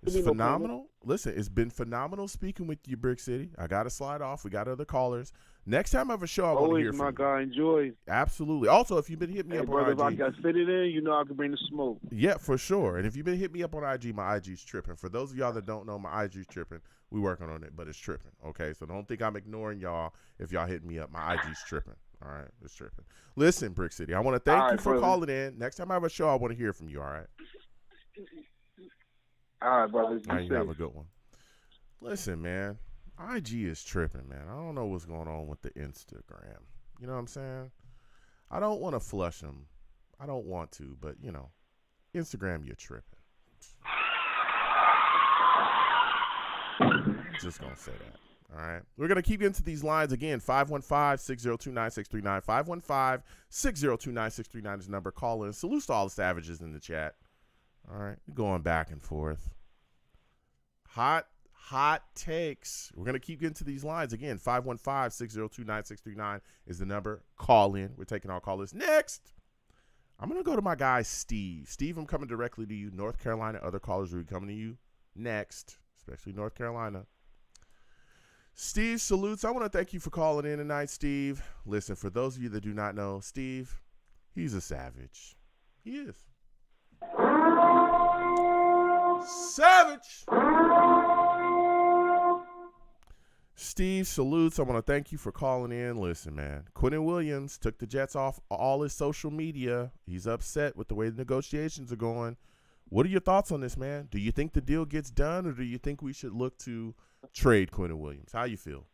S1: it's phenomenal. Listen, it's been phenomenal speaking with you, Brick City. I got to slide off. We got other callers. Next time I have a show, I want to hear from you.
S6: Always, my guy. Enjoy.
S1: Absolutely. Also, if you've been hitting me up on IG.
S6: If I got fit it in, I can bring the smoke.
S1: Yeah, for sure. And if you've been hitting me up on IG, my IG's tripping. For those of y'all that don't know, my IG's tripping. We working on it, but it's tripping. Okay, so don't think I'm ignoring y'all if y'all hitting me up. My IG's tripping. All right, it's tripping. Listen, Brick City, I want to thank you for calling in. Next time I have a show, I want to hear from you, all right?
S6: All right, brother.
S1: Now you have a good one. Listen, man, IG is tripping, man. I don't know what's going on with the Instagram. You know what I'm saying? I don't want to flush them. I don't want to, but, Instagram, you're tripping. I'm just going to say that. All right. We're going to keep into these lines again. 515-602-9639. 515-602-9639 is the number. Call in. Salute to all the savages in the chat. All right. We're going back and forth. Hot hot takes. We're going to keep getting to these lines. Again, 515-602-9639 is the number. Call in. We're taking our callers. Next, I'm going to go to my guy, Steve. Steve, I'm coming directly to you. North Carolina, other callers will be coming to you next, especially North Carolina. Steve salutes. I want to thank you for calling in tonight, Steve. Listen, for those of you that do not know, Steve, he's a savage. He is. Savage. Steve salutes. I want to thank you for calling in. Listen, man, Quinnen Williams took the Jets off all his social media. He's upset with the way the negotiations are going. What are your thoughts on this, man? Do you think the deal gets done, or do you think we should look to trade Quinnen Williams? How you feel?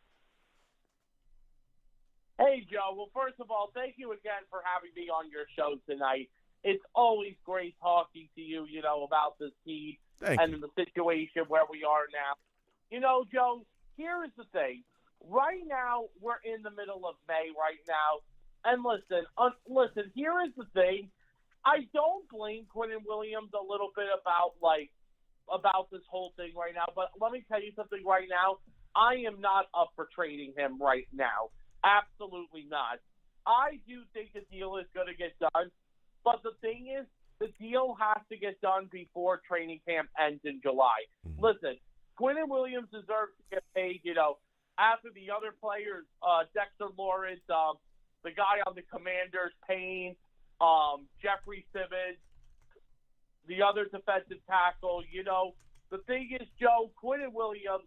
S7: Hey, Joe. Well, first of all, thank you again for having me on your show tonight. It's always great talking to you, about this team and the situation where we are now. Joe, here is the thing. Right now, we're in the middle of May right now. And listen, here is the thing. I don't blame Quinnen Williams a little bit about this whole thing right now. But let me tell you something right now. I am not up for trading him right now. Absolutely not. I do think the deal is going to get done. But the thing is, the deal has to get done before training camp ends in July. Mm-hmm. Listen, Quinnen Williams deserves to get paid, after the other players, Dexter Lawrence, the guy on the Commanders, Payne, Jeffrey Simmons, the other defensive tackle. The thing is, Joe, Quinnen Williams,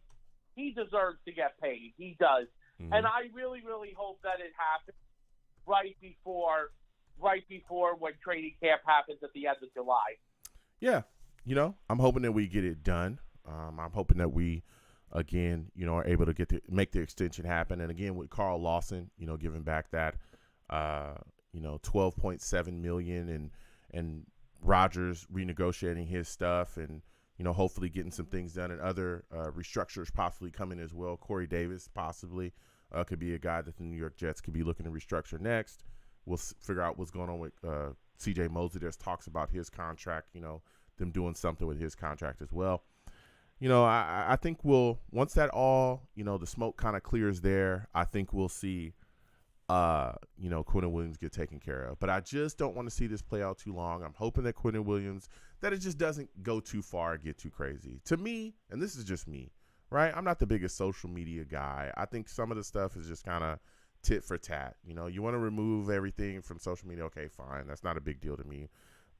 S7: he deserves to get paid. He does. Mm-hmm. And I really, really hope that it happens right before when training camp happens at the end of July.
S1: Yeah. I'm hoping that we get it done. I'm hoping that we, again, are able to make the extension happen. And again, with Carl Lawson, giving back that, $12.7 million and Rodgers renegotiating his stuff and, hopefully getting some things done and other restructures possibly coming as well. Corey Davis possibly could be a guy that the New York Jets could be looking to restructure next. We'll figure out what's going on with C.J. Mosley. There's talks about his contract, them doing something with his contract as well. I think once that all, the smoke kind of clears there, I think we'll see, Quinnen Williams get taken care of. But I just don't want to see this play out too long. I'm hoping that Quinnen Williams, that it just doesn't go too far and get too crazy. To me, and this is just me, right? I'm not the biggest social media guy. I think some of the stuff is just kind of tit for tat. You want to remove everything from social media. Okay, fine. That's not a big deal to me.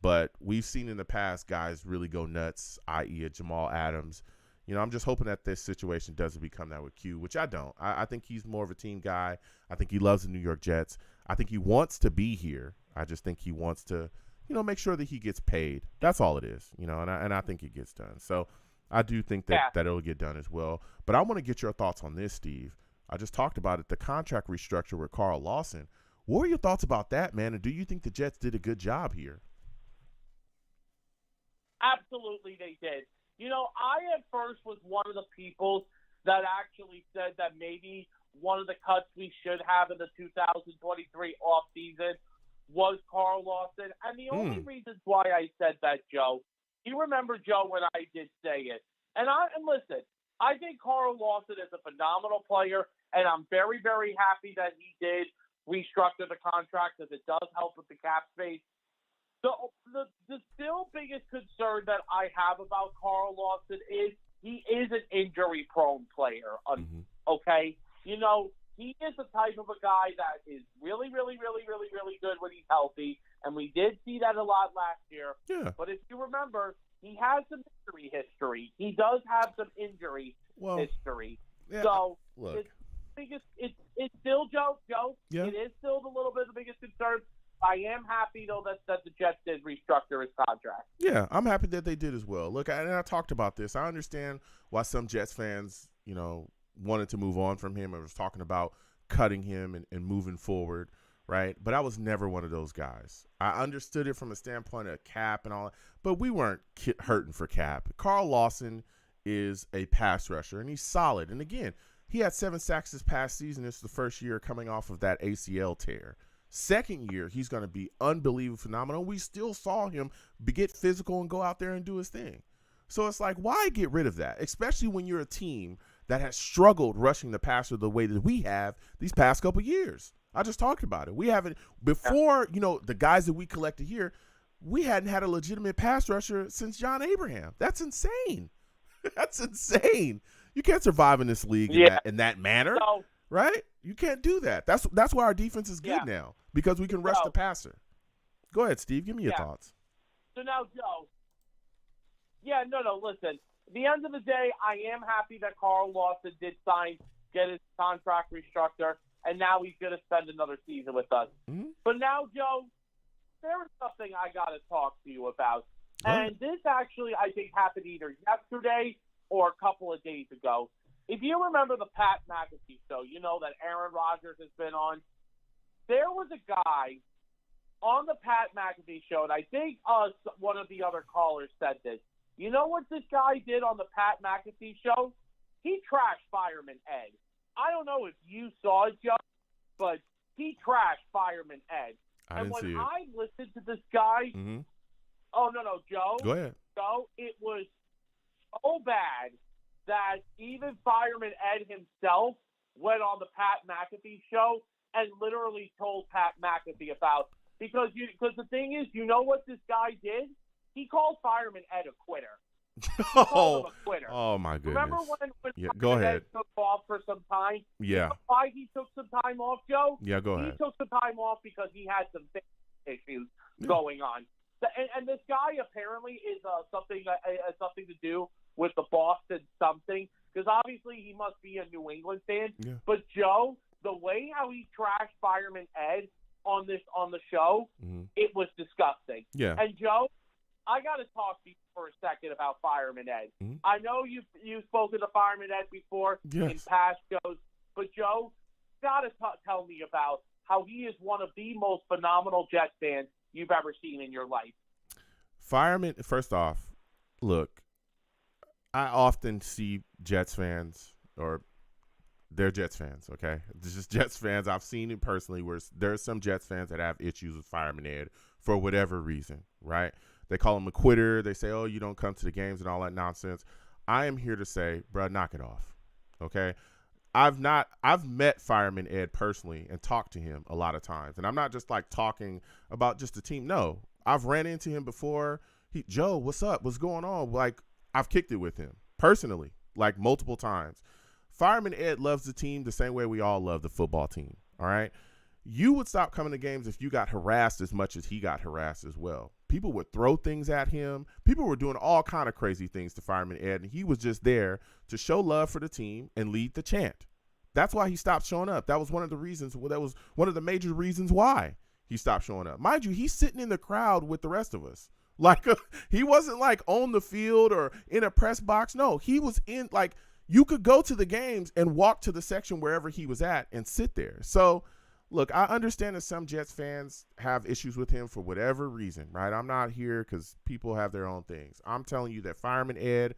S1: But we've seen in the past guys really go nuts, i.e. a Jamal Adams. I'm just hoping that this situation doesn't become that with Q, which I don't. I think he's more of a team guy. I think he loves the New York Jets. I think he wants to be here. I just think he wants to, make sure that he gets paid. That's all it is, and I think it gets done. So I do think that it'll get done as well. But I want to get your thoughts on this, Steve. I just talked about it, the contract restructure with Carl Lawson. What are your thoughts about that, man? And do you think the Jets did a good job here?
S7: Absolutely, they did. I at first was one of the people that actually said that maybe one of the cuts we should have in the 2023 offseason was Carl Lawson. And the only reasons why I said that, Joe, you remember, Joe, when I did say it. And listen, I think Carl Lawson is a phenomenal player, and I'm very, very happy that he did restructure the contract because it does help with the cap space. The still biggest concern that I have about Carl Lawson is he is an injury-prone player, okay? He is the type of a guy that is really, really, really, really, really good when he's healthy, and we did see that a lot last year. Yeah. But if you remember, he has some injury history. He does have some injury history. Yeah, so
S1: look.
S7: It's still, Joe, yeah. It is still a little bit of the biggest concern. I am happy, though, that the Jets did restructure his contract.
S1: Yeah, I'm happy that they did as well. Look, I talked about this. I understand why some Jets fans, wanted to move on from him and was talking about cutting him and moving forward, right? But I was never one of those guys. I understood it from a standpoint of cap and all that, but we weren't hurting for cap. Carl Lawson is a pass rusher, and he's solid. And, again, he had 7 sacks this past season. This is the first year coming off of that ACL tear. Second year, he's going to be unbelievably phenomenal. We still saw him get physical and go out there and do his thing. So it's like, why get rid of that? Especially when you're a team that has struggled rushing the passer the way that we have these past couple years. I just talked about it. We haven't, before, the guys that we collected here, we hadn't had a legitimate pass rusher since John Abraham. That's insane. That's insane. You can't survive in this league in that manner, right? You can't do that. That's why our defense is good now, because we can rush the passer. Go ahead, Steve. Give me your thoughts.
S7: So now, Joe. Yeah, no, listen. At the end of the day, I am happy that Carl Lawson did get his contract restructured, and now he's going to spend another season with us.
S1: Mm-hmm.
S7: But now, Joe, there is something I got to talk to you about. And this actually, I think, happened either yesterday or a couple of days ago. If you remember the Pat McAfee show, that Aaron Rodgers has been on, there was a guy on the Pat McAfee show, and I think one of the other callers said this. You know what this guy did on the Pat McAfee show? He trashed Fireman Ed. I don't know if you saw it, Joe, but he trashed Fireman Ed.
S1: I didn't see it.
S7: And when I listened to this guy, oh, no, Joe.
S1: Go ahead.
S7: Joe, it was so bad that even Fireman Ed himself went on the Pat McAfee show and literally told Pat McAfee about because the thing is, you know what this guy did? He called Fireman Ed a quitter. He called him a quitter.
S1: Oh, my goodness.
S7: Remember when
S1: go
S7: Fireman
S1: ahead.
S7: Ed took off for some time?
S1: Yeah.
S7: You know why he took some time off, Joe?
S1: Yeah, go ahead.
S7: He took some time off because he had some issues going on. And this guy apparently is something to do with the Boston something, because obviously he must be a New England fan.
S1: Yeah.
S7: But Joe, the way how he trashed Fireman Ed on the show, it was disgusting.
S1: Yeah.
S7: And Joe, I got to talk to you for a second about Fireman Ed. I know you've spoken to Fireman Ed before in past shows, but Joe, you got to tell me about how he is one of the most phenomenal Jets fans you've ever seen in your life.
S1: Fireman, first off, look, I often see Jets fans, or they're Jets fans, okay? It's just Jets fans. I've seen it personally where there are some Jets fans that have issues with Fireman Ed for whatever reason, right? They call him a quitter. They say, oh, you don't come to the games and all that nonsense. I am here to say, bro, knock it off, okay? I've met Fireman Ed personally and talked to him a lot of times. And I'm not just like talking about just the team. No, I've ran into him before. Joe, what's up? What's going on? Like, I've kicked it with him personally, like multiple times. Fireman Ed loves the team the same way we all love the football team, all right? You would stop coming to games if you got harassed as much as he got harassed as well. People would throw things at him. People were doing all kind of crazy things to Fireman Ed, and he was just there to show love for the team and lead the chant. That's why he stopped showing up. That was one of the reasons. That was one of the major reasons why he stopped showing up. Mind you, he's sitting in the crowd with the rest of us. Like, he wasn't like on the field or in a press box. No, he was in, like, you could go to the games and walk to the section wherever he was at and sit there. So, look, I understand that some Jets fans have issues with him for whatever reason, right? I'm not here because people have their own things. I'm telling you that Fireman Ed,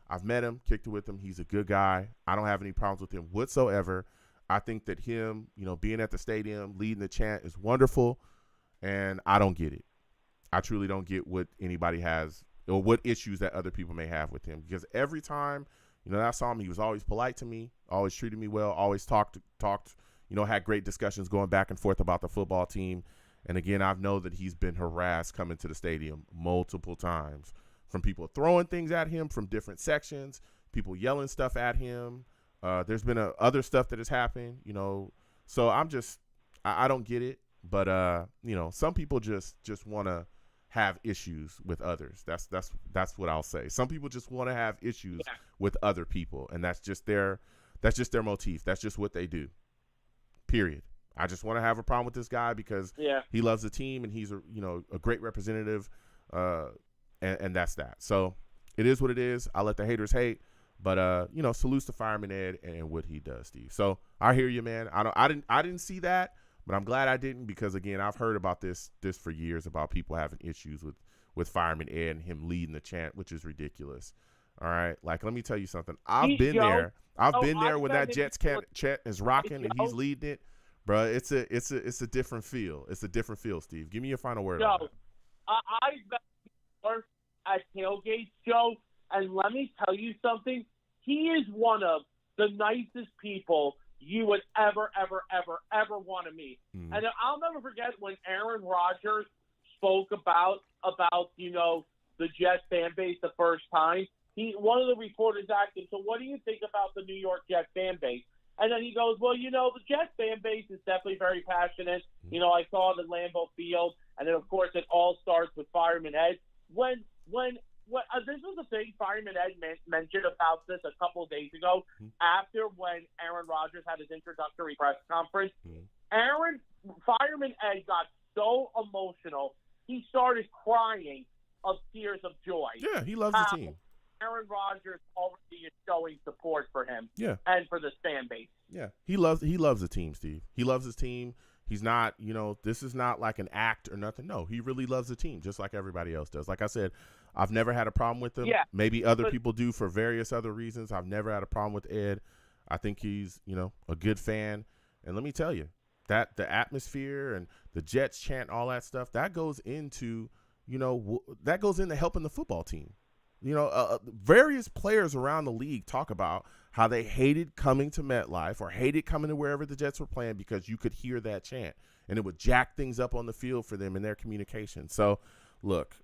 S1: I've met him, kicked it with him. He's a good guy. I don't have any problems with him whatsoever. I think that him, being at the stadium, leading the chant is wonderful, and I don't get it. I truly don't get what anybody has or what issues that other people may have with him, because every time, I saw him, he was always polite to me, always treated me well, always talked, had great discussions going back and forth about the football team. And again, I know that he's been harassed coming to the stadium multiple times from people throwing things at him from different sections, people yelling stuff at him. There's been other stuff that has happened, so I don't get it. But, some people just want to have issues with others. That's what I'll say. Some people just want to have issues with other people, and that's just their motif. That's just what they do. Period. I just want to have a problem with this guy because he loves the team and he's a great representative, and that's that. So it is what it is. I let the haters hate, but salutes to Fireman Ed and what he does, Steve. So I hear you, man. I didn't see that, but I'm glad I didn't, because again, I've heard about this for years about people having issues with Fireman Ed and him leading the chant, which is ridiculous. All right, like, let me tell you something. I've been there. I've been there when that Jets chant is rocking and he's leading it, bro. It's a different feel. It's a different feel, Steve. Give me your final word.
S7: Joe, I've been at tailgates, Joe, And let me tell you something. He is one of the nicest people you would ever want to meet.
S1: Mm-hmm.
S7: And I'll never forget when Aaron Rodgers spoke about the Jets fan base the first time. One of the reporters asked him, so what do you think about the New York Jets fan base? And then he goes, well, the Jets fan base is definitely very passionate. I saw it at Lambeau Field. And then, of course, it all starts with Fireman Ed. When this was a thing Fireman Ed mentioned about this a couple of days ago, after when Aaron Rodgers had his introductory press conference. Fireman Ed got so emotional, he started crying of tears of joy.
S1: Yeah, he loves the team.
S7: Aaron Rodgers already is showing support for him, and for this fan base.
S1: Yeah, he loves the team, Steve. He loves his team. He's not, this is not like an act or nothing. No, he really loves the team, just like everybody else does. Like I said, I've never had a problem with him.
S7: Yeah,
S1: maybe other people do for various other reasons. I've never had a problem with Ed. I think he's, a good fan. And let me tell you, that the atmosphere and the Jets chant, all that stuff, that goes into, helping the football team. Various players around the league talk about how they hated coming to MetLife or hated coming to wherever the Jets were playing because you could hear that chant and it would jack things up on the field for them in their communication. So, look,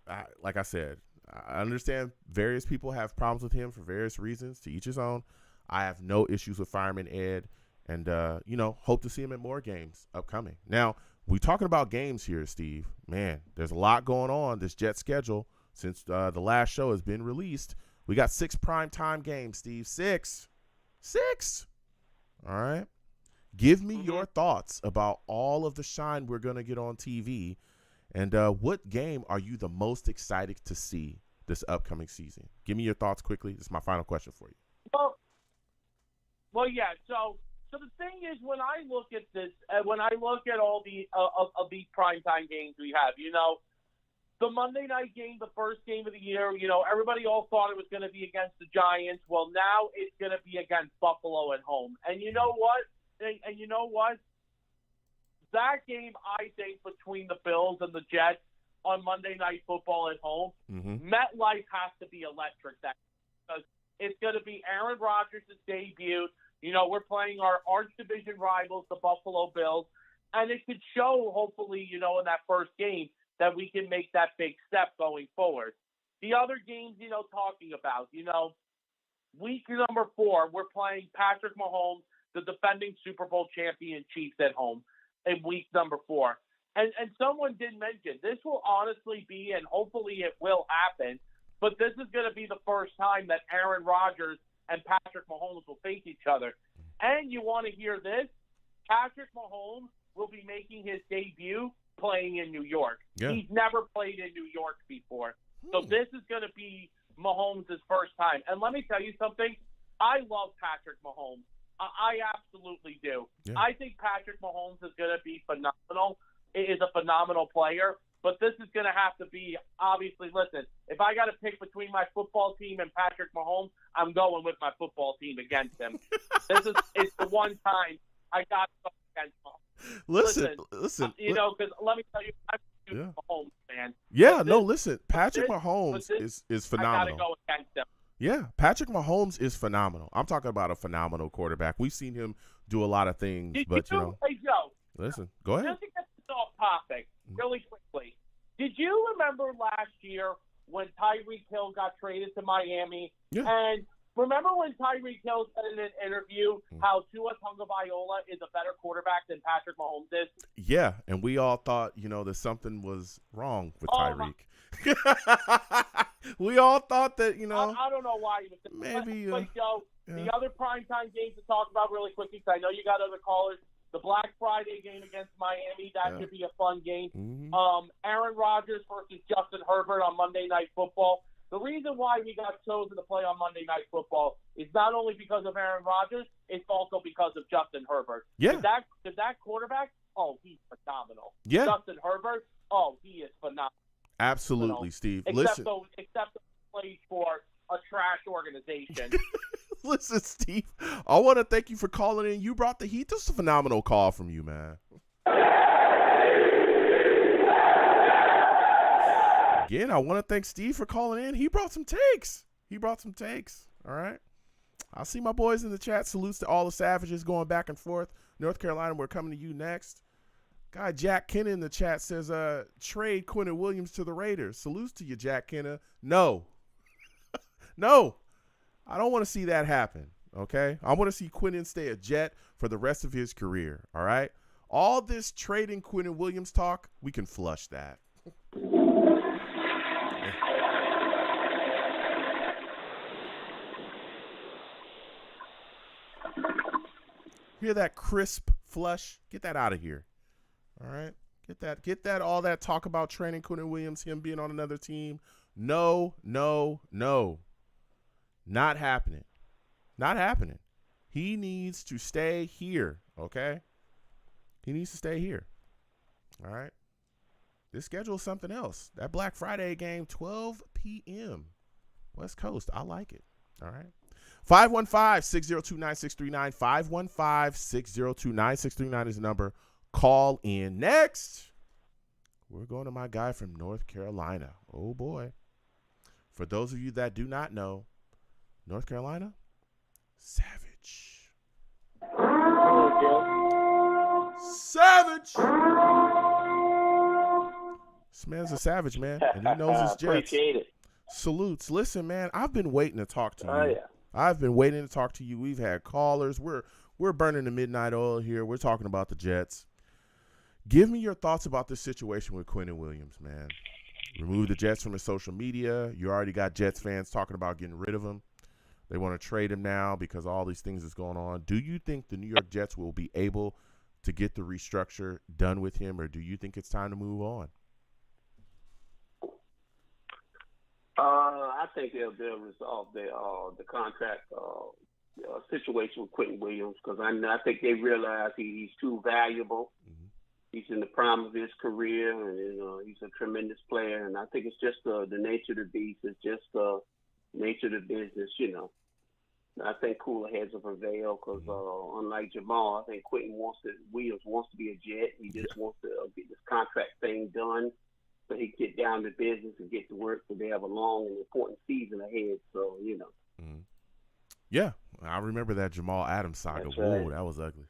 S1: like I said, I understand various people have problems with him for various reasons, to each his own. I have no issues with Fireman Ed and, hope to see him at more games upcoming. Now, we're talking about games here, Steve. Man, there's a lot going on this Jets schedule. Since the last show has been released, we got 6 primetime games, Steve. 6. All right. Give me your thoughts about all of the shine we're going to get on TV. And what game are you the most excited to see this upcoming season? Give me your thoughts quickly. This is my final question for you.
S7: Well, yeah. So the thing is, when I look at this, when I look at all the of these primetime games we have, the Monday night game, the first game of the year, everybody all thought it was going to be against the Giants. Well, now it's going to be against Buffalo at home. And you know what? That game, I think, between the Bills and the Jets on Monday Night Football at home, MetLife has to be electric because it's going to be Aaron Rodgers' debut. We're playing our arch division rivals, the Buffalo Bills. And it could show, hopefully, in that first game, that we can make that big step going forward. The other games, talking about, week number 4, we're playing Patrick Mahomes, the defending Super Bowl champion Chiefs at home in week number 4. And someone did mention, this will honestly be, and hopefully it will happen, but this is going to be the first time that Aaron Rodgers and Patrick Mahomes will face each other. And you want to hear this? Patrick Mahomes will be making his debut playing in New York. Yeah. He's never played in New York before. So this is going to be Mahomes' first time. And let me tell you something. I love Patrick Mahomes. I absolutely do. Yeah. I think Patrick Mahomes is going to be phenomenal. He is a phenomenal player. But this is going to have to be, obviously, listen, if I got to pick between my football team and Patrick Mahomes, I'm going with my football team against him. It's the one time I got to go against him.
S1: Listen.
S7: Because let me tell you, I'm a huge Mahomes fan.
S1: Yeah, listen. Patrick Mahomes is phenomenal.
S7: I got to go against him.
S1: Yeah, Patrick Mahomes is phenomenal. I'm talking about a phenomenal quarterback. We've seen him do a lot of things,
S7: Hey, Joe.
S1: Listen, go ahead.
S7: Just to get this off topic, really quickly. Did you remember last year when Tyreek Hill got traded to Miami?
S1: Yeah.
S7: And remember when Tyreek Hill said in an interview how Tua Tagovailoa is a better quarterback than Patrick Mahomes is?
S1: Yeah, and we all thought, that something was wrong with Tyreek. We all thought that,
S7: I don't know why he was
S1: maybe.
S7: But Joe, the other primetime games to talk about really quickly, because I know you got other callers. The Black Friday game against Miami, that should be a fun game. Aaron Rodgers versus Justin Herbert on Monday Night Football. The reason why we got chosen to play on Monday Night Football is not only because of Aaron Rodgers, it's also because of Justin Herbert. Yeah. That quarterback, he's phenomenal.
S1: Yeah.
S7: Justin Herbert, he is phenomenal.
S1: Absolutely, Steve.
S7: Except he plays for a trash organization.
S1: Listen, Steve, I want to thank you for calling in. You brought the heat. This is a phenomenal call from you, man. Again, I want to thank Steve for calling in. He brought some takes. He brought some takes. All right. I see my boys in the chat. Salutes to all the savages going back and forth. North Carolina, we're coming to you next. Guy Jack Kenna in the chat says, trade Quinnen Williams to the Raiders. Salutes to you, Jack Kenna. No. No. I don't want to see that happen, okay? I want to see Quinnen stay a Jet for the rest of his career, all right? All this trading Quinnen Williams talk, we can flush that. Hear that crisp flush? Get that out of here. All right? Get that, all that talk about training Quinnen Williams, him being on another team. No, no, no. Not happening. Not happening. He needs to stay here, okay? He needs to stay here. All right? This schedule is something else. That Black Friday game, 12 p.m. West Coast. I like it. All right? 515-602-9639. 515-602-9639 is the number. Call in. Next, we're going to my guy from North Carolina. Oh, boy. For those of you that do not know, North Carolina, savage. Savage. This man's a savage, man, and he knows his Jets.
S8: Appreciate it.
S1: Salutes. Listen, man, I've been waiting to talk to you.
S8: Oh, yeah.
S1: I've been waiting to talk to you. We've had callers. We're burning the midnight oil here. We're talking about the Jets. Give me your thoughts about this situation with Quinnen Williams, man. Remove the Jets from his social media. You already got Jets fans talking about getting rid of him. They want to trade him now because all these things is going on. Do you think the New York Jets will be able to get the restructure done with him, or do you think it's time to move on?
S8: I think they'll resolve the contract situation with Quinnen Williams because I think they realize he's too valuable. Mm-hmm. He's in the prime of his career, and he's a tremendous player. And I think it's just the nature of the beast. It's just the nature of the business, you know. I think cooler heads will prevail because unlike Jamal, I think Williams wants to be a Jet. He just wants to get this contract thing done so he can get down to business and get to work so they have a long and important season ahead. So, you know.
S1: Mm-hmm. Yeah, I remember that Jamal Adams saga.
S8: That's
S1: Whoa,
S8: right.
S1: that was ugly.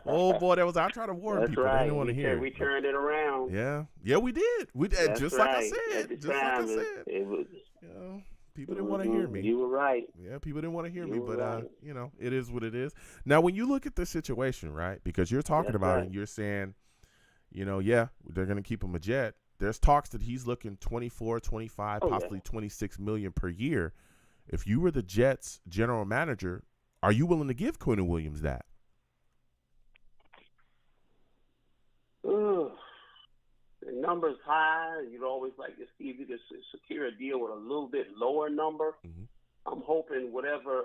S1: Oh, boy, that was. I tried to warn
S8: That's
S1: people.
S8: Right.
S1: They didn't want to hear it.
S8: We turned it around.
S1: Yeah, we did. We did.
S8: That's
S1: just
S8: right.
S1: like I said. Just like I said.
S8: It was,
S1: people didn't want to hear me.
S8: You were right.
S1: Yeah, people didn't want to hear me, but
S8: right.
S1: it is what it is. Now, when you look at the situation, right? Because you're talking about
S8: right.
S1: it, and you're saying, they're going to keep him a Jet. There's talks that he's looking 24, 25, possibly 26 million per year. If you were the Jets general manager, are you willing to give Quinnen Williams that?
S8: The number's high. You'd always like to see if you could secure a deal with a little bit lower number. Mm-hmm. I'm hoping whatever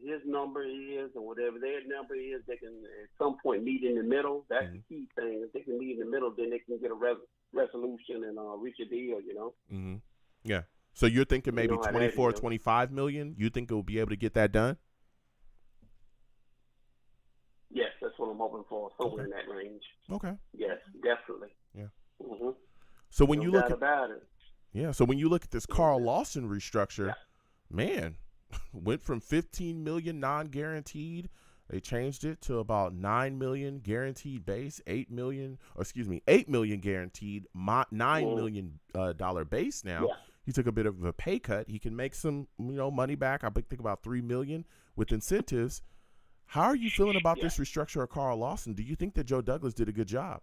S8: his number is or whatever their number is, they can at some point meet in the middle. That's the key thing. If they can meet in the middle, then they can get a resolution and reach a deal,
S1: Mm-hmm. Yeah. So you're thinking maybe 24, 25 million? You think it will be able to get that done?
S8: Yes, that's what I'm hoping for, somewhere in that range.
S1: Okay.
S8: Yes, definitely.
S1: Yeah.
S8: Mm-hmm.
S1: So when you look
S8: about it.
S1: Yeah, so when you look at this Carl Lawson restructure, man, went from 15 million non-guaranteed, they changed it to about 9 million guaranteed base, 8 million guaranteed, $9 million dollar base now. Yeah. He took a bit of a pay cut. He can make some, money back. I think about $3 million with incentives. How are you feeling about this restructure of Carl Lawson? Do you think that Joe Douglas did a good job?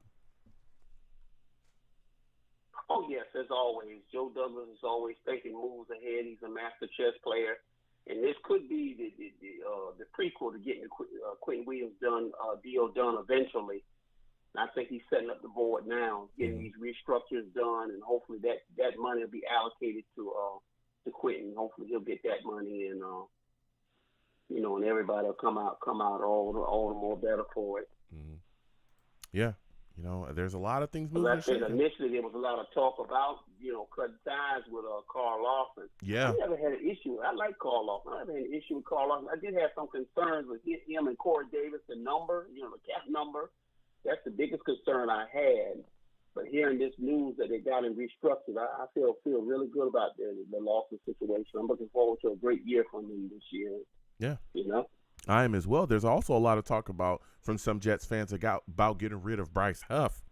S8: Oh, yes, as always. Joe Douglas is always thinking moves ahead. He's a master chess player. And this could be the prequel to getting the Quinnen Williams deal done eventually. And I think he's setting up the board now, getting these restructures done, and hopefully that money will be allocated to Quinnen. Hopefully he'll get that money, and and everybody will come out all the more better for it.
S1: Mm-hmm. Yeah. There's a lot of things moving.
S8: Like I said, initially there was a lot of talk about, cutting ties with Carl Lawson.
S1: Yeah.
S8: I never had an issue. I like Carl Lawson. I never had an issue with Carl Lawson. I did have some concerns with him and Corey Davis, the number, the cap number. That's the biggest concern I had. But hearing this news that they got in restructured, I feel really good about the Lawson situation. I'm looking forward to a great year from him this year.
S1: Yeah.
S8: You know?
S1: I am as well. There's also a lot of talk from some Jets fans about getting rid of Bryce Huff.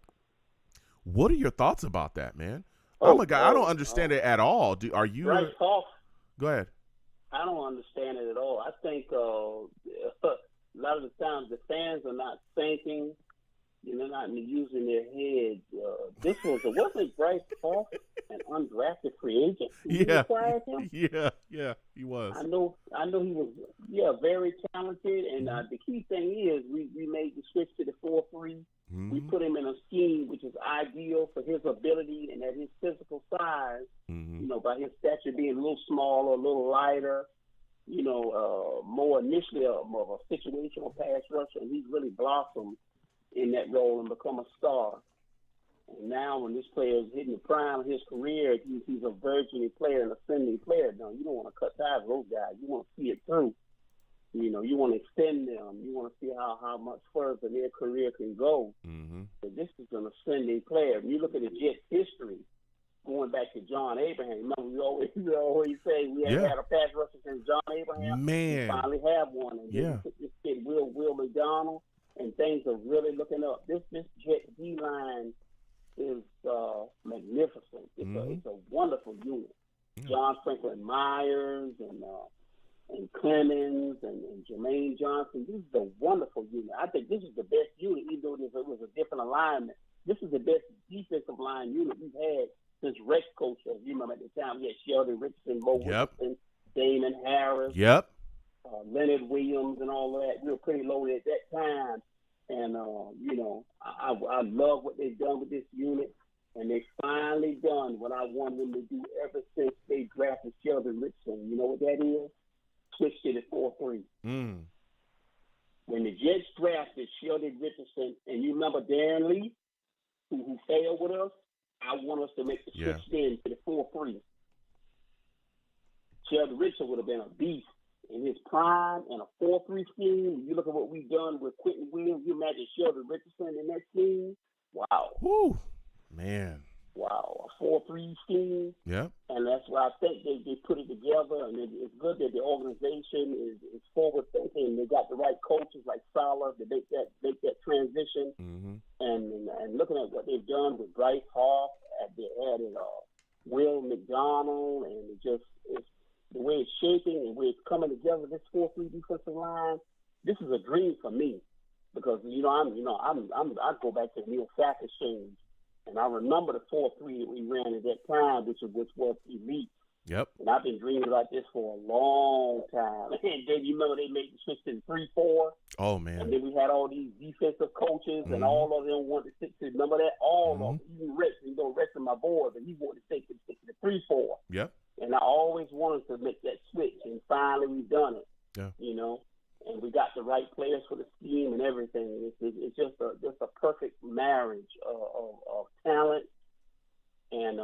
S1: What are your thoughts about that, man? I'm a guy. I don't understand it at all. Are you?
S8: Bryce Huff.
S1: Go ahead.
S8: I don't understand it at all. I think a lot of the times the fans are not thinking. They're not using their heads. Wasn't Bryce Huff an undrafted free agent?
S1: Yeah, he was.
S8: I know he was, very talented. And the key thing is we made the switch to the 4-3. Mm-hmm. We put him in a scheme which is ideal for his ability and at his physical size. Mm-hmm. By his stature being a little smaller, a little lighter. More initially of a situational pass rusher, and he's really blossomed in that role and become a star. And now when this player is hitting the prime of his career, he's a burgeoning player, an ascending player. No, you don't want to cut ties with those guys. You want to see it through. You want to extend them. You want to see how much further their career can go. Mm-hmm. But this is an ascending player. When you look at the Jets' history, going back to John Abraham, remember we always say we haven't had a pass rusher since John Abraham.
S1: Man.
S8: We finally have one. And then we took this kid, Will McDonald, and things are really looking up. This Jet D-line is magnificent. It's a wonderful unit. Mm-hmm. John Franklin Myers and Quinnen and Jermaine Johnson. This is a wonderful unit. I think this is the best unit, even though it was a different alignment. This is the best defensive line unit we've had since Rex coach. As you remember at the time, we had Sheldon Richardson, Bo Wilson, Damon Harris, Leonard Williams, and all of that. We were pretty loaded at that time. And, I love what they've done with this unit. And they've finally done what I wanted them to do ever since they drafted Sheldon Richardson. You know what that is? Switched to the 4-3. Mm. When the Jets drafted Sheldon Richardson, and you remember Darren Lee, who failed with us, I want us to make the switch then to the 4-3. Sheldon Richardson would have been a beast in his prime and a 4-3 scheme. You look at what we've done with Quinnen Williams. You imagine Sheldon Richardson in that scheme. Wow.
S1: Woo. Man.
S8: Wow. A 4-3 scheme.
S1: Yeah.
S8: And that's why I think they put it together. And it's good that the organization is forward thinking. They got the right coaches like Salah to make that transition. Mm-hmm. And looking at what they've done with Bryce Huff, they added Will McDonald, and it's the way it's shaping and the way it's coming together. This 4-3 defensive line, this is a dream for me because I go back to Neil Sack exchange, and I remember the 4-3 that we ran at that time, which was elite.
S1: Yep.
S8: And I've been dreaming about this for a long time. And then you remember they made the switch to 3-4.
S1: Oh man.
S8: And then we had all these defensive coaches, and all of them wanted to stick to. Remember that? All of them. Even Rex, Rex on my board, but he wanted to stick to the 3-4.
S1: Yep.
S8: And I always wanted to make that switch, and finally we've done it.
S1: Yeah.
S8: And we got the right players for the scheme and everything. It's just a perfect marriage of talent and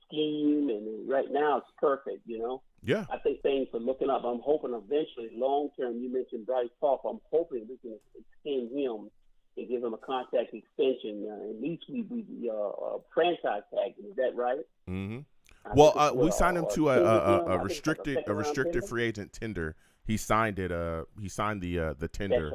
S8: scheme, and right now it's perfect.
S1: Yeah.
S8: I think things are looking up. I'm hoping eventually, long term. You mentioned Bryce Huff. I'm hoping we can extend him and give him a contract extension. At least we franchise tag him. Is that right?
S1: Mm-hmm. Well, we signed him to a restricted free agent tender. He signed it. He signed the tender,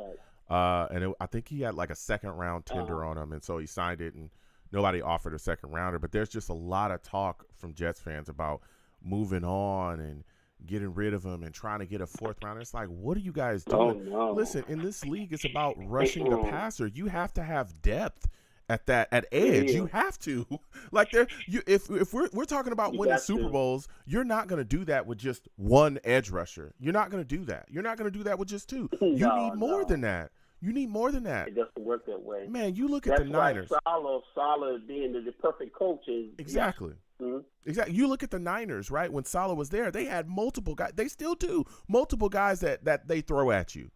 S1: and I think he had like a second round tender on him, and so he signed it, and nobody offered a second rounder. But there's just a lot of talk from Jets fans about moving on and getting rid of him and trying to get a fourth rounder. It's like, what are you guys doing?
S8: Oh, no.
S1: Listen, in this league, it's about rushing the passer. You have to have depth at edge. You have to. Like if we're talking about winning Super Bowls, you're not going to do that with just one edge rusher. You're not going to do that. You're not going to do that with just two. You need more than that. You need more than that.
S8: It doesn't work that way.
S1: Man, you look at the Niners.
S8: Salah being the perfect coach is
S1: exactly. Mm-hmm. Exactly. You look at the Niners, right? When Salah was there, they had multiple guys. They still do. Multiple guys that they throw at you.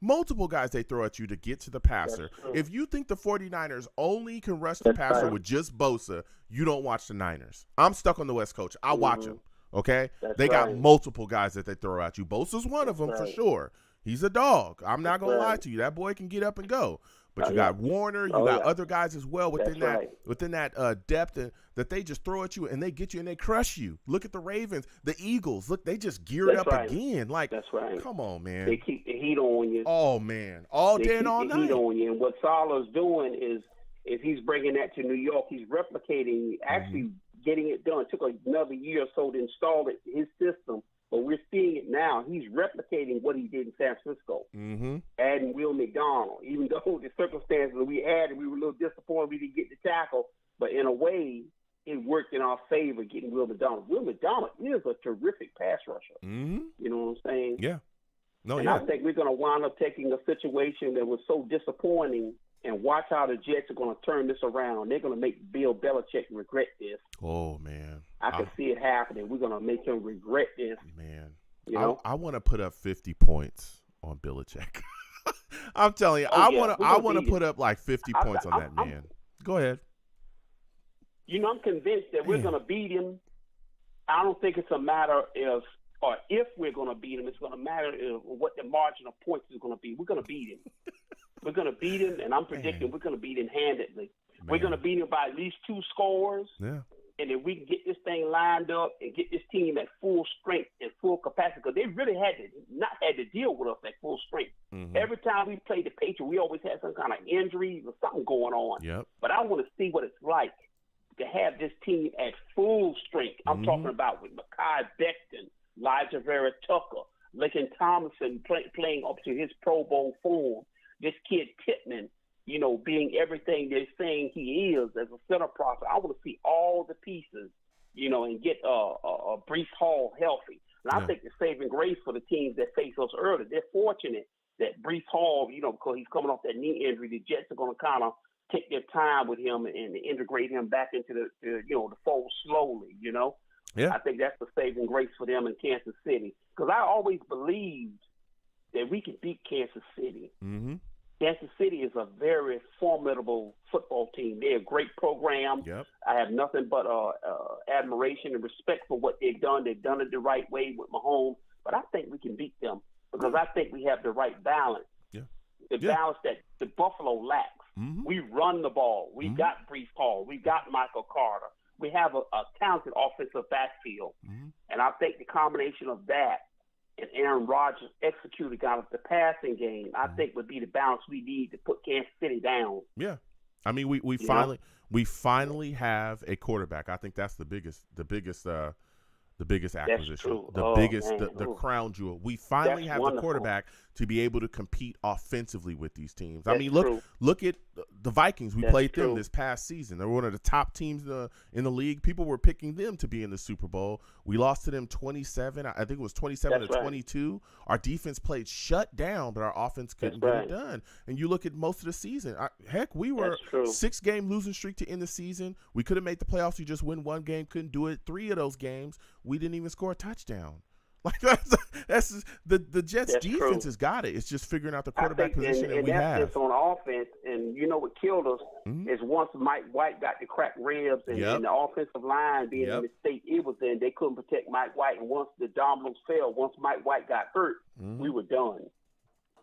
S1: Multiple guys they throw at you to get to the passer. If you think the 49ers only can rush the passer with just Bosa, you don't watch the Niners. I'm stuck on the West Coast. I'll watch them, okay? They got multiple guys that they throw at you. Bosa's one of them for sure. He's a dog. I'm not going to lie to you. That boy can get up and go. But you got Warner, you got other guys as well within that depth that they just throw at you and they get you and they crush you. Look at the Ravens, the Eagles. Look, they just geared up again. Like, that's right. Come on, man.
S8: They keep the heat on you.
S1: Oh man, all day and all night.
S8: Heat on you. And what Saleh's doing is he's bringing that to New York. He's replicating, actually getting it done. It took another year or so to install it his system. But we're seeing it now. He's replicating what he did in San Francisco, adding Will McDonald. Even though the circumstances that we added, we were a little disappointed we didn't get the tackle. But in a way, it worked in our favor getting Will McDonald. Will McDonald is a terrific pass rusher. You know what I'm saying?
S1: Yeah.
S8: I think we're going to wind up taking a situation that was so disappointing and watch how the Jets are going to turn this around. They're going to make Bill Belichick regret this.
S1: Oh, man.
S8: I can see it happening. We're going to make him regret this.
S1: Man.
S8: You know?
S1: I want to put up 50 points on Belichick. I'm telling you, I want to put up like 50 points on that man. Go ahead.
S8: You know, I'm convinced that we're going to beat him. I don't think it's a matter of or if we're going to beat him. It's going to matter what the margin of points is going to be. We're going to beat him. We're going to beat him, and I'm predicting we're going to beat him handedly. We're going to beat him by at least 2 scores.
S1: Yeah.
S8: And if we can get this thing lined up and get this team at full strength and full capacity, because they really not had to deal with us at full strength. Every time we played the Patriots, we always had some kind of injuries or something going on.
S1: Yep.
S8: But I want to see what it's like to have this team at full strength. I'm talking about with Mekhi Becton, Elijah Vera Tucker, Lincoln Thomason playing up to his Pro Bowl form. This kid Pittman, you know, being everything they're saying he is as a center prospect. I want to see all the pieces, you know, and get Breece Hall healthy. And I think the saving grace for the teams that face us early, they're fortunate that Breece Hall, you know, because he's coming off that knee injury, the Jets are going to kind of take their time with him and integrate him back into the fold slowly, you know.
S1: Yeah.
S8: I think that's the saving grace for them in Kansas City. Because I always believed that we could beat Kansas City. Kansas City is a very formidable football team. They're a great program.
S1: Yep.
S8: I have nothing but admiration and respect for what they've done. They've done it the right way with Mahomes. But I think we can beat them because I think we have the right balance.
S1: Yeah.
S8: The balance that the Buffalo lacks. We run the ball. We got Breece Hall. We got Michael Carter. We have a talented offensive backfield. And I think the combination of that and Aaron Rodgers executed out of the passing game, I think would be the balance we need to put Kansas City down.
S1: Yeah. I mean, we finally have a quarterback. I think that's the biggest acquisition, the crown jewel. We finally have the quarterback to be able to compete offensively with these teams. I mean, look at the Vikings. We played them this past season. They were one of the top teams in the league. People were picking them to be in the Super Bowl. We lost to them 27. I think it was 27-22. Our defense played shut down, but our offense couldn't get it done. And you look at most of the season. We were 6-game losing streak to end the season. We could have made the playoffs. We just win 1 game, couldn't do it. 3 of those games, we didn't even score a touchdown. Like that's the Jets' defense has got it. It's just figuring out the quarterback position that we have.
S8: That's just on offense, and you know what killed us is once Mike White got the cracked ribs and the offensive line being in the state it was in, they couldn't protect Mike White. And once the dominoes fell, once Mike White got hurt, we were done.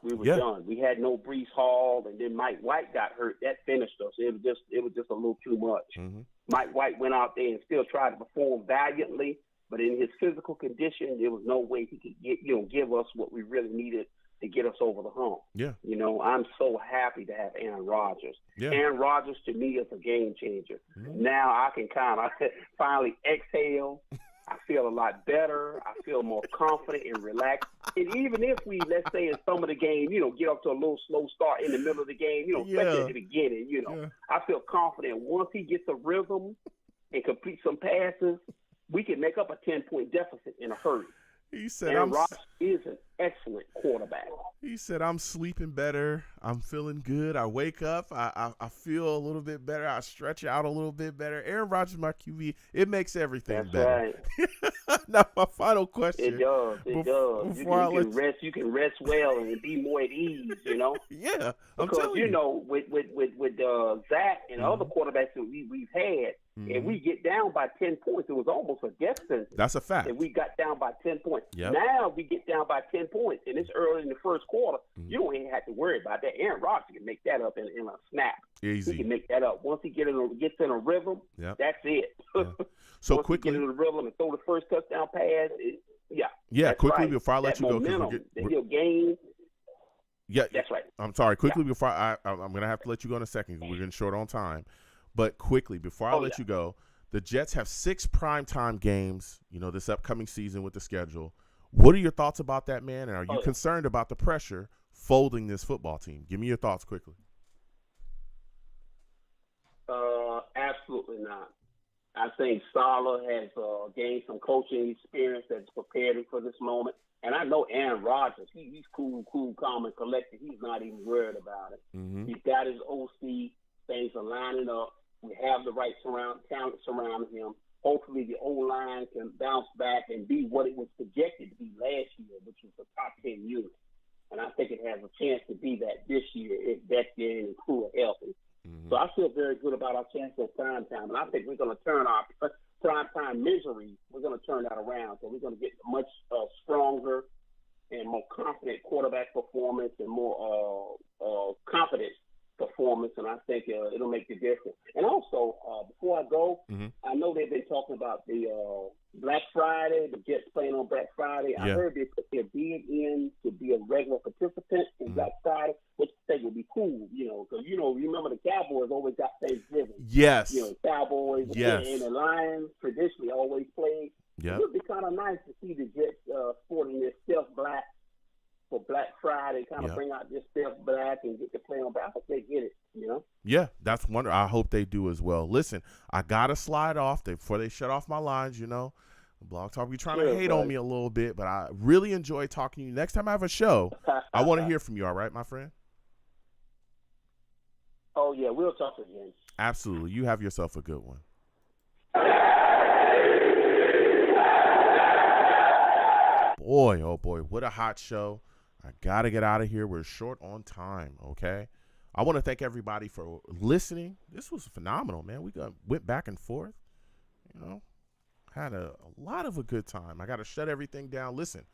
S8: We were done. We had no Breece Hall, and then Mike White got hurt. That finished us. It was just a little too much. Mike White went out there and still tried to perform valiantly. But in his physical condition, there was no way he could give us what we really needed to get us over the hump.
S1: Yeah.
S8: You know, I'm so happy to have Aaron Rodgers. Yeah. Aaron Rodgers, to me, is a game changer. Now I can kind of finally exhale. I feel a lot better. I feel more confident and relaxed. And even if we, let's say in some of the game, you know, get up to a little slow start in the middle of the game, you know, especially at the beginning, you know, I feel confident once he gets a rhythm and complete some passes, we can make up a 10-point deficit in a hurry.
S1: He said,
S8: Aaron Rodgers is an excellent quarterback.
S1: He said, I'm sleeping better. I'm feeling good. I wake up. I feel a little bit better. I stretch out a little bit better. Aaron Rodgers, my QB, it makes everything better.
S8: Right.
S1: Now, my final question.
S8: It does. You can rest well and be more at ease, you know?
S1: Yeah.
S8: Because, you know, with Zach and other quarterbacks that we've had, If we get down by 10 points, it was almost a death sentence.
S1: That's a fact.
S8: If we got down by 10 points.
S1: Yep.
S8: Now we get down by 10 points, and it's early in the first quarter. You don't even have to worry about that. Aaron Rodgers can make that up in a snap.
S1: Easy.
S8: He can make that up. Once he gets in a rhythm, that's it.
S1: Yeah. So
S8: Once
S1: quickly,
S8: he get in the rhythm and throw the first touchdown pass,
S1: yeah, quickly
S8: right.
S1: before I let
S8: that
S1: you go,
S8: momentum, he'll gain.
S1: Yeah,
S8: that's right.
S1: I'm sorry. Quickly before I'm going to have to let you go in a second because we're getting short on time. But quickly before I let you go, the Jets have 6 primetime games, this upcoming season with the schedule. What are your thoughts about that, man? And are you concerned about the pressure folding this football team? Give me your thoughts quickly.
S8: Absolutely not. I think Saleh has gained some coaching experience that's prepared him for this moment. And I know Aaron Rodgers, he's cool, calm, and collected. He's not even worried about it.
S1: Mm-hmm.
S8: He's got his OC. Things are lining up. We have the right talent surrounding him. Hopefully the O-line can bounce back and be what it was projected to be last year, which was a top 10 unit. And I think it has a chance to be that this year if Beckton and crew are healthy. Mm-hmm. So I feel very good about our chance of prime time. And I think we're going to turn our prime time misery, we're going to turn that around. So we're going to get much stronger and more confident quarterback performance and more confident performance, and I think it'll make the difference. And also, before I go, I know they've been talking about the Black Friday, the Jets playing on Black Friday. I heard they put their bid in to be a regular participant in Black Friday, which I think would be cool, because, remember the Cowboys always got Thanksgiving.
S1: Yes.
S8: Cowboys and the Lions traditionally always played.
S1: Yep.
S8: It would be kind of nice to see the Jets sporting their stealth black for Black Friday, kind of bring out this stealth black and get to play on. But I hope they get it,
S1: Yeah, that's wonderful. I hope they do as well. Listen, I got to slide off before they shut off my lines, Blog Talk be trying to hate on me a little bit, but I really enjoy talking to you. Next time I have a show, I want to hear from you, all right, my friend?
S8: Oh, yeah, we'll talk again.
S1: Absolutely. You have yourself a good one. Boy, oh boy, what a hot show. I got to get out of here. We're short on time, okay? I want to thank everybody for listening. This was phenomenal, man. We went back and forth, had a lot of a good time. I got to shut everything down. Listen,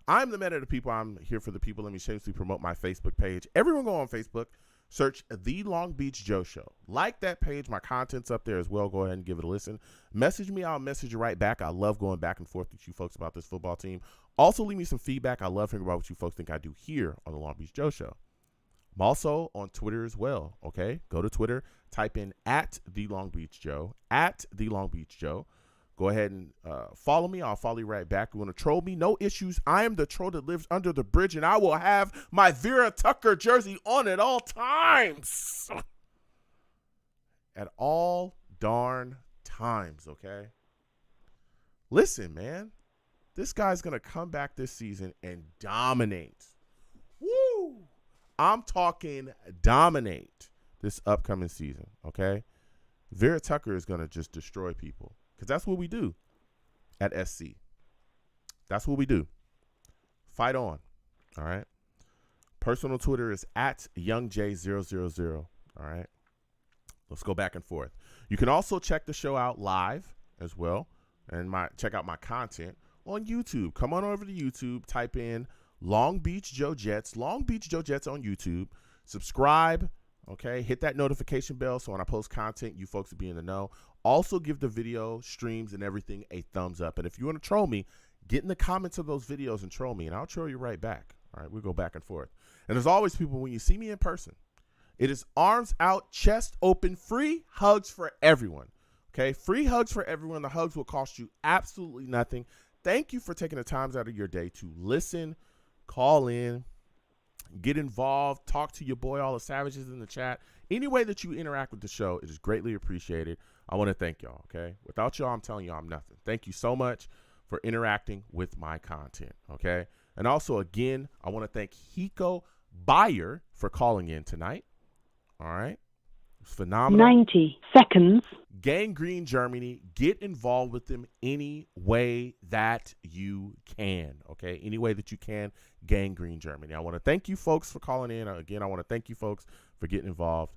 S1: I'm the man of the people. I'm here for the people. Let me shamelessly promote my Facebook page. Everyone go on Facebook. Search The Long Beach Joe Show. Like that page. My content's up there as well. Go ahead and give it a listen. Message me. I'll message you right back. I love going back and forth with you folks about this football team. Also, leave me some feedback. I love hearing about what you folks think I do here on The Long Beach Joe Show. I'm also on Twitter as well, okay? Go to Twitter. Type in @The Long Beach Joe. @The Long Beach Joe. Go ahead and follow me. I'll follow you right back. You want to troll me? No issues. I am the troll that lives under the bridge, and I will have my Vera Tucker jersey on at all times. At all darn times, okay? Listen, man. This guy's going to come back this season and dominate. Woo! I'm talking dominate this upcoming season, okay? Vera Tucker is going to just destroy people. Because that's what we do at SC. That's what we do. Fight on. All right. Personal Twitter is @YoungJ000. All right. Let's go back and forth. You can also check the show out live as well. And check out my content on YouTube. Come on over to YouTube. Type in Long Beach Joe Jets. Long Beach Joe Jets on YouTube. Subscribe. Okay. Hit that notification bell so when I post content, you folks will be in the know. Also, give the video, streams, and everything a thumbs up. And if you want to troll me, get in the comments of those videos and troll me, and I'll troll you right back. All right, we'll go back and forth. And there's always people, when you see me in person, it is arms out, chest open, free hugs for everyone. Okay, free hugs for everyone. The hugs will cost you absolutely nothing. Thank you for taking the time out of your day to listen, call in, get involved, talk to your boy, all the savages in the chat. Any way that you interact with the show, it is greatly appreciated. I want to thank y'all, okay? Without y'all, I'm telling you, I'm nothing. Thank you so much for interacting with my content, okay? And also, again, I want to thank Hiko Bayer for calling in tonight, all right? It's phenomenal.
S2: 90 seconds.
S1: Gangrene Germany, get involved with them any way that you can, okay? Any way that you can, Gangrene Germany. I want to thank you folks for calling in. Again, I want to thank you folks for getting involved.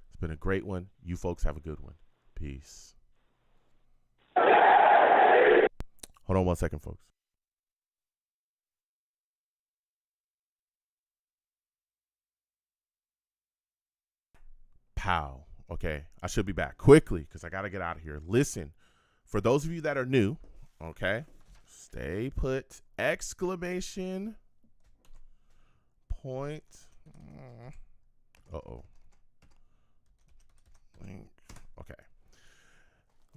S1: It's been a great one. You folks have a good one. Peace. Hold on 1 second, folks. Pow. Okay, I should be back quickly because I got to get out of here. Listen, for those of you that are new, okay, stay put, exclamation point. Uh-oh. Link. Okay.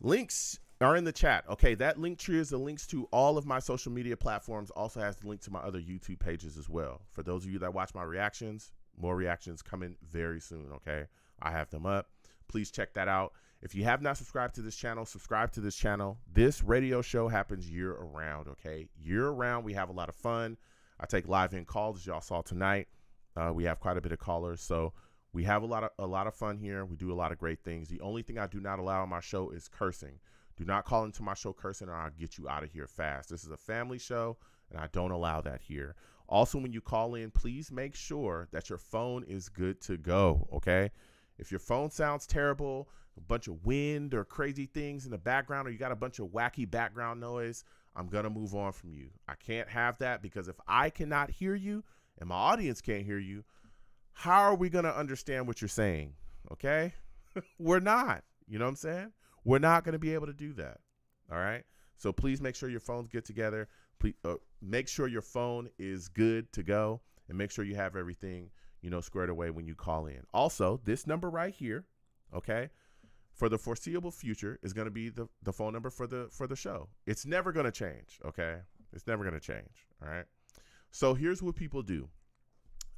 S1: Links are in the chat. Okay, that link tree is the links to all of my social media platforms. Also has the link to my other YouTube pages as well. For those of you that watch my reactions, more reactions coming very soon, okay? I have them up. Please check that out. If you have not subscribed to this channel, subscribe to this channel. This radio show happens year-round, okay? Year-round, we have a lot of fun. I take live-in calls, as y'all saw tonight. We have quite a bit of callers, so we have a lot of fun here. We do a lot of great things. The only thing I do not allow on my show is cursing. Do not call into my show cursing, or I'll get you out of here fast. This is a family show, and I don't allow that here. Also, when you call in, please make sure that your phone is good to go, okay? If your phone sounds terrible, a bunch of wind or crazy things in the background, or you got a bunch of wacky background noise, I'm going to move on from you. I can't have that, because if I cannot hear you and my audience can't hear you, how are we going to understand what you're saying? Okay? We're not. You know what I'm saying? We're not going to be able to do that. All right? So please make sure your phones get together. Please make sure your phone is good to go, and make sure you have everything, squared away when you call in. Also, this number right here, okay, for the foreseeable future is going to be the phone number for the show. It's never going to change, okay? It's never going to change, all right? So here's what people do.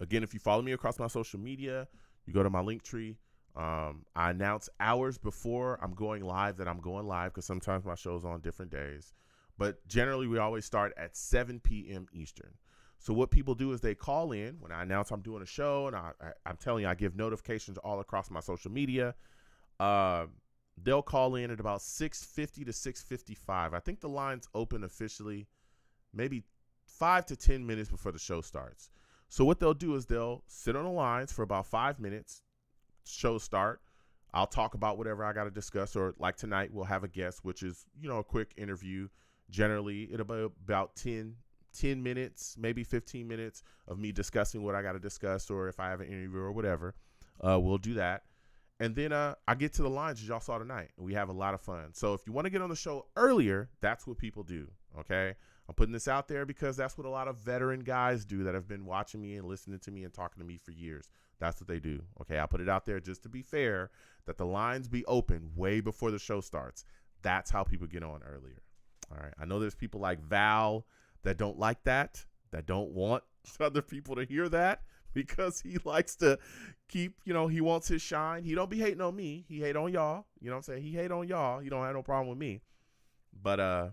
S1: Again, if you follow me across my social media, you go to my link tree. I announce hours before I'm going live that I'm going live, because sometimes my show's on different days. But generally, we always start at 7 p.m. Eastern. So what people do is they call in when I announce I'm doing a show, and I'm telling you, I give notifications all across my social media. They'll call in at about 6:50 to 6:55. I think the lines open officially maybe 5 to 10 minutes before the show starts. So what they'll do is they'll sit on the lines for about 5 minutes. Show start. I'll talk about whatever I got to discuss, or like tonight, we'll have a guest, which is, a quick interview. Generally, it'll be about 10 minutes, maybe 15 minutes of me discussing what I got to discuss, or if I have an interview or whatever, we'll do that. And then I get to the lines, as y'all saw tonight, and we have a lot of fun. So if you want to get on the show earlier, that's what people do, okay? I'm putting this out there because that's what a lot of veteran guys do that have been watching me and listening to me and talking to me for years. That's what they do, okay? I'll put it out there just to be fair, that the lines be open way before the show starts. That's how people get on earlier, all right? I know there's people like Val that don't like that don't want other people to hear that, because he likes to keep, he wants his shine. He don't be hating on me. He hate on y'all. You know what I'm saying? He hate on y'all. He don't have no problem with me. But,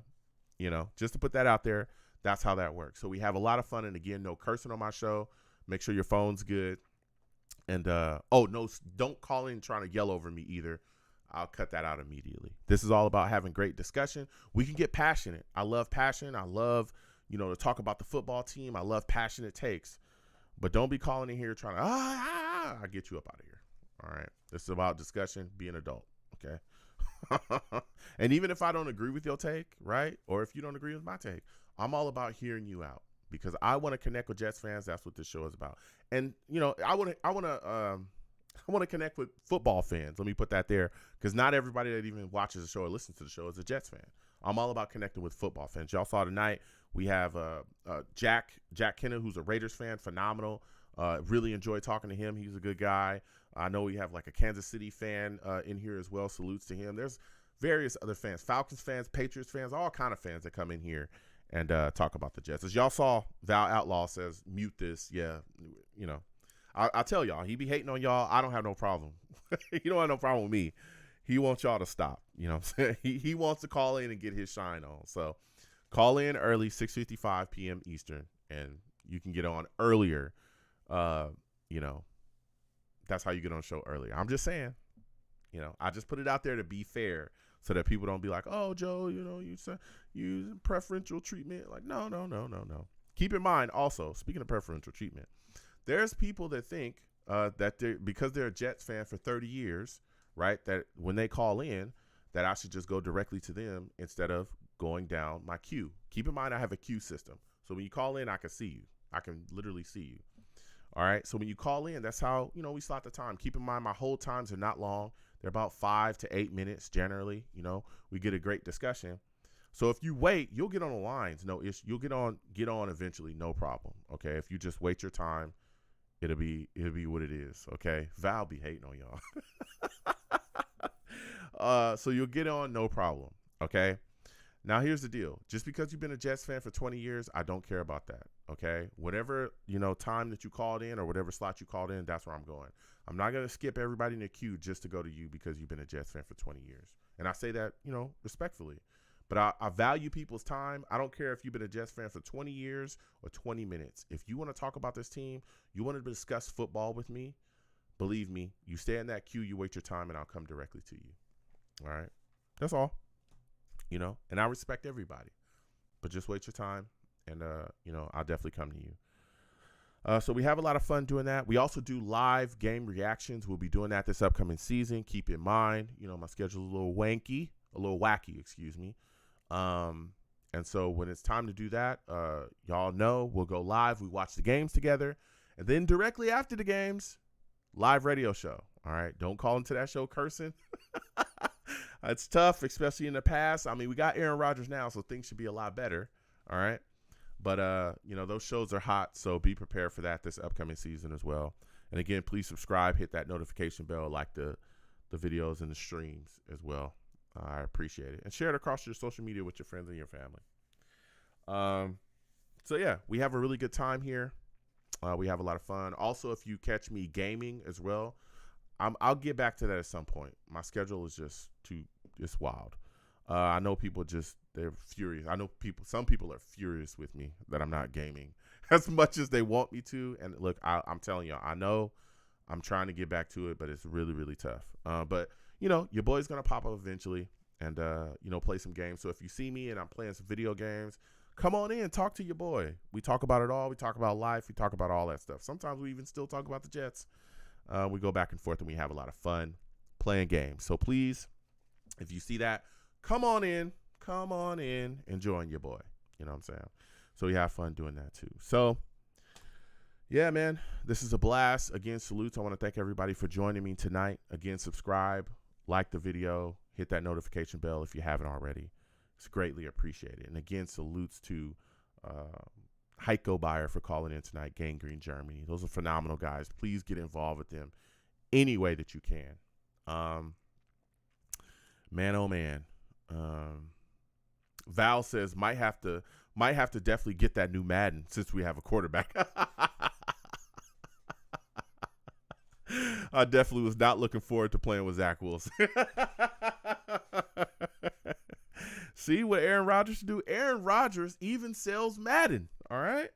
S1: just to put that out there, that's how that works. So we have a lot of fun. And again, no cursing on my show. Make sure your phone's good. And, no, don't call in trying to yell over me either. I'll cut that out immediately. This is all about having great discussion. We can get passionate. I love passion. I love, to talk about the football team. I love passionate takes. But don't be calling in here trying to, I'll get you up out of here. All right. This is about discussion, be an adult. Okay. And even if I don't agree with your take, right? Or if you don't agree with my take, I'm all about hearing you out, because I want to connect with Jets fans. That's what this show is about. And, I want to connect with football fans. Let me put that there, because not everybody that even watches the show or listens to the show is a Jets fan. I'm all about connecting with football fans. Y'all saw tonight, we have Jack Quinnen, who's a Raiders fan, phenomenal. Really enjoy talking to him. He's a good guy. I know we have like a Kansas City fan in here as well. Salutes to him. There's various other fans, Falcons fans, Patriots fans, all kind of fans that come in here and talk about the Jets. As y'all saw, Val Outlaw says, mute this. Yeah, I'll tell y'all, he be hating on y'all. I don't have no problem. He don't have no problem with me. He wants y'all to stop. You know what I'm saying? He wants to call in and get his shine on. So call in early, 6:55 p.m. Eastern, and you can get on earlier. That's how you get on the show earlier. I'm just saying, I just put it out there to be fair, so that people don't be like, oh, Joe, you preferential treatment. Like, no. Keep in mind also, speaking of preferential treatment, there's people that think that because they're a Jets fan for 30 years, right, that when they call in, that I should just go directly to them instead of going down my queue. Keep in mind, I have a queue system. So when you call in, I can see you. I can literally see you. All right. So when you call in, that's how, we slot the time. Keep in mind, my hold times are not long. They're about 5 to 8 minutes generally. We get a great discussion. So if you wait, you'll get on the lines. No issue. You'll get on eventually. No problem. Okay. If you just wait your time, it'll be what it is. Okay. Val be hating on y'all. So you'll get on, no problem. Okay. Now here's the deal. Just because you've been a Jets fan for 20 years, I don't care about that. Okay. Whatever, time that you called in or whatever slot you called in, that's where I'm going. I'm not going to skip everybody in the queue just to go to you because you've been a Jets fan for 20 years. And I say that, respectfully. But I value people's time. I don't care if you've been a Jets fan for 20 years or 20 minutes. If you want to talk about this team, you want to discuss football with me, believe me, you stay in that queue, you wait your time, and I'll come directly to you. All right? That's all. And I respect everybody. But just wait your time, and, I'll definitely come to you. So we have a lot of fun doing that. We also do live game reactions. We'll be doing that this upcoming season. Keep in mind, my schedule's a little wacky, excuse me. And so when it's time to do that, y'all know we'll go live. We watch the games together. And then directly after the games, live radio show. All right. Don't call into that show cursing. It's tough, especially in the past. I mean, we got Aaron Rodgers now, so things should be a lot better. All right. But, those shows are hot, so be prepared for that this upcoming season as well. And again, please subscribe, hit that notification bell, like the videos and the streams as well. I appreciate it. And share it across your social media with your friends and your family. So, yeah, we have a really good time here. We have a lot of fun. Also, if you catch me gaming as well, I'll get back to that at some point. My schedule is just it's wild. I know people they're furious. I know some people are furious with me that I'm not gaming as much as they want me to. And look, I'm telling y'all, I know I'm trying to get back to it, but it's really, really tough. But your boy's going to pop up eventually and, play some games. So if you see me and I'm playing some video games, come on in, talk to your boy. We talk about it all. We talk about life. We talk about all that stuff. Sometimes we even still talk about the Jets. We go back and forth and we have a lot of fun playing games. So please, if you see that, come on in, and join your boy. You know what I'm saying? So we have fun doing that too. So yeah, man, this is a blast. Again, salutes. I want to thank everybody for joining me tonight. Again, subscribe, like the video, hit that notification bell if you haven't already. It's greatly appreciated. And again, salutes to Heiko Bayer for calling in tonight, Gangrene Germany. Those are phenomenal guys. Please get involved with them any way that you can. Man, oh man. Val says might have to definitely get that new Madden since we have a quarterback. I definitely was not looking forward to playing with Zach Wilson. See what Aaron Rodgers do? Aaron Rodgers even sells Madden. All right.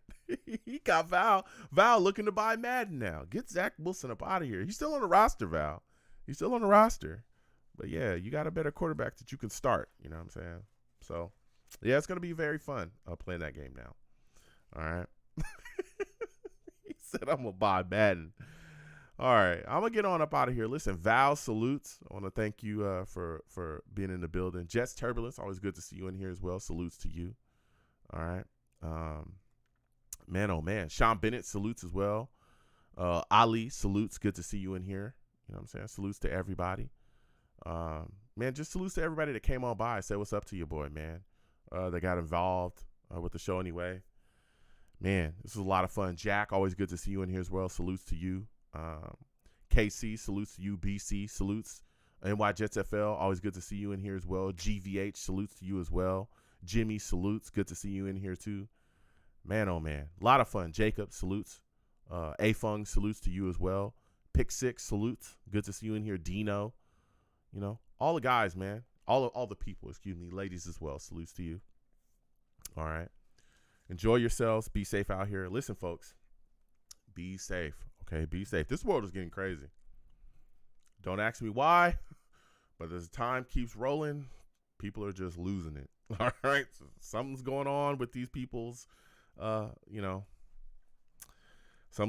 S1: He got Val looking to buy Madden now. Get Zach Wilson up out of here. He's still on the roster, Val. He's still on the roster. But yeah, you got a better quarterback that you can start. You know what I'm saying? So yeah, it's going to be very fun playing that game now. All right. He said, I'm going to buy Madden. All right. I'm going to get on up out of here. Listen, Val, salutes. I want to thank you for being in the building. Jets Turbulence, always good to see you in here as well. Salutes to you. All right. Man, oh, man. Sean Bennett, salutes as well. Ali, salutes. Good to see you in here. You know what I'm saying? Salutes to everybody. Man, just salutes to everybody that came on by. Say what's up to your boy, man. That got involved with the show anyway. Man, this was a lot of fun. Jack, always good to see you in here as well. Salutes to you. KC, salutes to you. BC, salutes. NY Jets FL, always good to see you in here as well. GVH, salutes to you as well. Jimmy, salutes. Good to see you in here too. Man, oh man. A lot of fun. Jacob, salutes. A-Fung, salutes to you as well. Pick Six, salutes. Good to see you in here. Dino. You know, all the guys, man. All the people, excuse me. Ladies as well. Salutes to you. All right. Enjoy yourselves. Be safe out here. Listen, folks. Be safe. Okay, be safe. This world is getting crazy. Don't ask me why, but as time keeps rolling, people are just losing it. All right, so something's going on with these people's, something's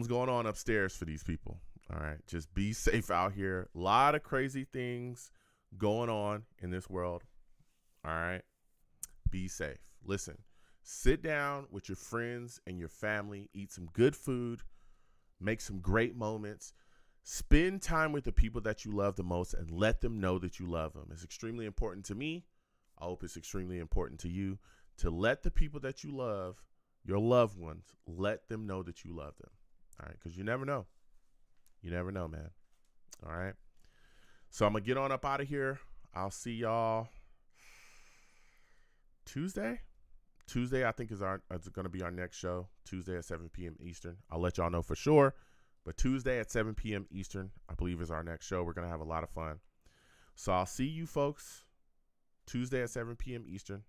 S1: going on upstairs for these people. All right, just be safe out here. A lot of crazy things going on in this world. All right, be safe. Listen, sit down with your friends and your family, eat some good food, make some great moments, spend time with the people that you love the most, and let them know that you love them. It's extremely important to me. I hope it's extremely important to you to let the people that you love, your loved ones, let them know that you love them. All right, because you never know. You never know, man. All right. So I'm going to get on up out of here. I'll see y'all Tuesday. Tuesday, I think, is going to be our next show. Tuesday at 7 p.m. Eastern. I'll let y'all know for sure. But Tuesday at 7 p.m. Eastern, I believe, is our next show. We're going to have a lot of fun. So I'll see you folks Tuesday at 7 p.m. Eastern.